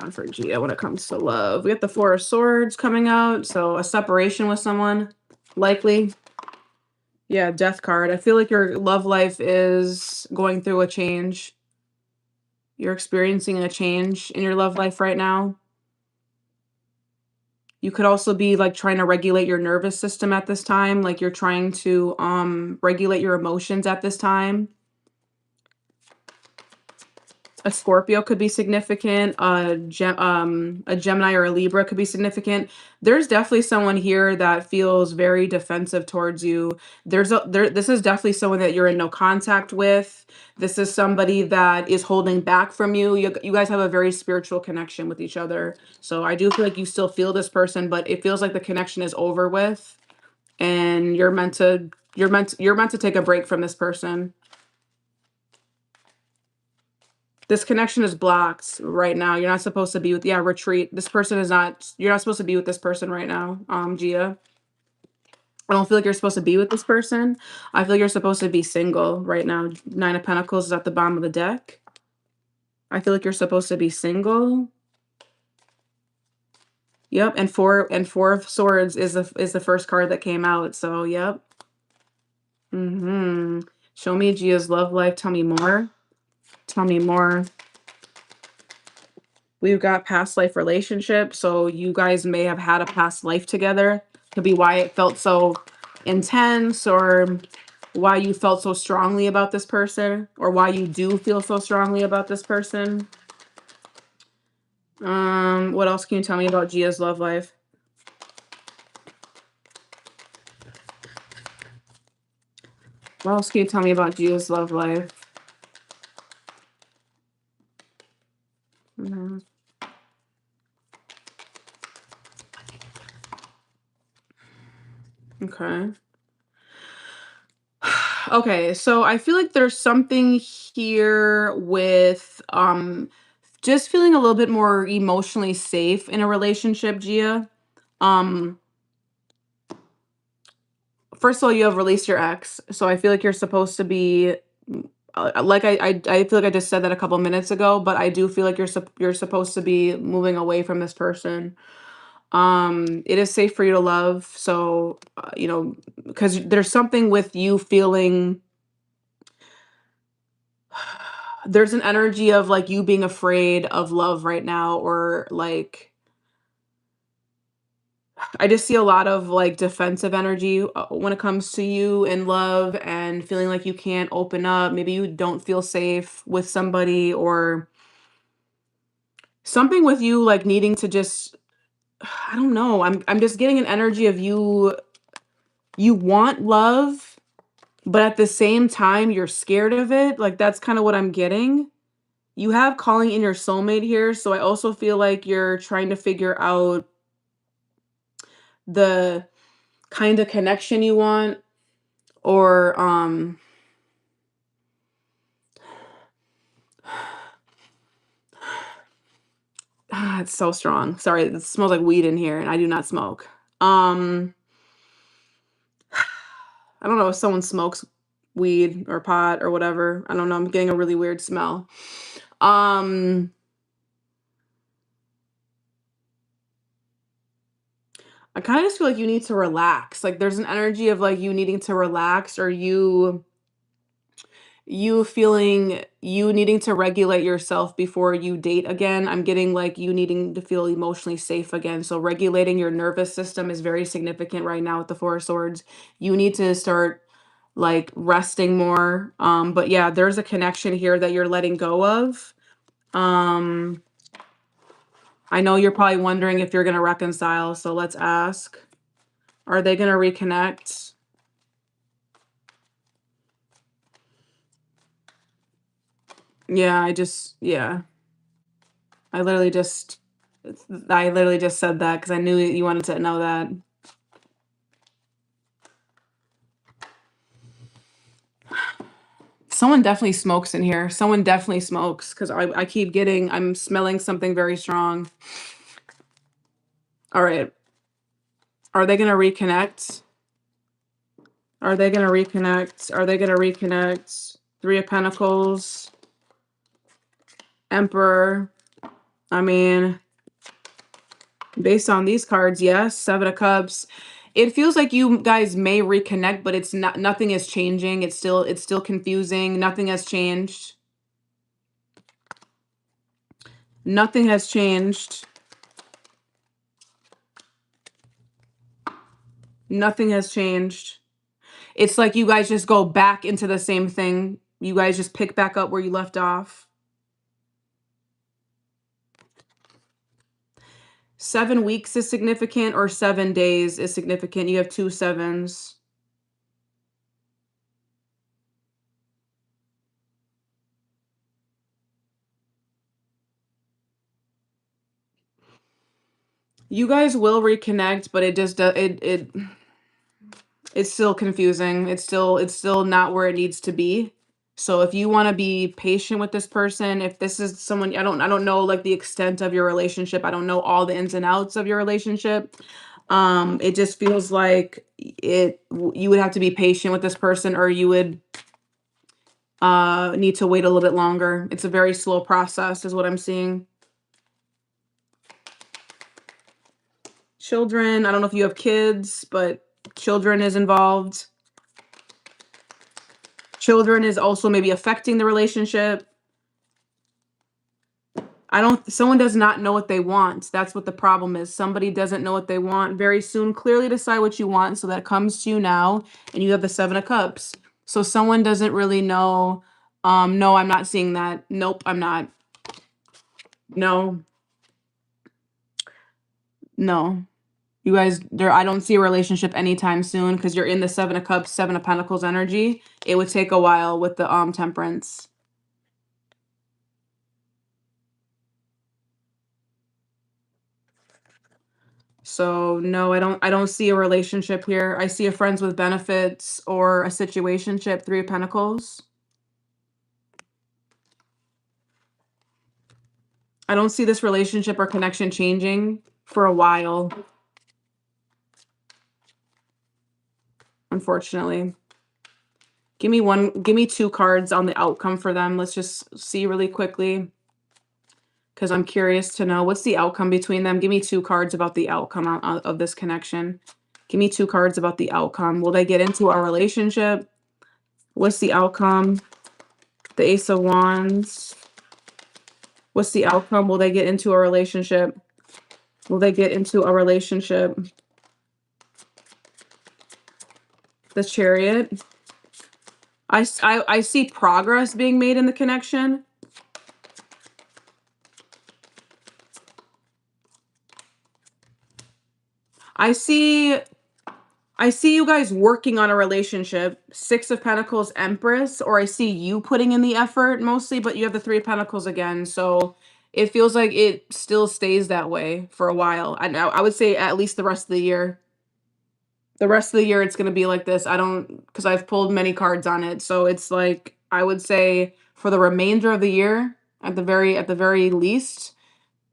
[SPEAKER 1] On for Gia when it comes to love. We got the Four of Swords coming out, so a separation with someone, likely. Yeah, Death card. I feel like your love life is going through a change. You're experiencing a change in your love life right now. You could also be like trying to regulate your nervous system at this time, like you're trying to regulate your emotions at this time. A Scorpio could be significant. A Gemini or a Libra could be significant. There's definitely someone here that feels very defensive towards you. This is definitely someone that you're in no contact with. This is somebody that is holding back from you. You guys have a very spiritual connection with each other. So I do feel like you still feel this person, but it feels like the connection is over with, and you're meant to take a break from this person. This connection is blocked right now. You're not supposed to be with, yeah, retreat. This person is not, you're not supposed to be with this person right now, Gia. I don't feel like you're supposed to be with this person. I feel like you're supposed to be single right now. Nine of Pentacles is at the bottom of the deck. I feel like you're supposed to be single. Yep, and Four of Swords is the first card that came out. So, yep. Show me Gia's love life. Tell me more. Tell me more. We've got past life relationship. So you guys may have had a past life together. Could be why it felt so intense, or why you felt so strongly about this person, or why you do feel so strongly about this person. What else can you tell me about Gia's love life? What else can you tell me about Gia's love life? Mhm. Okay. Okay, so I feel like there's something here with just feeling a little bit more emotionally safe in a relationship, Gia. Um First of all, you have released your ex, so I feel like you're supposed to be like I feel like I just said that a couple minutes ago, but I do feel like you're supposed to be moving away from this person. It is safe for you to love, so because there's something with you feeling there's an energy of like you being afraid of love right now, or like I just see a lot of like defensive energy when it comes to you in love, and feeling like you can't open up. Maybe you don't feel safe with somebody, or something with you like needing to just I don't know. I'm just getting an energy of you want love, but at the same time you're scared of it. Like that's kind of what I'm getting. You have calling in your soulmate here, so I also feel like you're trying to figure out the kind of connection you want, or it's so strong. Sorry, it smells like weed in here and I do not smoke. Um I don't know if someone smokes weed or pot or whatever. I don't know. I'm getting a really weird smell. Um I kind of just feel like you need to relax. Like there's an energy of like you needing to relax, or you feeling you needing to regulate yourself before you date again. I'm getting like you needing to feel emotionally safe again. So regulating your nervous system is very significant right now with the Four of Swords. You need to start like resting more. But yeah, there's a connection here that you're letting go of. Um, I know you're probably wondering if you're gonna reconcile, so let's ask. Are they gonna reconnect? Yeah, yeah. I literally just I literally just said that because I knew you wanted to know that. Someone definitely smokes in here. Someone definitely smokes because I keep I'm smelling something very strong. All right. Are they gonna reconnect? Are they gonna reconnect? Are they gonna reconnect? Three of Pentacles, Emperor. I mean, based on these cards, yes. Seven of Cups. It feels like you guys may reconnect, but it's not. Nothing is changing. It's still confusing. Nothing has changed. Nothing has changed. Nothing has changed. It's like you guys just go back into the same thing. You guys just pick back up where you left off. 7 weeks is significant, or 7 days is significant. You have two sevens. You guys will reconnect, but it just it's still confusing. It's still not where it needs to be. So if you want to be patient with this person, if this is someone I don't know like the extent of your relationship. I don't know all the ins and outs of your relationship. It just feels like you would have to be patient with this person, or you would need to wait a little bit longer. It's a very slow process is what I'm seeing. Children, I don't know if you have kids, but children is involved. Children is also maybe affecting the relationship. Someone does not know what they want. That's what the problem is. Somebody doesn't know what they want very soon. Clearly decide what you want so that it comes to you now, and you have the 7 of Cups. So someone doesn't really know. No, I'm not seeing that. Nope, I'm not. No, no. You guys, I don't see a relationship anytime soon because you're in the 7 of Cups, 7 of Pentacles energy. It would take a while with the Temperance. So no, I don't see a relationship here. I see a friends with benefits or a situationship, 3 of Pentacles. I don't see this relationship or connection changing for a while, unfortunately. Give me 2 cards on the outcome for them. Let's just see really quickly because I'm curious to know what's the outcome between them. Give me 2 cards about the outcome of this connection. Give me 2 cards about the outcome. Will they get into our relationship? What's the outcome? The Ace of Wands. What's the outcome? Will they get into a relationship? Will they get into a relationship? The Chariot. I see progress being made in the connection. I see you guys working on a relationship. 6 of Pentacles, Empress, or I see you putting in the effort mostly, but you have the 3 of Pentacles again. So it feels like it still stays that way for a while. I would say at least the rest of the year. The rest of the year it's going to be like this. Because I've pulled many cards on it. So it's like, I would say for the remainder of the year, at the very least,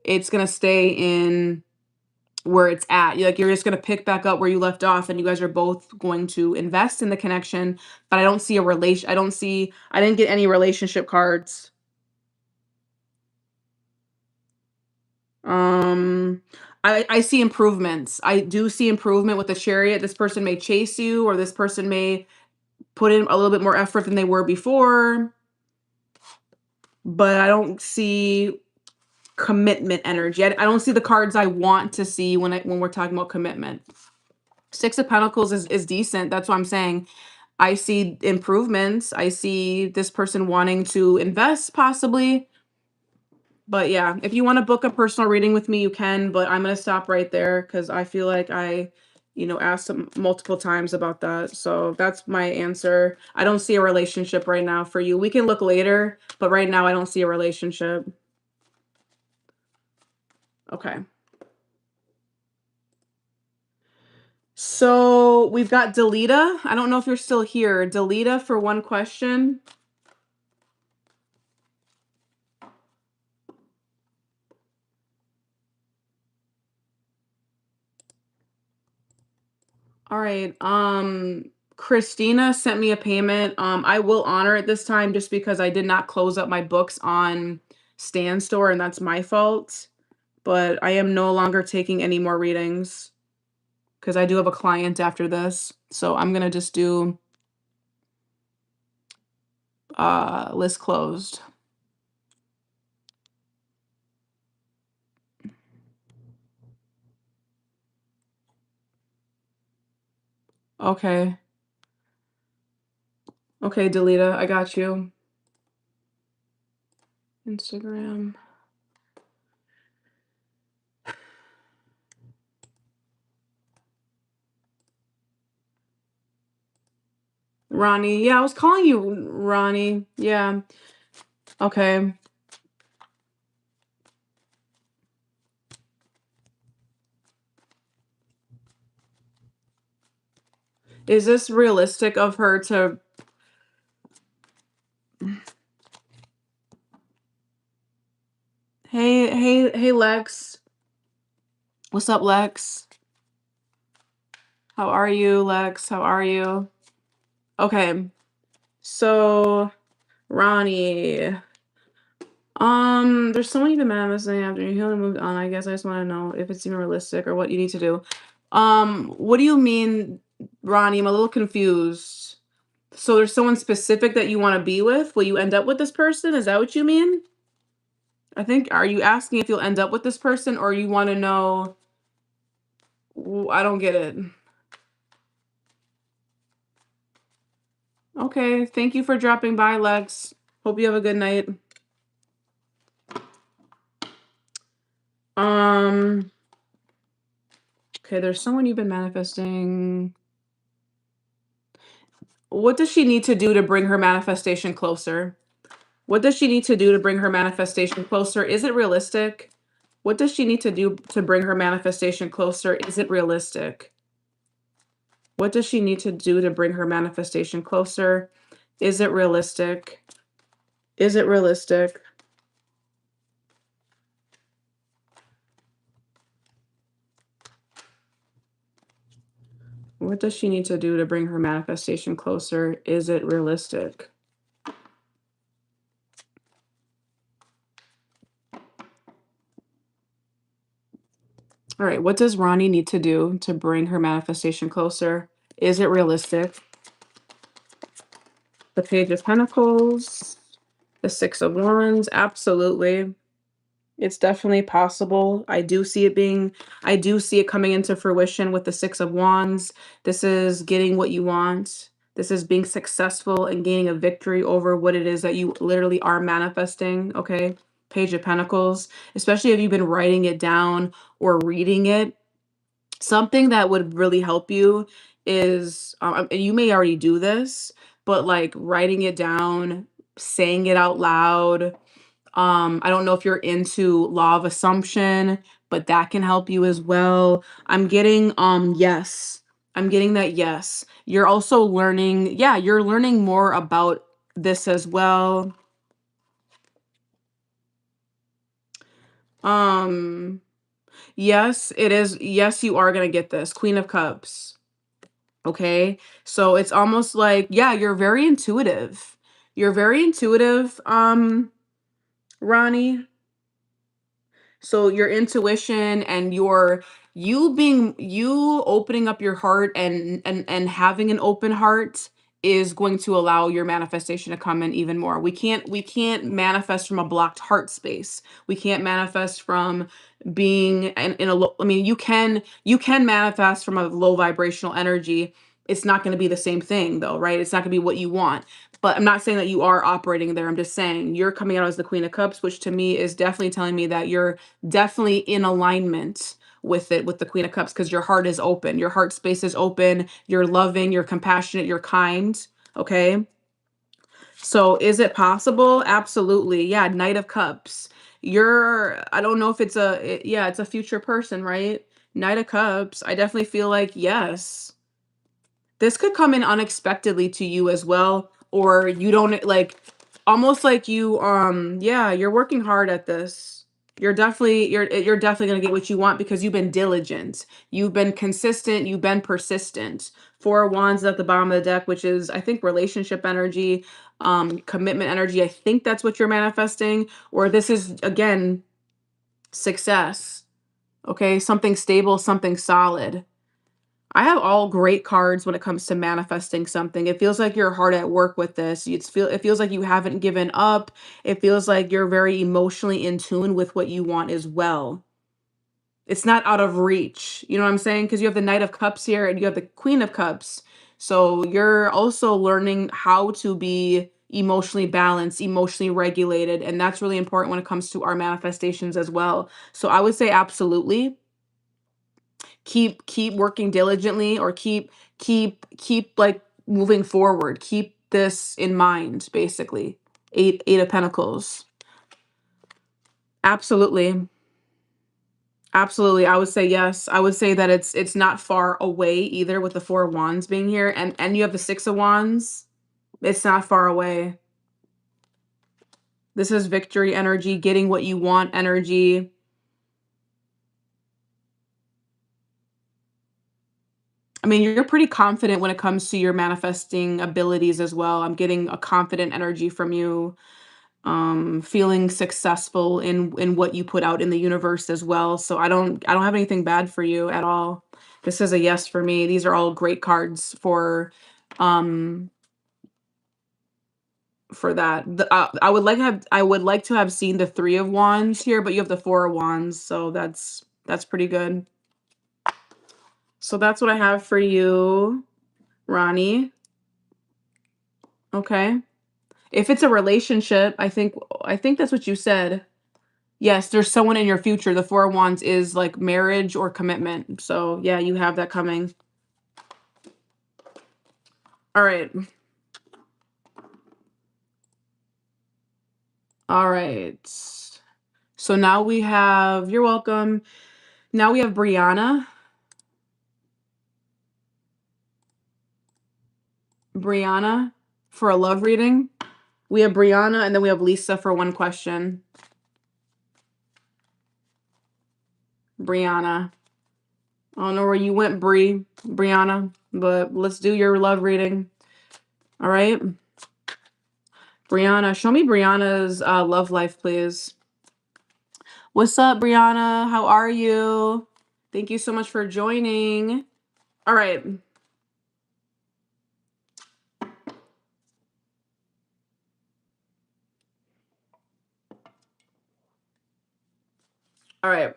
[SPEAKER 1] it's going to stay in where it's at. You're just going to pick back up where you left off, and you guys are both going to invest in the connection, but I don't see a relation. I didn't get any relationship cards. I see improvements. I do see improvement with the Chariot. This person may chase you, or this person may put in a little bit more effort than they were before, but I don't see commitment energy. I don't see the cards I want to see when we're talking about commitment. 6 of Pentacles is decent. That's what I'm saying. I see improvements. I see this person wanting to invest possibly. But yeah, if you want to book a personal reading with me, you can, but I'm going to stop right there because I feel like I asked them multiple times about that. So that's my answer. I don't see a relationship right now for you. We can look later, but right now I don't see a relationship. Okay. So we've got Delita. I don't know if you're still here. Delita for 1 question. All right. Christina sent me a payment. I will honor it this time just because I did not close up my books on Stan Store, and that's my fault. But I am no longer taking any more readings because I do have a client after this. So I'm gonna just do list closed. Okay. Okay, Delita, I got you. Instagram. Ronnie. Yeah, I was calling you Ronnie. Yeah. Okay. Is this realistic of her to... Hey, Lex. What's up, Lex? How are you, Lex? How are you? Okay. So, Ronnie. There's someone you've been mad missing after you healed and moved on. I guess I just want to know if it's even realistic or what you need to do. What do you mean, Ronnie? I'm a little confused. So there's someone specific that you want to be with? Will you end up with this person? Is that what you mean? I think, are you asking if you'll end up with this person, or you want to know? I don't get it. Okay, thank you for dropping by, Lex. Hope you have a good night. Um, okay, there's someone you've been manifesting. What does she need to do to bring her manifestation closer? What does she need to do to bring her manifestation closer? Is it realistic? What does she need to do to bring her manifestation closer? Is it realistic? What does she need to do to bring her manifestation closer? Is it realistic? Is it realistic? What does she need to do to bring her manifestation closer? Is it realistic? All right, what does Ronnie need to do to bring her manifestation closer? Is it realistic? The Page of Pentacles, the Six of Wands, absolutely. It's definitely possible. I do see it coming into fruition with the Six of Wands. This is getting what you want. This is being successful and gaining a victory over what it is that you literally are manifesting, okay? Page of Pentacles, especially if you've been writing it down or reading it. Something that would really help you is, and you may already do this, but like writing it down, saying it out loud. I don't know if you're into law of assumption, but that can help you as well. I'm getting yes. I'm getting that yes. You're also learning, yeah, you're learning more about this as well. Um yes, it is. Yes, you are going to get this. Queen of Cups. Okay? So it's almost like, yeah, you're very intuitive. You're very intuitive, Ronnie. So your intuition and you opening up your heart and having an open heart is going to allow your manifestation to come in even more. We can't manifest from a blocked heart space. We can't manifest from being in a low, I mean, you can manifest from a low vibrational energy. It's not going to be the same thing though, right? It's not going to be what you want. But I'm not saying that you are operating there. I'm just saying you're coming out as the Queen of Cups, which to me is definitely telling me that you're definitely in alignment with it, with the Queen of Cups, because your heart is open, your heart space is open, you're loving, you're compassionate, you're kind. Okay, so is it possible? Absolutely. Yeah, Knight of Cups. I don't know if yeah, it's a future person, right? Knight of Cups, I definitely feel like yes, this could come in unexpectedly to you as well, or you don't like, almost like you yeah, you're working hard at this. You're definitely going to get what you want because you've been diligent. You've been consistent, you've been persistent. Four of Wands at the bottom of the deck, which is I think relationship energy, commitment energy. I think that's what you're manifesting, or this is again success. Okay, something stable, something solid. I have all great cards when it comes to manifesting something. It feels like you're hard at work with this. It feels like you haven't given up. It feels like you're very emotionally in tune with what you want as well. It's not out of reach. You know what I'm saying? Because you have the Knight of Cups here and you have the Queen of Cups. So you're also learning how to be emotionally balanced, emotionally regulated, and that's really important when it comes to our manifestations as well. So I would say absolutely keep working diligently, or keep like moving forward, keep this in mind, basically. Eight of Pentacles. Absolutely. Absolutely, I would say yes. I would say that it's not far away either, with the Four of Wands being here, and you have the Six of Wands. It's not far away. This is victory energy, getting what you want energy. I mean, you're pretty confident when it comes to your manifesting abilities as well. I'm getting a confident energy from you, feeling successful in what you put out in the universe as well. So I don't have anything bad for you at all. This is a yes for me. These are all great cards for um for that. I would like to have seen the 3 of Wands here, but you have the 4 of Wands, so that's pretty good. So that's what I have for you, Ronnie. Okay. If it's a relationship, I think that's what you said. Yes, there's someone in your future. The 4 of Wands is like marriage or commitment. So yeah, you have that coming. All right. All right. So now we have, you're welcome. Now we have Brianna. Brianna for a love reading. We have Brianna and then we have Lisa for one question. Brianna. I don't know where you went, Brianna, but let's do your love reading. All right. Brianna, show me Brianna's love life, please. What's up, Brianna? How are you? Thank you so much for joining. All right. All right.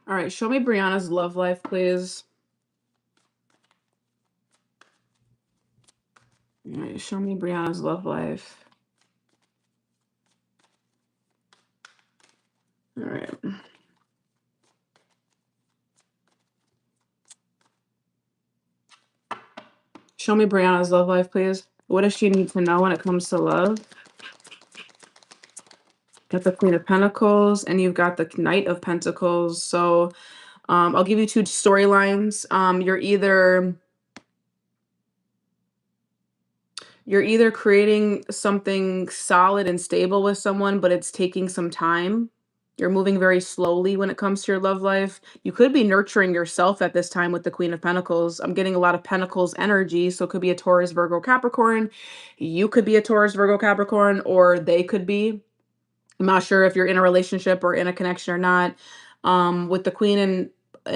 [SPEAKER 1] All right. Show me Brianna's love life, please. All right. Show me Brianna's love life. All right. Show me Brianna's love life, please. What does she need to know when it comes to love? Got the Queen of Pentacles and you've got the Knight of Pentacles. So I'll give you 2 storylines. You're either creating something solid and stable with someone, but it's taking some time. You're moving very slowly when it comes to your love life. You could be nurturing yourself at this time with the Queen of Pentacles. I'm getting a lot of Pentacles energy, so it could be a Taurus, Virgo, Capricorn. You could be a Taurus, Virgo, Capricorn, or they could be. I'm not sure if you're in a relationship or in a connection or not. With the Queen and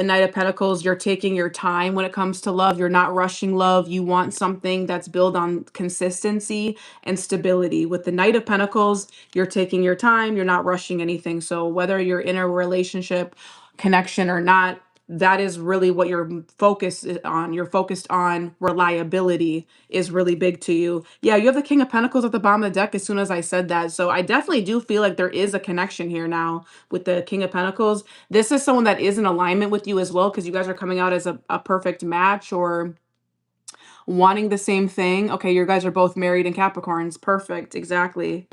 [SPEAKER 1] Knight of Pentacles, you're taking your time when it comes to love. You're not rushing love. You want something that's built on consistency and stability. With the Knight of Pentacles, you're taking your time. You're not rushing anything. So whether you're in a relationship, connection or not, that is really what you're focused on. You're focused on reliability is really big to you. Yeah, you have the King of Pentacles at the bottom of the deck as soon as I said that. So I definitely do feel like there is a connection here now with the King of Pentacles. This is someone that is in alignment with you as well because you guys are coming out as a perfect match or wanting the same thing. Okay, you guys are both married in Capricorns. Perfect, exactly.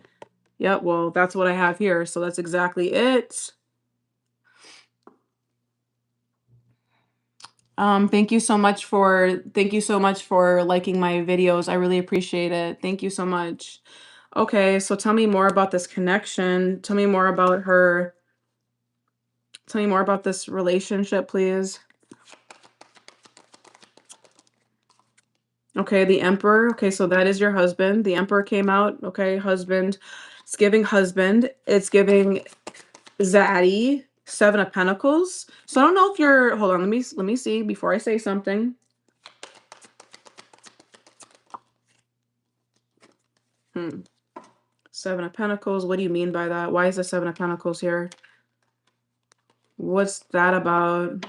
[SPEAKER 1] Yep, well, that's what I have here. So that's exactly it. Thank you so much for liking my videos. I really appreciate it. Thank you so much. Okay, so tell me more about this connection. Tell me more about her. Tell me more about this relationship, please. Okay, the Emperor. Okay, so that is your husband. The Emperor came out. Okay, husband. It's giving husband. It's giving zaddy. 7 of Pentacles. So I don't know if you're, hold on, let me see before I say something. Hmm. 7 of Pentacles. What do you mean by that? Why is the 7 of Pentacles here? What's that about?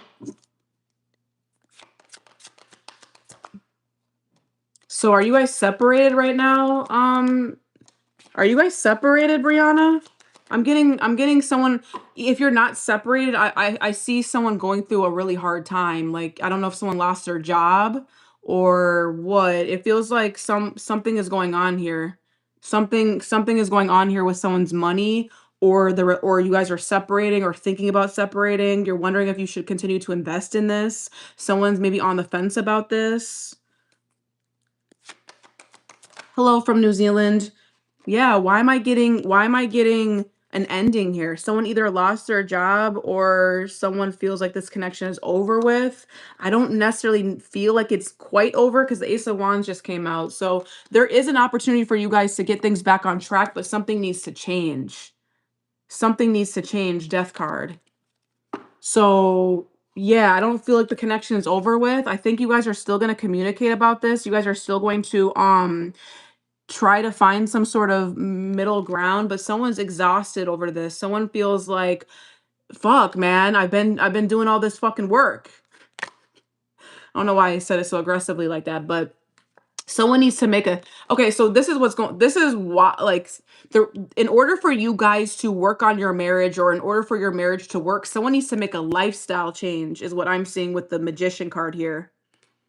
[SPEAKER 1] So are you guys separated right now? Are you guys separated, Brianna? I'm getting someone, if you're not separated, I see someone going through a really hard time. Like, I don't know if someone lost their job or what. It feels like something is going on here. Something is going on here with someone's money or or you guys are separating or thinking about separating. You're wondering if you should continue to invest in this. Someone's maybe on the fence about this. Hello from New Zealand. Yeah, why am I getting an ending here? Someone either lost their job or someone feels like this connection is over with. I don't necessarily feel like it's quite over because the Ace of Wands just came out. So there is an opportunity for you guys to get things back on track, but something needs to change. Something needs to change, Death card. So Yeah, I don't feel like the connection is over with. I think you guys are still going to communicate about this. You guys are still going to try to find some sort of middle ground, but someone's exhausted over this. Someone feels like, fuck, man, I've been doing all this fucking work. I don't know why I said it so aggressively like that, but someone needs to make a okay, so this is what's going this is what like the in order for you guys to work on your marriage, or in order for your marriage to work, someone needs to make a lifestyle change, is what I'm seeing with the magician card here.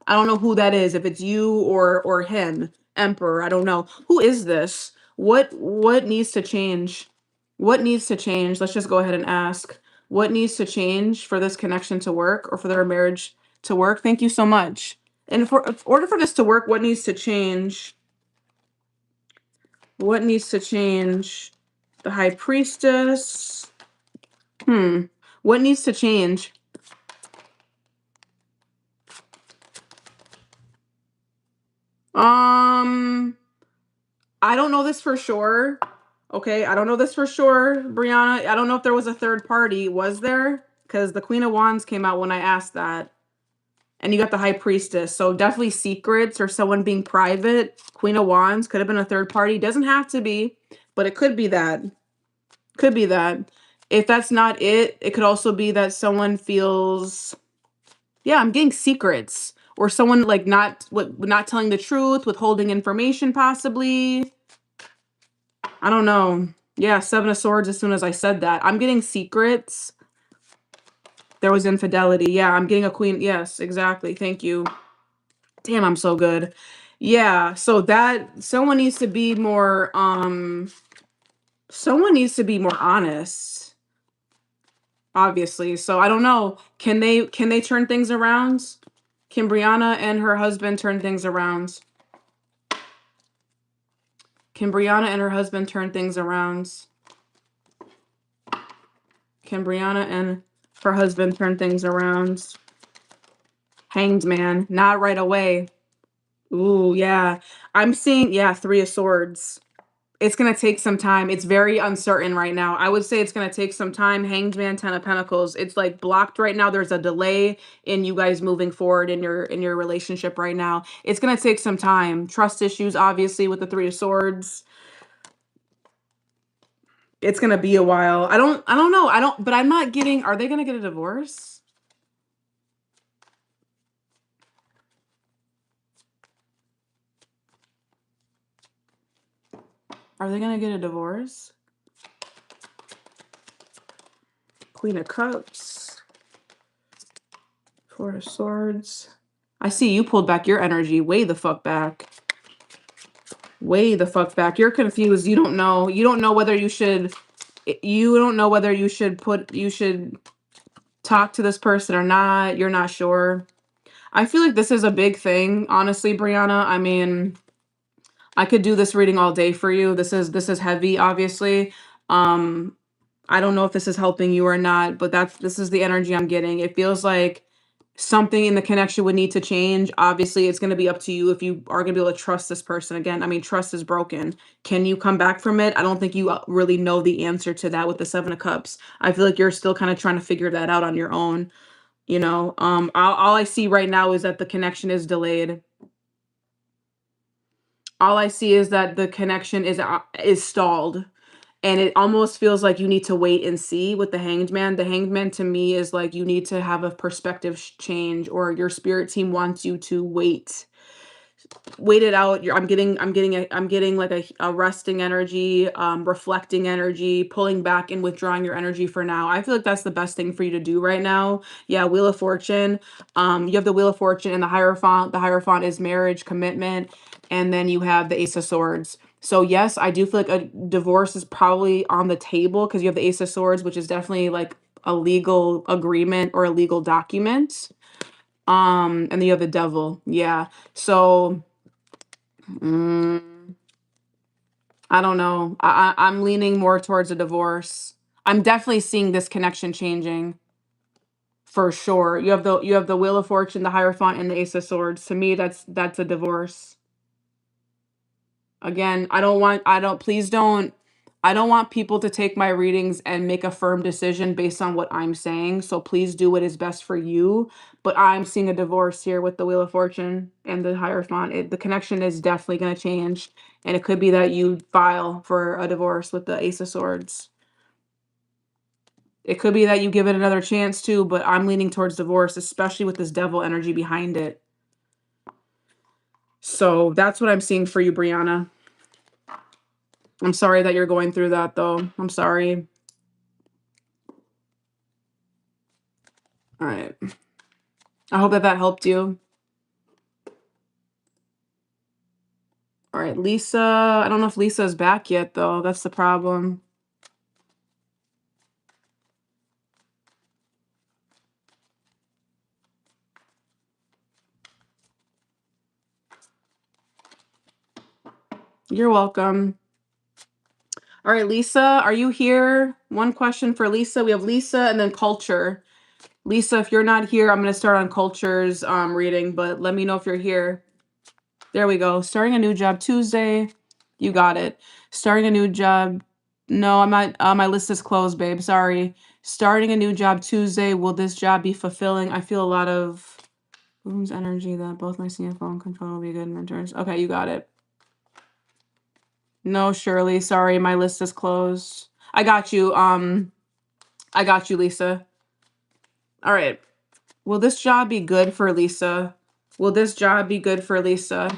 [SPEAKER 1] I don't know who that is, if it's you or him, Emperor. I don't know. Who is this? What needs to change? What needs to change? Let's just go ahead and ask. What needs to change for this connection to work, or for their marriage to work? Thank you so much. And for in order for this to work, what needs to change? What needs to change? The High Priestess. What needs to change? Um I don't know this for sure. Okay, I don't know this for sure, Brianna. I don't know if there was a third party. Was there? Because the Queen of Wands came out when I asked that. And you got the High Priestess. So definitely secrets, or someone being private. Queen of Wands could have been a third party. Doesn't have to be, but it could be that. Could be that. If that's not it, it could also be that someone feels, yeah, I'm getting secrets. Or someone like not telling the truth, withholding information possibly. I don't know. Yeah, Seven of Swords as soon as I said that. I'm getting secrets. There was infidelity. Yeah, I'm getting a queen. Yes, exactly. Thank you. Damn, I'm so good. Yeah, so that someone needs to be more honest, obviously. So I don't know. Can they turn things around? Can Brianna and her husband turn things around? Can Brianna and her husband turn things around? Can Brianna and her husband turn things around? Hanged Man, not right away. Ooh, yeah. I'm seeing, yeah, Three of Swords. It's going to take some time. It's very uncertain right now. I would say it's going to take some time. Hanged Man, Ten of Pentacles. It's like blocked right now. There's a delay in you guys moving forward in your relationship right now. It's going to take some time. Trust issues, obviously, with the Three of Swords. It's going to be a while. I don't know. But I'm not getting, are they going to get a divorce? Are they going to get a divorce? Queen of Cups. Four of Swords. I see you pulled back your energy way the fuck back. Way the fuck back. You're confused. You don't know. You don't know whether you should you should talk to this person or not. You're not sure. I feel like this is a big thing, honestly, Brianna. I mean, I could do this reading all day for you. This is heavy, obviously. I don't know if this is helping you or not, but this is the energy I'm getting. It feels like something in the connection would need to change. Obviously, it's going to be up to you if you are going to be able to trust this person again. I mean, trust is broken. Can you come back from it? I don't think you really know the answer to that with the Seven of Cups. I feel like you're still kind of trying to figure that out on your own. All I see right now is that the connection is delayed. All I see is that the connection is stalled. And it almost feels like you need to wait and see with the Hanged Man. The Hanged Man to me is like you need to have a perspective change, or your spirit team wants you to wait it out. I'm getting like a resting energy, reflecting energy, pulling back and withdrawing your energy for now. I feel like that's the best thing for you to do right now. Yeah, Wheel of Fortune. You have the Wheel of Fortune and the Hierophant. The Hierophant is marriage, commitment, and then you have the Ace of Swords. So yes, I do feel like a divorce is probably on the table, because you have the Ace of Swords, which is definitely like a legal agreement or a legal document. And then you have the Devil. Yeah. So Mm, I don't know. I'm leaning more towards a divorce. I'm definitely seeing this connection changing for sure. You have the Wheel of Fortune, the Hierophant, and the Ace of Swords. To me, that's a divorce. Again, I don't want. I don't. Please don't. I don't want people to take my readings and make a firm decision based on what I'm saying. So please do what is best for you. But I'm seeing a divorce here with the Wheel of Fortune and the Hierophant. The connection is definitely going to change. And it could be that you file for a divorce with the Ace of Swords. It could be that you give it another chance too, but I'm leaning towards divorce, especially with this devil energy behind it. So that's what I'm seeing for you, Brianna. I'm sorry that you're going through that, though. I'm sorry. All right. I hope that that helped you. All right, Lisa. I don't know if Lisa is back yet, though. That's the problem. You're welcome. All right, Lisa, are you here? One question for Lisa. We have Lisa and then culture. Lisa, if you're not here, I'm going to start on culture's reading, but let me know if you're here. There we go. Starting a new job Tuesday. You got it. Starting a new job. No, I'm not. My list is closed, babe. Sorry. Starting a new job Tuesday. Will this job be fulfilling? I feel a lot of wounds energy that both my CFO and control will be good mentors. Okay, you got it. No, Shirley. Sorry, my list is closed. I got you. I got you, Lisa. All right. Will this job be good for Lisa? Will this job be good for Lisa?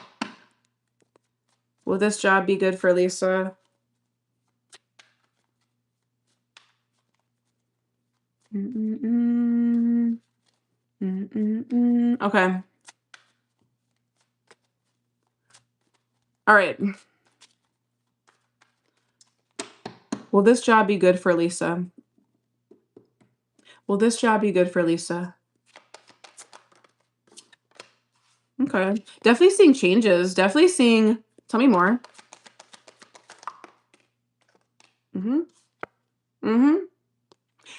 [SPEAKER 1] Will this job be good for Lisa? Okay. All right. Will this job be good for Lisa? Will this job be good for Lisa? Okay. Definitely seeing changes. Definitely seeing. Tell me more.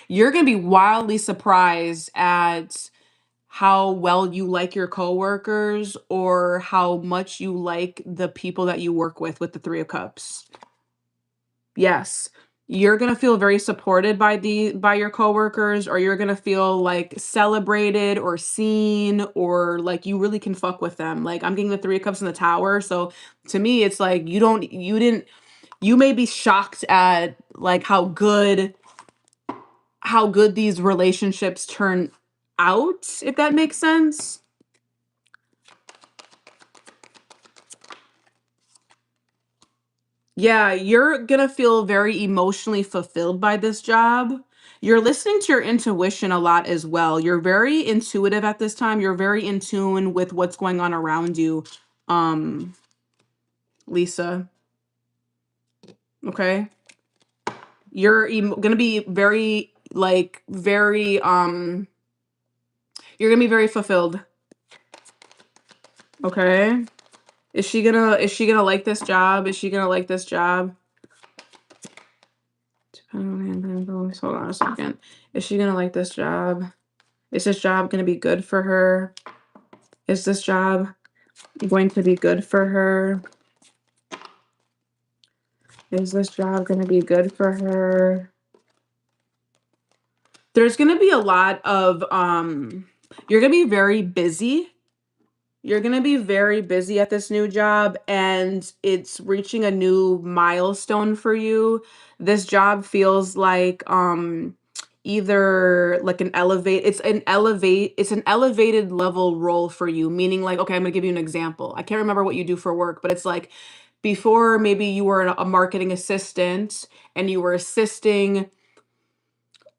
[SPEAKER 1] You're going to be wildly surprised at how well you like your coworkers or how much you like the people that you work with the Three of Cups. Yes. You're going to feel very supported by your coworkers, or you're going to feel like celebrated or seen, or like you really can fuck with them. Like I'm getting the Three of Cups in the Tower. So to me, it's like you may be shocked at like how good these relationships turn out, if that makes sense. Yeah, you're gonna feel very emotionally fulfilled by this job. You're listening to your intuition a lot as well. You're very intuitive at this time. You're very in tune with what's going on around you, Lisa. Okay. You're gonna be very, like, you're gonna be very fulfilled. Okay. Is she gonna like this job? Is she gonna like this job? Hold on a second. Is she gonna like this job? Is this job gonna be good for her? Is this job going to be good for her? Is this job gonna be good for her? There's gonna be a lot of you're gonna be very busy. You're going to be very busy at this new job, and it's reaching a new milestone for you. This job feels like either like it's an elevated level role for you, meaning like, okay, I'm going to give you an example. I can't remember what you do for work, but it's like before maybe you were a marketing assistant and you were assisting,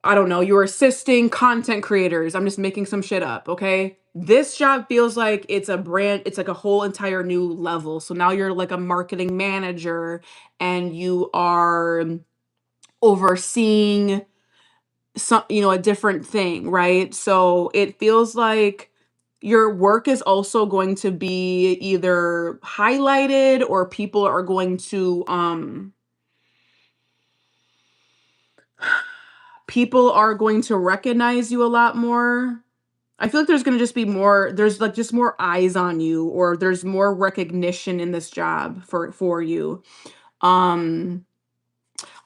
[SPEAKER 1] I don't know, you're assisting content creators. I'm just making some shit up, okay? This job feels like it's like a whole entire new level. So now you're like a marketing manager and you are overseeing some, a different thing, right? So it feels like your work is also going to be either highlighted or people are going to recognize you a lot more. I feel like there's gonna just be there's like just more eyes on you, or there's more recognition in this job for you. Um,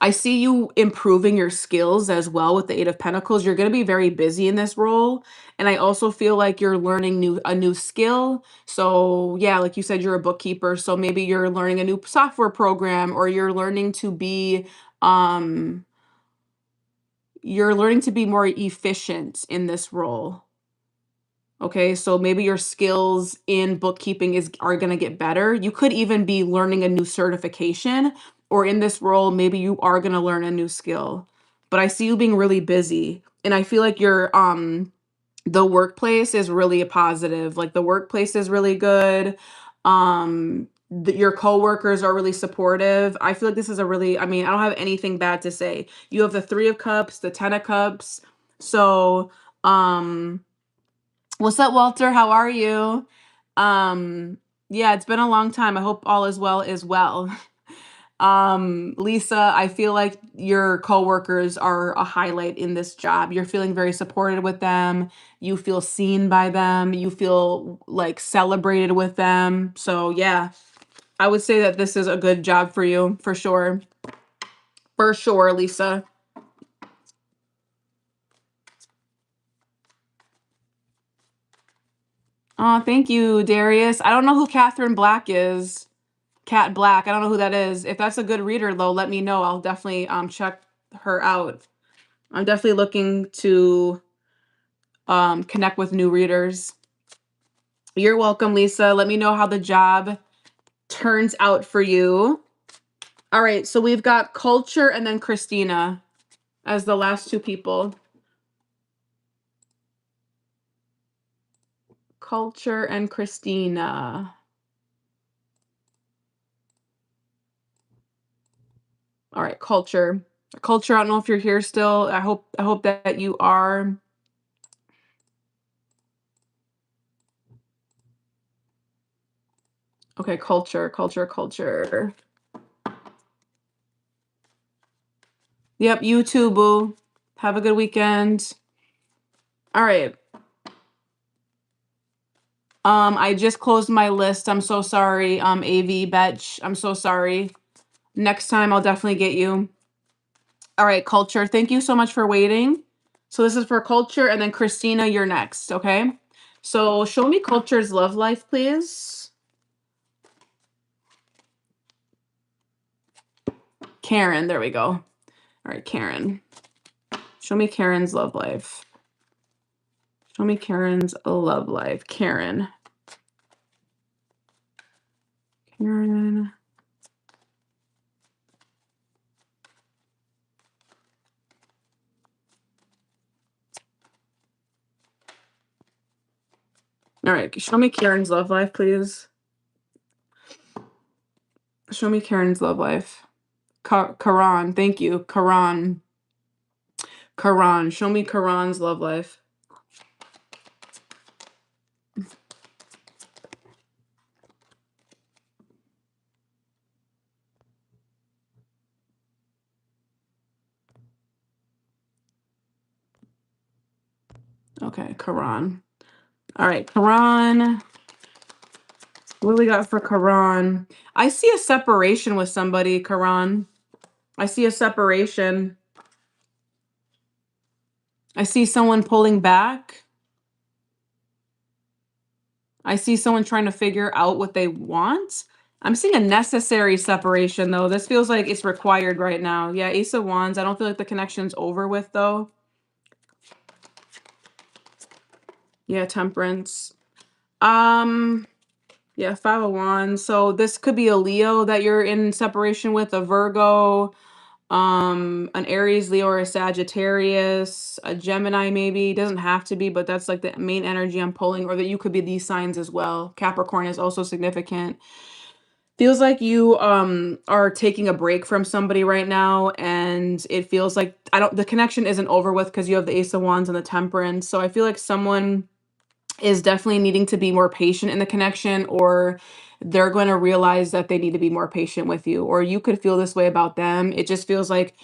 [SPEAKER 1] I see you improving your skills as well with the Eight of Pentacles. You're going to be very busy in this role. And I also feel like you're learning a new skill. So yeah, like you said, you're a bookkeeper. So maybe you're learning a new software program, or um, you're learning to be more efficient in this role. Okay, so maybe your skills in bookkeeping are going to get better. You could even be learning a new certification, or in this role, maybe you are going to learn a new skill. But I see you being really busy, and I feel like the workplace is really a positive. Like the workplace is really good. Your coworkers are really supportive. I feel like this is I mean, I don't have anything bad to say. You have the 3 of Cups, the 10 of Cups. So, um what's up, Walter? How are you? Um, yeah, it's been a long time. I hope all is well as well. Lisa, I feel like your coworkers are a highlight in this job. You're feeling very supported with them. You feel seen by them. You feel like celebrated with them. So yeah, I would say that this is a good job for you, for sure. For sure, Lisa. Oh, thank you, Darius. I don't know who Catherine Black is. Cat Black. I don't know who that is. If that's a good reader, though, let me know. I'll definitely check her out. I'm definitely looking to connect with new readers. You're welcome, Lisa. Let me know how the job turns out for you. All right, so we've got Culture and then Christina as the last 2 people. Culture and Christina. All right, Culture. Culture, I don't know if you're here still. I hope that you are. Okay, Culture, Culture, Culture. Yep, you too, boo. Have a good weekend. All right. I just closed my list. I'm so sorry. AV Betch. I'm so sorry. Next time I'll definitely get you. All right, Culture. Thank you so much for waiting. So this is for Culture, and then Christina, you're next, okay? So show me Culture's love life, please. Karen, there we go. All right, Karen. Show me Karen's love life. Show me Karen's love life. Karen. Karen. All right, show me Karen's love life, please. Show me Karen's love life. Karan, thank you. Karan. Karan, show me Karan's love life. Okay, Karan. All right, Karan. What do we got for Karan? I see a separation with somebody, Karan. I see a separation. I see someone pulling back. I see someone trying to figure out what they want. I'm seeing a necessary separation, though. This feels like it's required right now. Yeah, Ace of Wands. I don't feel like the connection's over with, though. Yeah, Temperance. Yeah, 5 of Wands. So this could be a Leo that you're in separation with, a Virgo, an Aries, Leo, or a Sagittarius, a Gemini maybe. Doesn't have to be, but that's like the main energy I'm pulling, or that you could be these signs as well. Capricorn is also significant. Feels like you are taking a break from somebody right now, and it feels like the connection isn't over with because you have the Ace of Wands and the Temperance. So I feel like someone is definitely needing to be more patient in the connection, or they're going to realize that they need to be more patient with you, or you could feel this way about them. It just feels like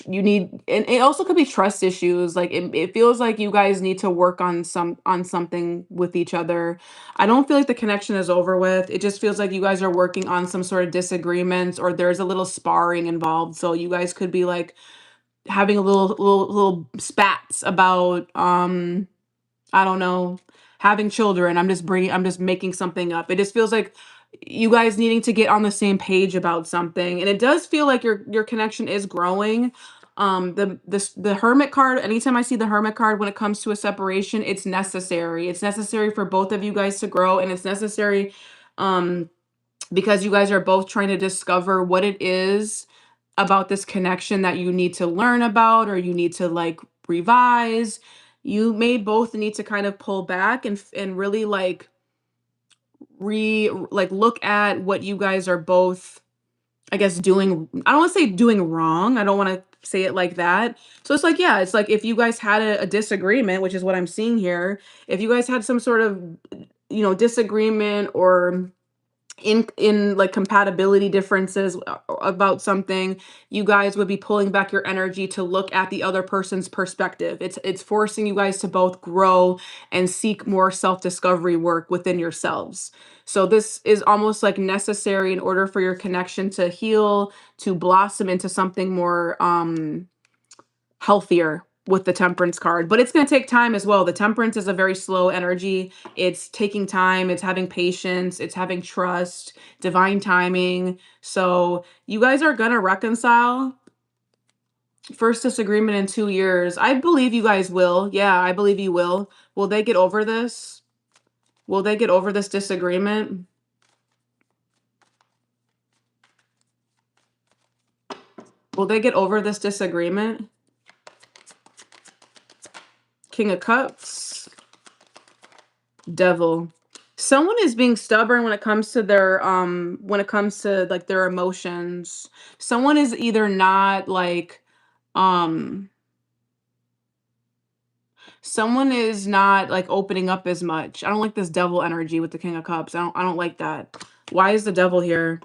[SPEAKER 1] you need, and it also could be trust issues. Like it feels like you guys need to work on something with each other. I don't feel like the connection is over with. It just feels like you guys are working on some sort of disagreements, or there's a little sparring involved. So you guys could be like having a little spats about I don't know, having children. I'm just making something up. It just feels like you guys needing to get on the same page about something. And it does feel like your connection is growing. The hermit card, anytime I see the hermit card when it comes to a separation, it's necessary. It's necessary for both of you guys to grow, and it's necessary um because you guys are both trying to discover what it is about this connection that you need to learn about, or you need to like revise. You may both need to kind of pull back and really like look at what you guys are both, I guess, doing. I don't want to say doing wrong. I don't want to say it like that. So it's like, yeah, it's like if you guys had a disagreement, which is what I'm seeing here, if you guys had some sort of, disagreement, or in like compatibility differences about something, you guys would be pulling back your energy to look at the other person's perspective. It's forcing you guys to both grow and seek more self-discovery work within yourselves. So this is almost like necessary in order for your connection to heal, to blossom into something more healthier with the temperance card. But it's going to take time as well. The temperance is a very slow energy. It's taking time, it's having patience, it's having trust, divine timing. So you guys are going to reconcile. First disagreement in 2 years. I believe you guys will. Yeah, I believe you will. Will they get over this? Will they get over this disagreement? Will they get over this disagreement? King of Cups. Devil. Someone is being stubborn when it comes to their when it comes to like their emotions. Someone is either not like um someone is not like opening up as much. I don't like this devil energy with the King of Cups. I don't like that. Why is the devil here?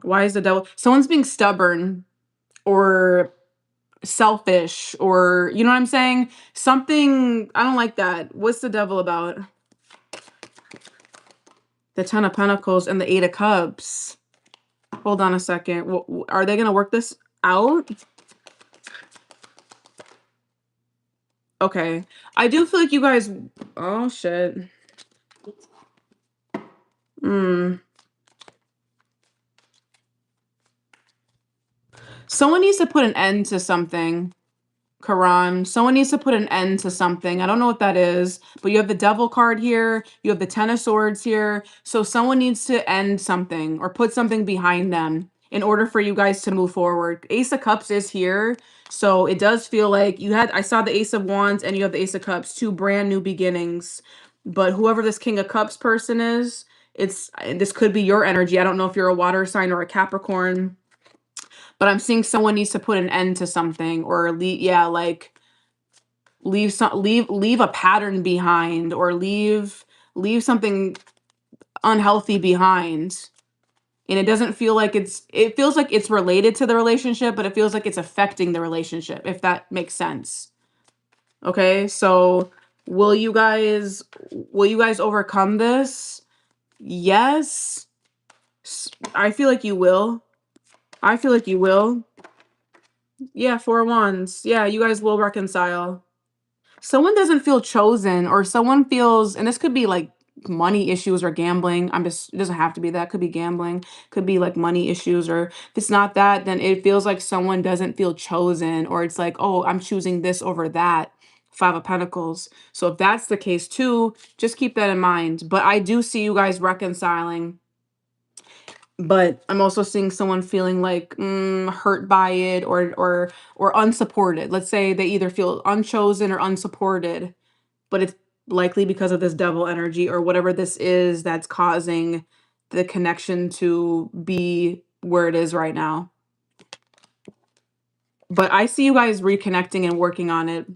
[SPEAKER 1] Why is the devil? Someone's being stubborn or selfish, or you know what I'm saying? Something, I don't like that. What's the devil about? The Ten of Pentacles and the Eight of Cups. Hold on a second. Are they going to work this out? Okay. I do feel like you guys... Oh, shit. Someone needs to put an end to something. Quran. Someone needs to put an end to something. I don't know what that is, but you have the devil card here. You have the Ten of Swords here. So someone needs to end something or put something behind them in order for you guys to move forward. Ace of Cups is here. So it does feel like I saw the Ace of Wands and you have the Ace of Cups, two brand new beginnings. But whoever this King of Cups person is, this could be your energy. I don't know if you're a water sign or a Capricorn, but I'm seeing someone needs to put an end to something, or like leave a pattern behind, or leave something unhealthy behind. And it doesn't feel like it feels like it's related to the relationship, but it feels like it's affecting the relationship, if that makes sense. Okay, so will you guys overcome this? Yes. I feel like you will. I feel like you will. Yeah, Four of Wands. Yeah, you guys will reconcile. Someone doesn't feel chosen, or someone feels, and this could be like money issues or gambling. It doesn't have to be that. Could be gambling, could be like money issues, or if it's not that, then it feels like someone doesn't feel chosen, or it's like, oh, I'm choosing this over that. Five of Pentacles. So if that's the case too, just keep that in mind. But I do see you guys reconciling. But I'm also seeing someone feeling like hurt by it, or unsupported. Let's say they either feel unchosen or unsupported, but it's likely because of this devil energy or whatever this is that's causing the connection to be where it is right now. But I see you guys reconnecting and working on it.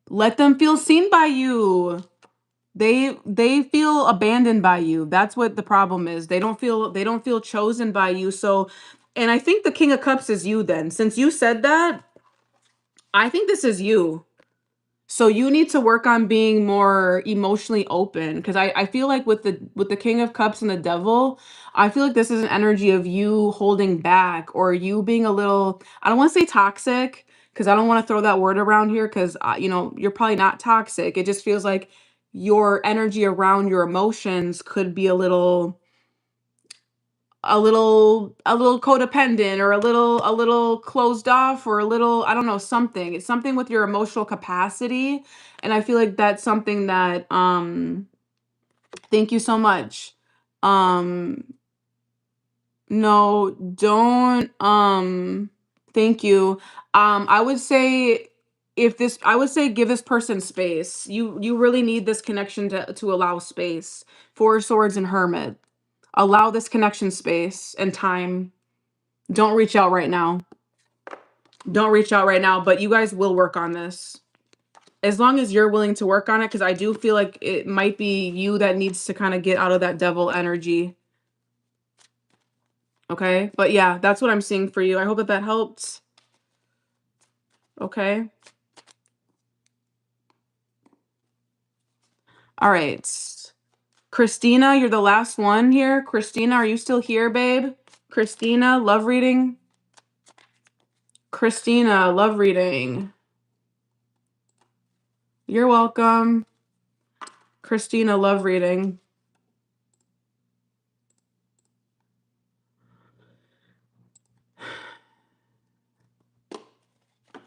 [SPEAKER 1] Let them feel seen by you. They feel abandoned by you. That's what the problem is. They don't feel chosen by you. So, and I think the King of Cups is you then. Since you said that, I think this is you. So you need to work on being more emotionally open, because I feel like with the King of Cups and the Devil, I feel like this is an energy of you holding back, or you being a little, I don't want to say toxic, because I don't want to throw that word around here, because you're probably not toxic. It just feels like your energy around your emotions could be a little codependent, or a little closed off, or a little, I don't know, something. It's something with your emotional capacity, and I feel like that's something that thank you so much. um no, don't, thank you. I would say, I would say give this person space. You really need this connection to allow space. Four of Swords and Hermit. Allow this connection space and time. Don't reach out right now. Don't reach out right now, but you guys will work on this. As long as you're willing to work on it, because I do feel like it might be you that needs to kind of get out of that devil energy. Okay? But yeah, that's what I'm seeing for you. I hope that helps. Okay? All right. Christina, you're the last one here. Christina, are you still here, babe? Christina, love reading. Christina, love reading. You're welcome. Christina, love reading.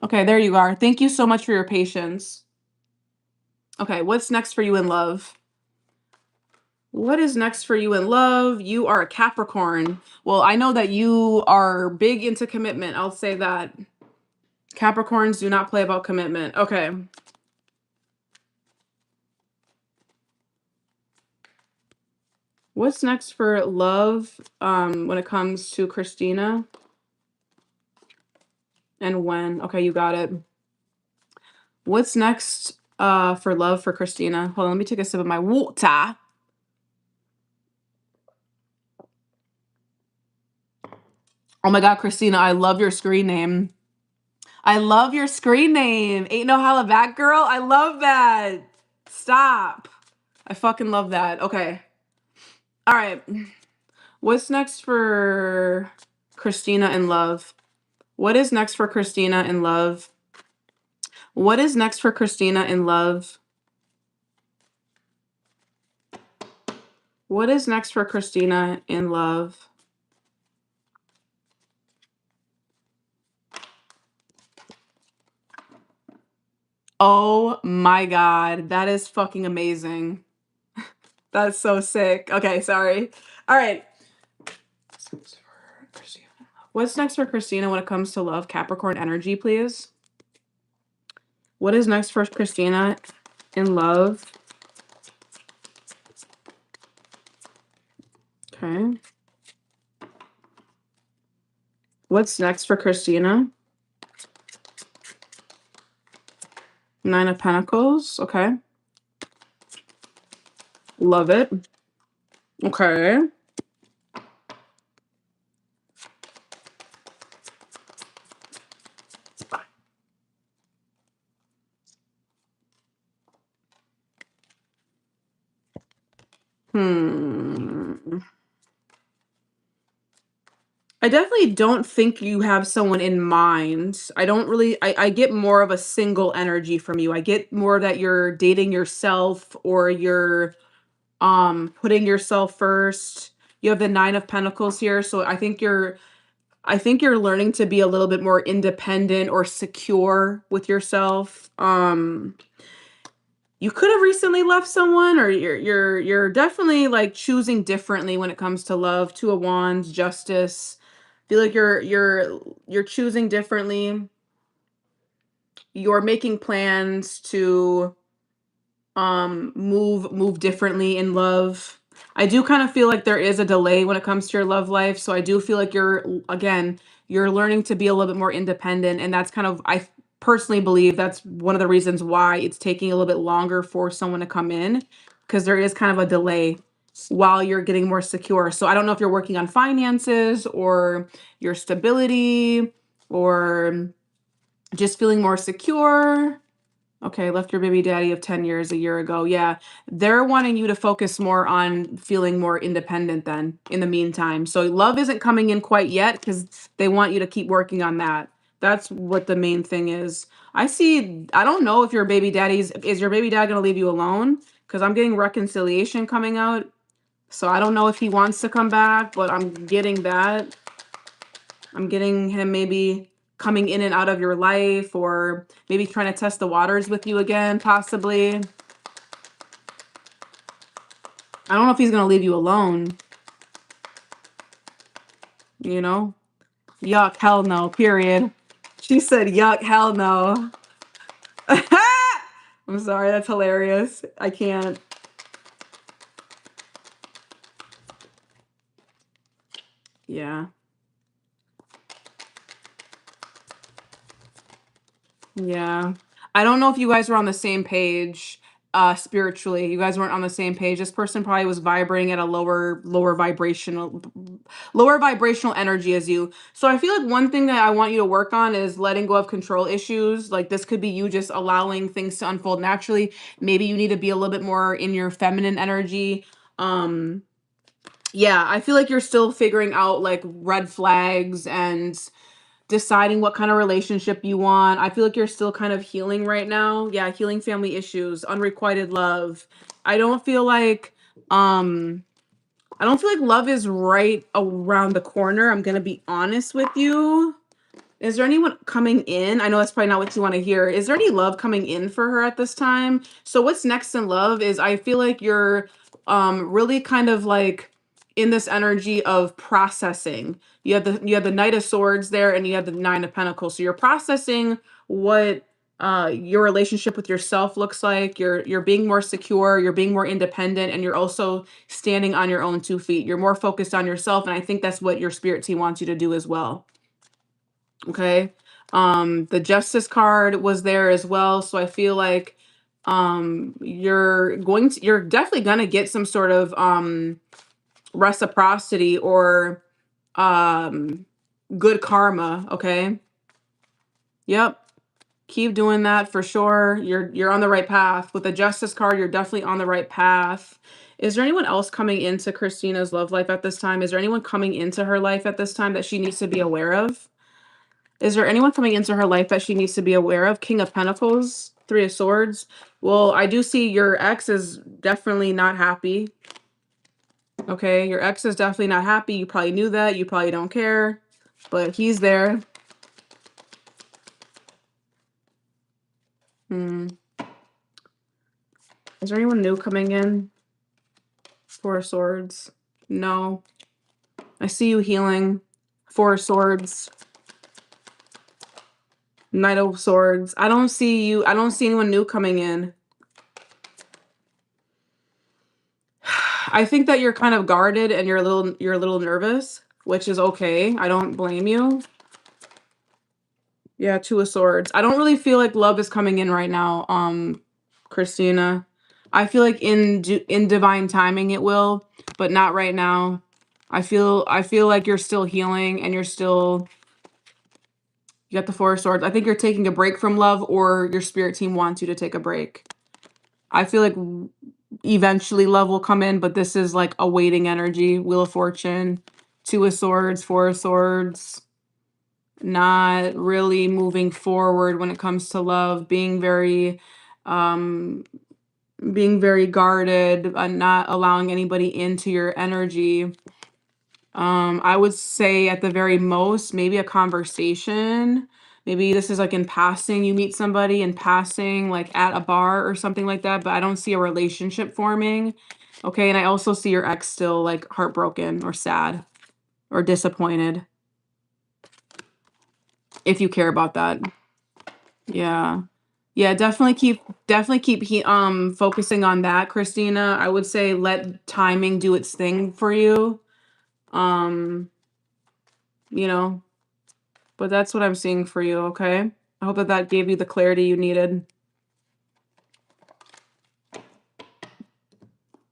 [SPEAKER 1] Okay, there you are. Thank you so much for your patience. Okay, what's next for you in love? What is next for you in love? You are a Capricorn. Well, I know that you are big into commitment. I'll say that. Capricorns do not play about commitment. Okay. What's next for love when it comes to Christina? And when? Okay, you got it. What's next for love for Christina? Hold on, let me take a sip of my water. Oh my God, Christina, I love your screen name. I love your screen name. Ain't no holla back, girl. I love that. Stop. I fucking love that. Okay. All right. What's next for Christina in love? What is next for Christina in love? What is next for Christina in love? What is next for Christina in love? Oh my God. That is fucking amazing. That's so sick. Okay, sorry. All right. What's next for Christina when it comes to love? Capricorn energy, please. What is next for Christina in love? Okay. What's next for Christina? Nine of Pentacles. Okay. Love it. Okay. I definitely don't think you have someone in mind. I don't really, I get more of a single energy from you. I get more that you're dating yourself, or you're putting yourself first. You have the Nine of Pentacles here, so I think you're learning to be a little bit more independent or secure with yourself. You could have recently left someone, or you're definitely like choosing differently when it comes to love. Two of Wands, Justice. Feel like you're choosing differently. You're making plans to move differently in love. I do kind of feel like there is a delay when it comes to your love life, so I do feel like you're learning to be a little bit more independent, and that's kind of, I personally believe that's one of the reasons why it's taking a little bit longer for someone to come in. because there is kind of a delay while you're getting more secure. So I don't know if you're working on finances or your stability or just feeling more secure. Okay, left your baby daddy of 10 years a year ago. Yeah, they're wanting you to focus more on feeling more independent then in the meantime. So love isn't coming in quite yet because they want you to keep working on that. That's what the main thing is. I don't know if is your baby dad going to leave you alone? Because I'm getting reconciliation coming out. So I don't know if he wants to come back, but I'm getting that. I'm getting him maybe coming in and out of your life, or maybe trying to test the waters with you again, possibly. I don't know if he's going to leave you alone. You know? Yuck, hell no, period. She said, yuck, hell no. I'm sorry, that's hilarious. I can't. Yeah. Yeah. I don't know if you guys were on the same page spiritually. You guys weren't on the same page. This person probably was vibrating at a lower vibrational energy as you. So I feel like one thing that I want you to work on is letting go of control issues. Like this could be you just allowing things to unfold naturally. Maybe you need to be a little bit more in your feminine energy. Yeah, I feel like you're still figuring out like red flags and deciding what kind of relationship you want. I feel like you're still kind of healing right now. Yeah, healing family issues, unrequited love. I don't feel like um I don't feel like love is right around the corner. I'm going to be honest with you. Is there anyone coming in? I know that's probably not what you want to hear. Is there any love coming in for her at this time? So what's next in love is I feel like you're really kind of like in this energy of processing. You have the Knight of Swords there and you have the Nine of Pentacles. So you're processing what your relationship with yourself looks like. You're being more secure, you're being more independent, and you're also standing on your own 2 feet. You're more focused on yourself, and I think that's what your spirit team wants you to do as well. Okay. The Justice card was there as well. So I feel like you're definitely gonna get some sort of reciprocity or um good karma. Okay. Yep. Keep doing that for sure. You're on the right path. With the Justice card, you're definitely on the right path. Is there anyone else coming into Christina's love life at this time? Is there anyone coming into her life at this time that she needs to be aware of? Is there anyone coming into her life that she needs to be aware of? King of Pentacles, Three of Swords. Well, I do see your ex is definitely not happy. Okay, your ex is definitely not happy. You probably knew that. You probably don't care, but he's there. Is there anyone new coming in? Four of Swords. No. I see you healing. Four of Swords. Knight of Swords. I don't see anyone new coming in. I think that you're kind of guarded and you're a little nervous, which is okay. I don't blame you. Yeah, Two of Swords. I don't really feel like love is coming in right now, Christina. I feel like in divine timing it will, but not right now. I feel like you're still healing and you got the Four of Swords. I think you're taking a break from love, or your spirit team wants you to take a break. I feel like eventually love will come in, but this is like a waiting energy. Wheel of Fortune, Two of Swords, Four of Swords. Not really moving forward when it comes to love, being very guarded, not allowing anybody into your energy. I would say at the very most, maybe a conversation. Maybe this is like in passing, you meet somebody in passing, like at a bar or something like that, but I don't see a relationship forming. Okay, and I also see your ex still like heartbroken or sad or disappointed, if you care about that. Yeah. Yeah, definitely keep focusing on that, Christina. I would say let timing do its thing for you. Um, you know, but that's what I'm seeing for you, okay? I hope that that gave you the clarity you needed.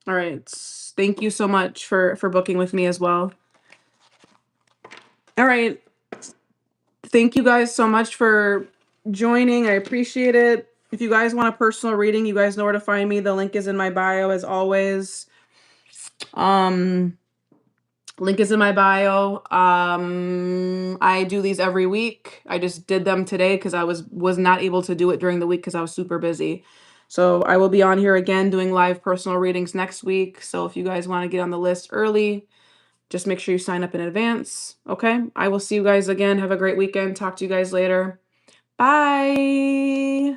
[SPEAKER 1] All right. Thank you so much for booking with me as well. All right. Thank you guys so much for joining. I appreciate it. If you guys want a personal reading, you guys know where to find me. The link is in my bio as always. Link is in my bio. I do these every week. I just did them today because I was not able to do it during the week because I was super busy. So I will be on here again doing live personal readings next week. So if you guys want to get on the list early, just make sure you sign up in advance. Okay. I will see you guys again. Have a great weekend. Talk to you guys later. Bye.